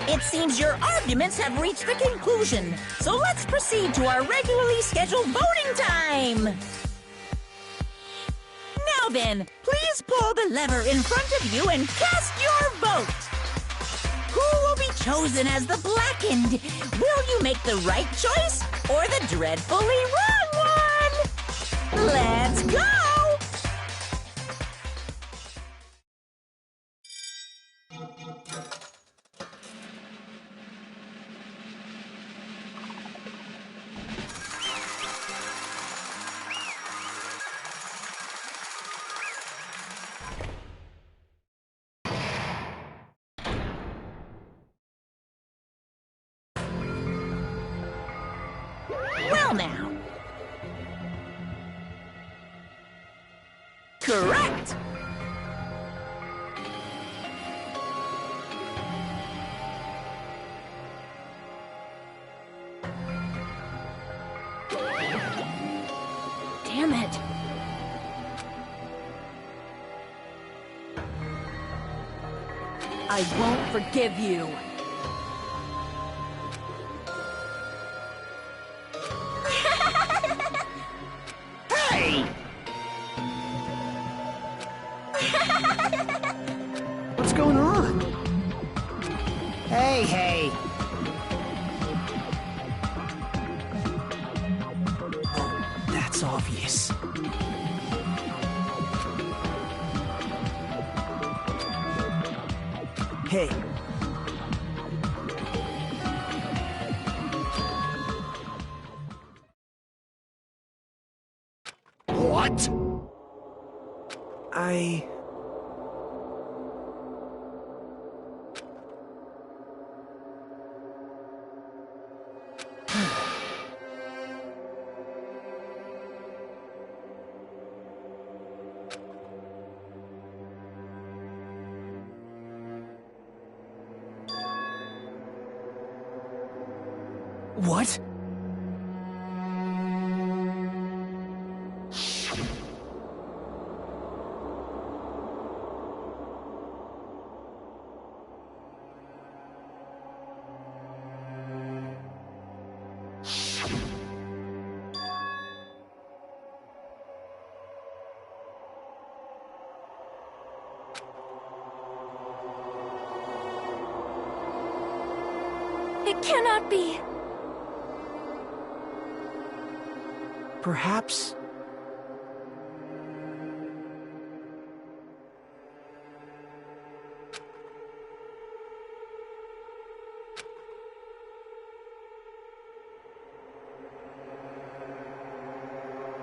It seems your arguments have reached the conclusion, so let's proceed to our regularly scheduled voting time! Now then, please pull the lever in front of you and cast your vote! Who will be chosen as the blackened? Will you make the right choice or the dreadfully wrong one? Let's go! Well now. Correct! Damn it. I won't forgive you. What's going on? Hey. That's obvious. Hey. What? What? It cannot be. Perhaps...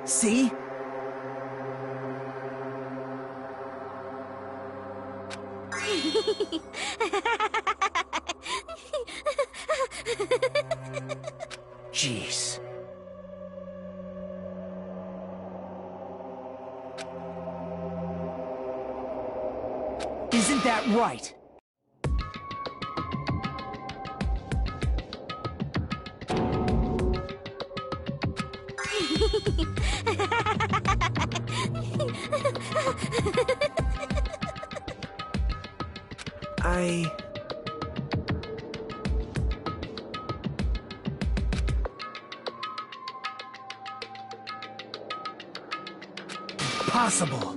See? Jeez. Isn't that right? impossible.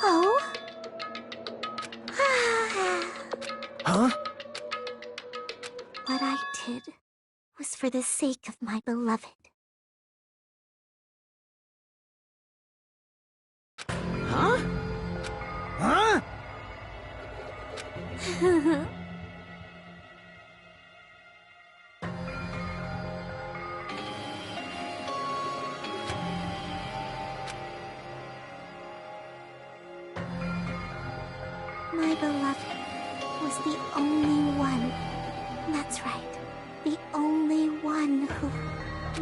Oh? Huh? What I did was for the sake of my beloved. Huh? Huh? My beloved was the only one. That's right. The only one who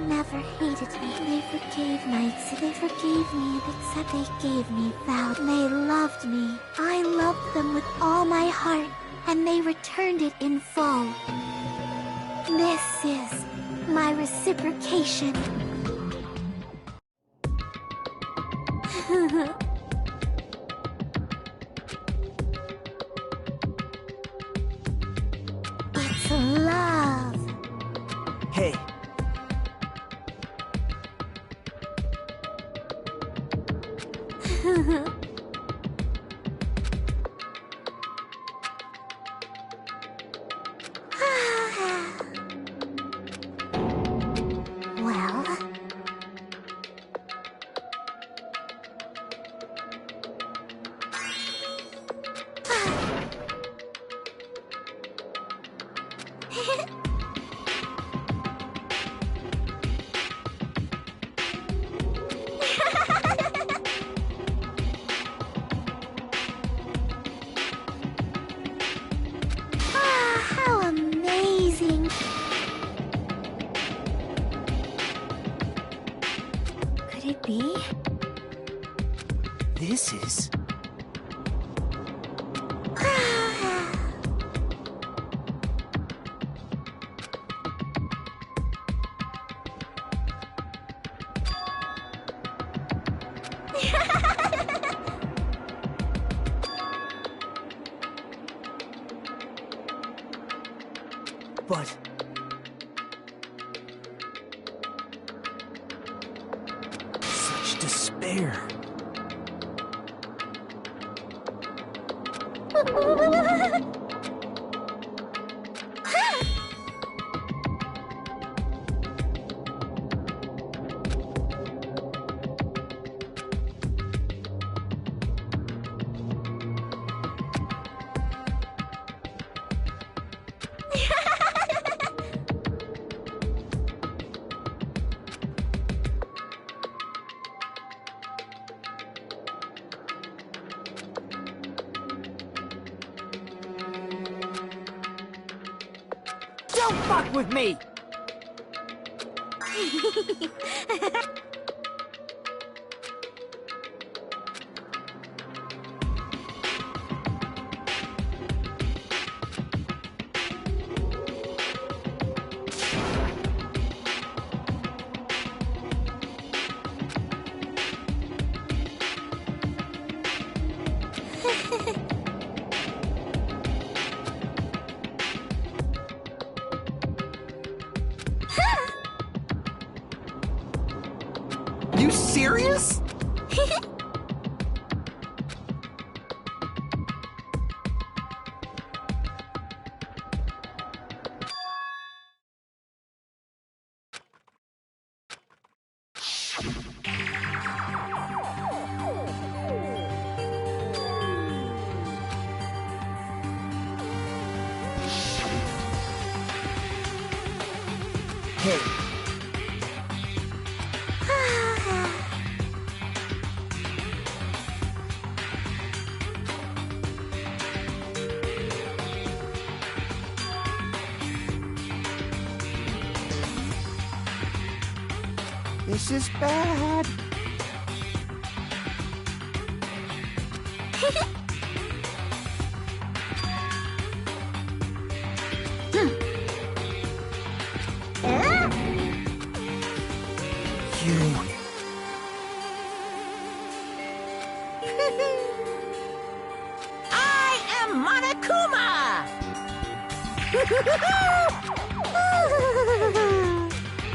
never hated me. They forgave me, and except they gave me vows. They loved me. I loved them with all my heart, and they returned it in full. This is my reciprocation. It's love. Hey. Well... how amazing! Could it be? This is... But... such despair. Don't fuck with me! You serious? Hey. This is bad. I am Monokuma!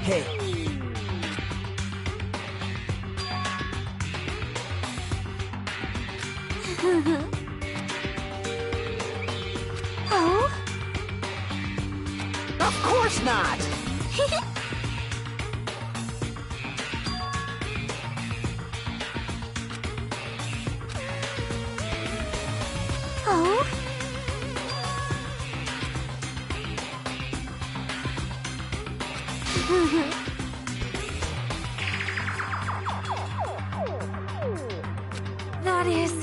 Hey. Oh? Of course not! Oh? That is...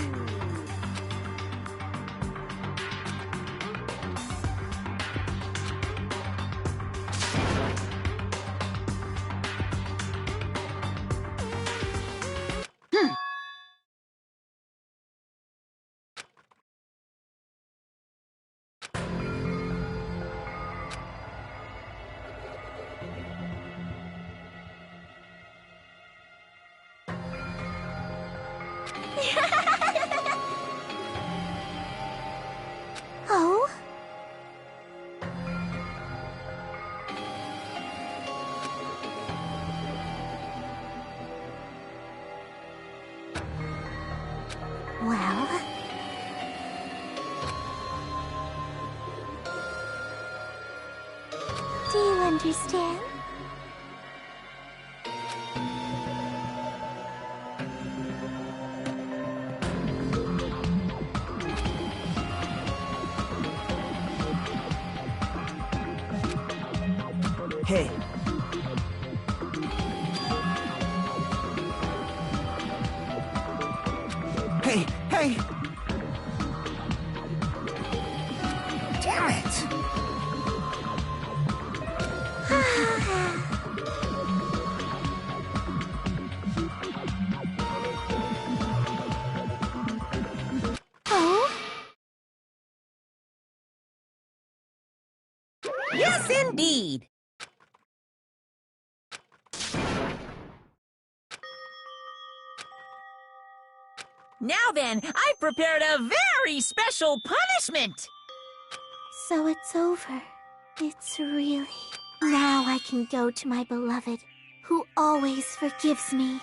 Oh? Well... Do you understand? Hey. Hey, hey! Damn it! Oh? Yes, indeed. Now then, I've prepared a very special punishment. So it's over. It's really... Now I can go to my beloved, who always forgives me.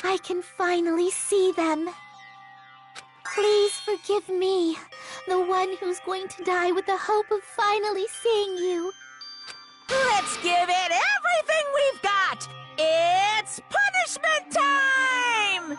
I can finally see them. Please forgive me, the one who's going to die with the hope of finally seeing you. Let's give it everything we've got. It's punishment time!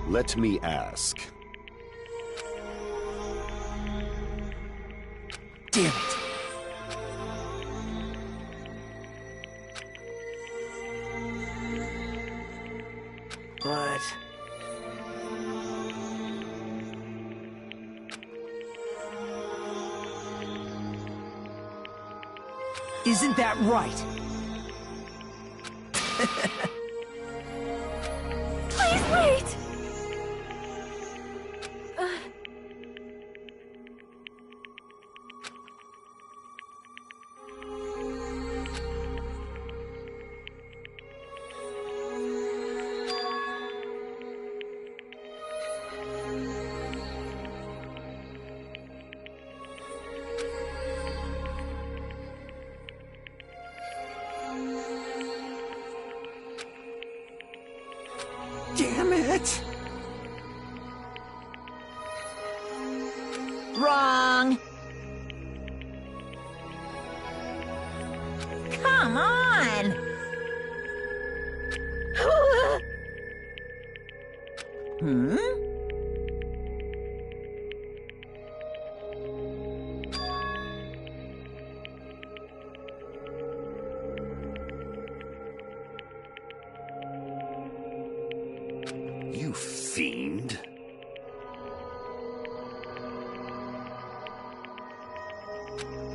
Let me ask. Damn it! But... Isn't that right? Please wait! Wrong. Come on. Hmm? You fiend.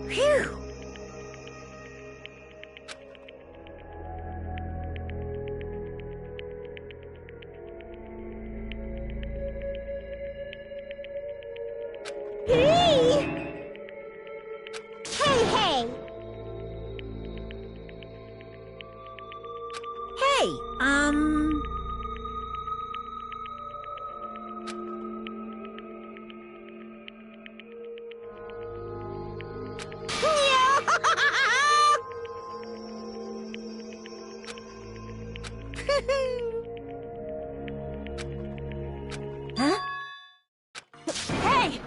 Phew. Hey! Hey! Hey, Huh? Hey!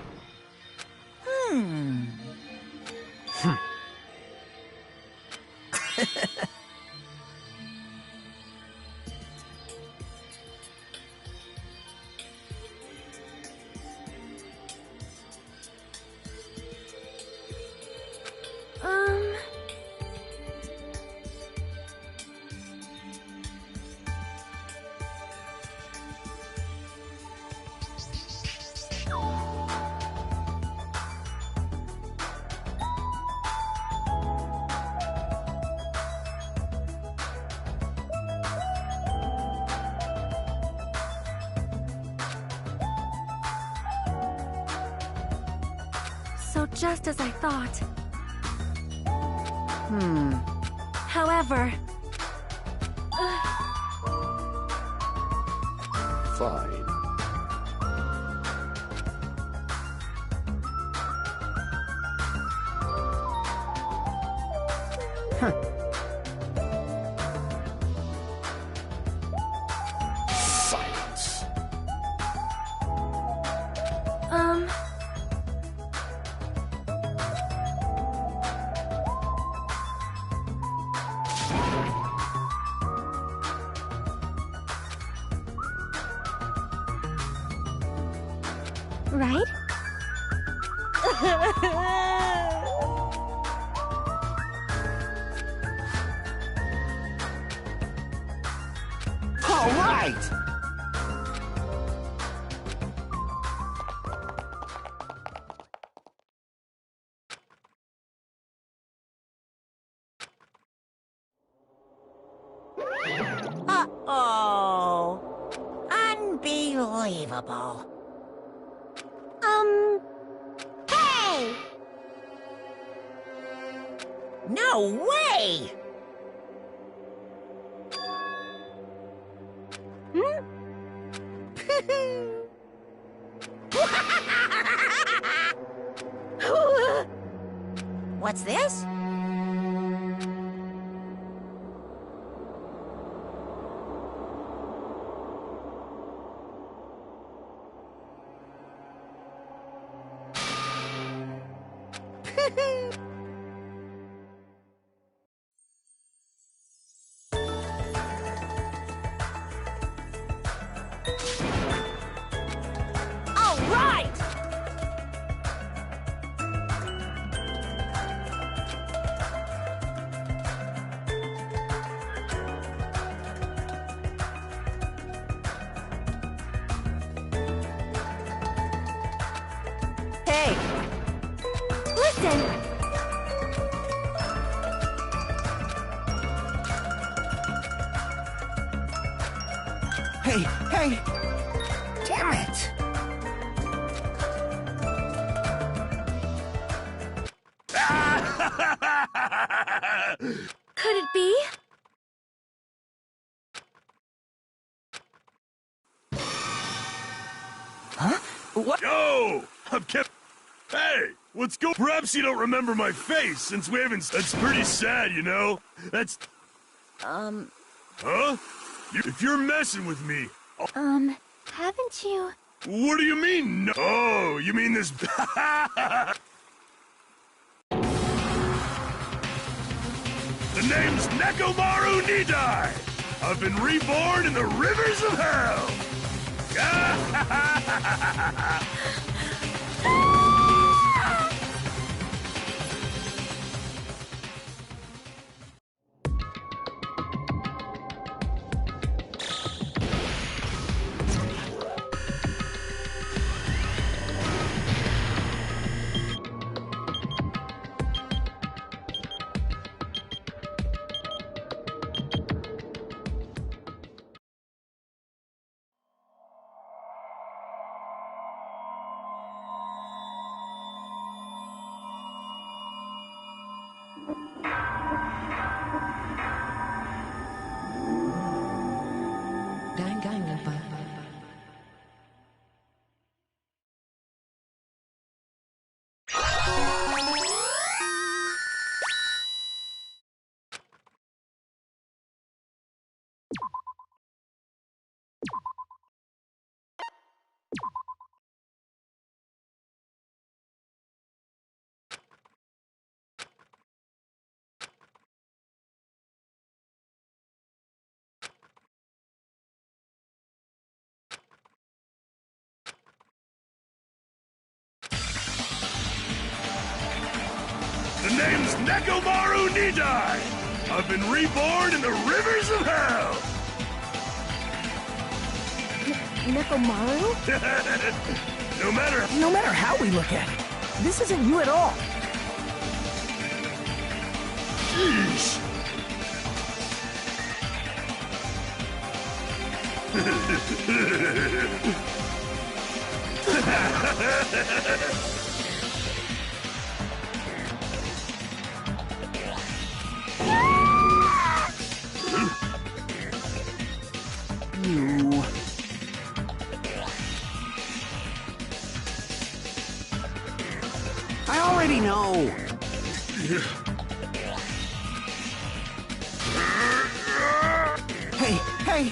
So just as I thought. However... Fine. Silence. Right? All right! Uh-oh. Unbelievable. Hey! No way! What's this? All right! Hey! Listen! Hey! Damn it! Could it be? What? Yo! I've kept... Hey! What's go... Perhaps you don't remember my face, since we haven't... That's pretty sad, you know? That's... Huh? If you're messing with me... Haven't you... What do you mean, no? Oh, you mean this... The name's Nekomaru Nidai! I've been reborn in the rivers of hell! The name's Nekomaru Nidai! I've been reborn in the rivers of hell! Nekomaru? No matter how we look at it, this isn't you at all. Sheesh! You... I already know. Hey, hey!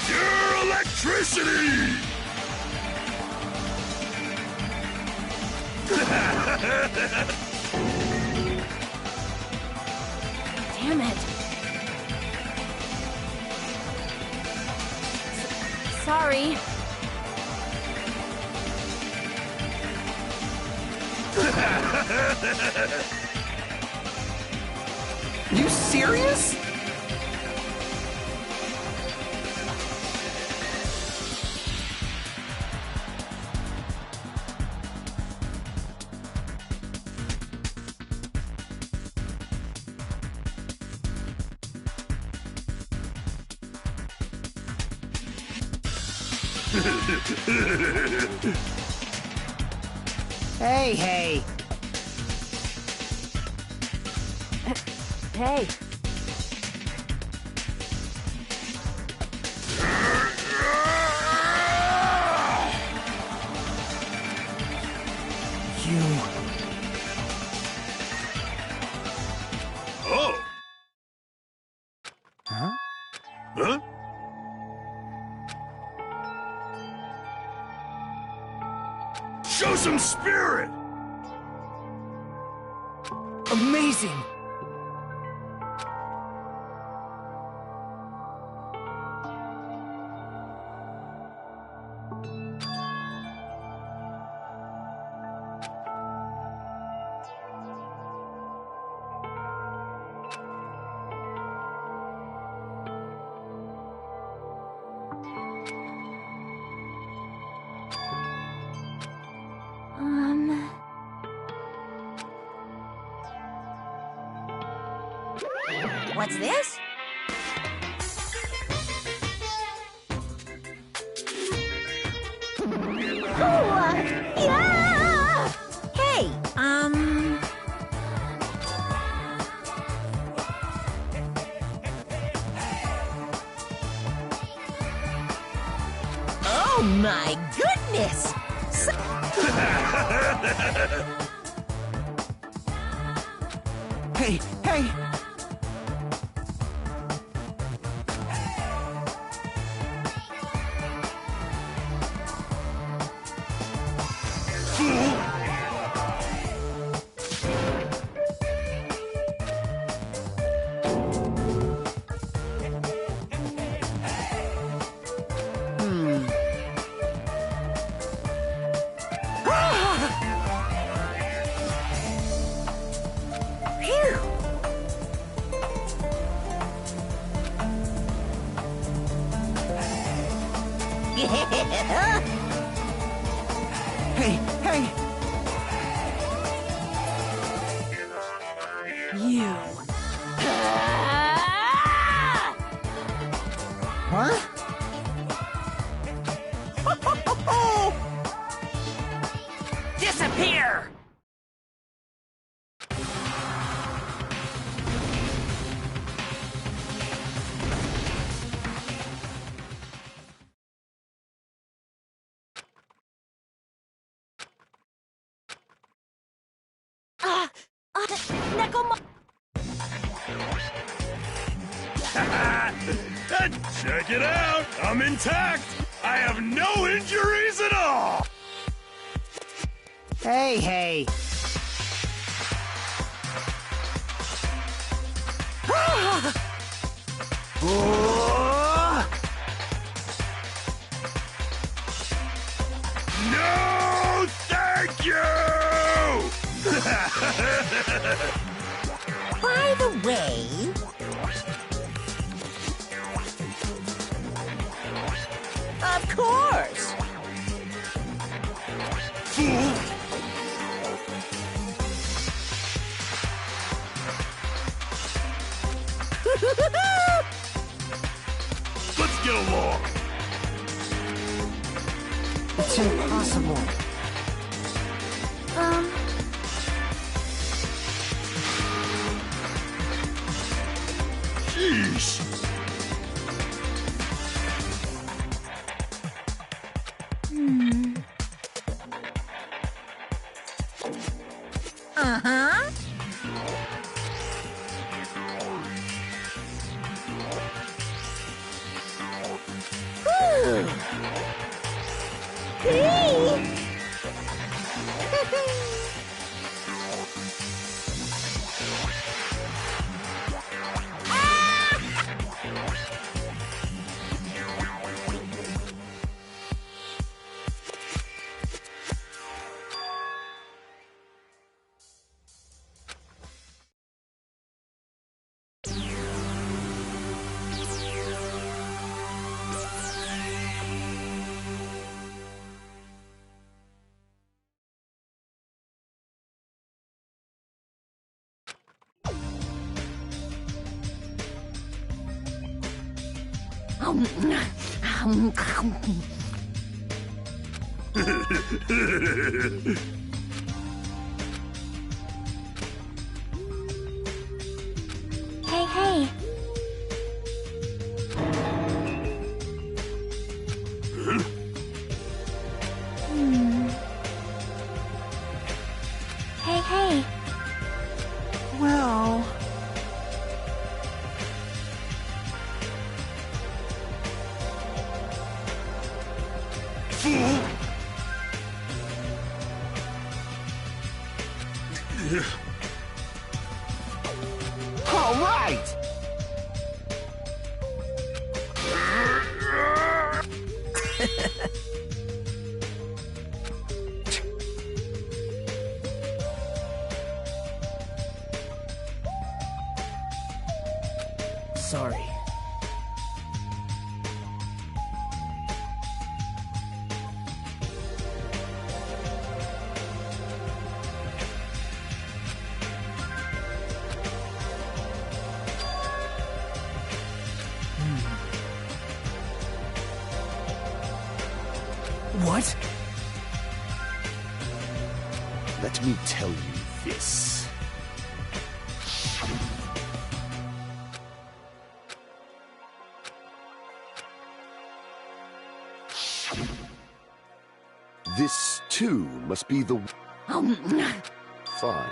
Pure electricity! Damn it. Sorry. You serious? Hey, hey. Hey. Oh! Huh? Huh? Show some spirit! Amazing! What's this? Yeah! Hey, Oh my goodness! Hey, hey! Hey, hey! You. Huh? Disappear! Check it out! I'm intact! I have no injuries at all! Hey, hey. No, thank you! By the way... Of course! Let's get along! It's impossible. Sheesh! Uh-huh. Hey, hey. Hey, hey. Well... All right! Sorry. What? Let me tell you this. This, too, must be the... Fine.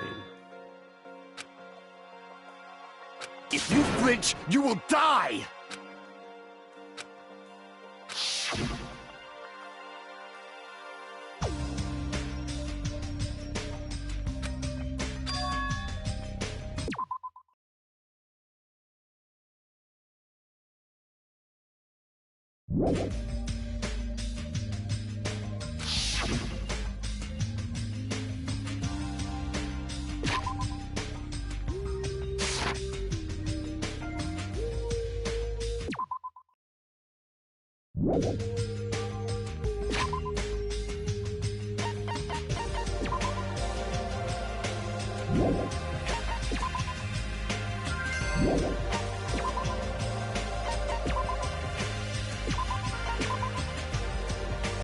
If you flinch, you will die!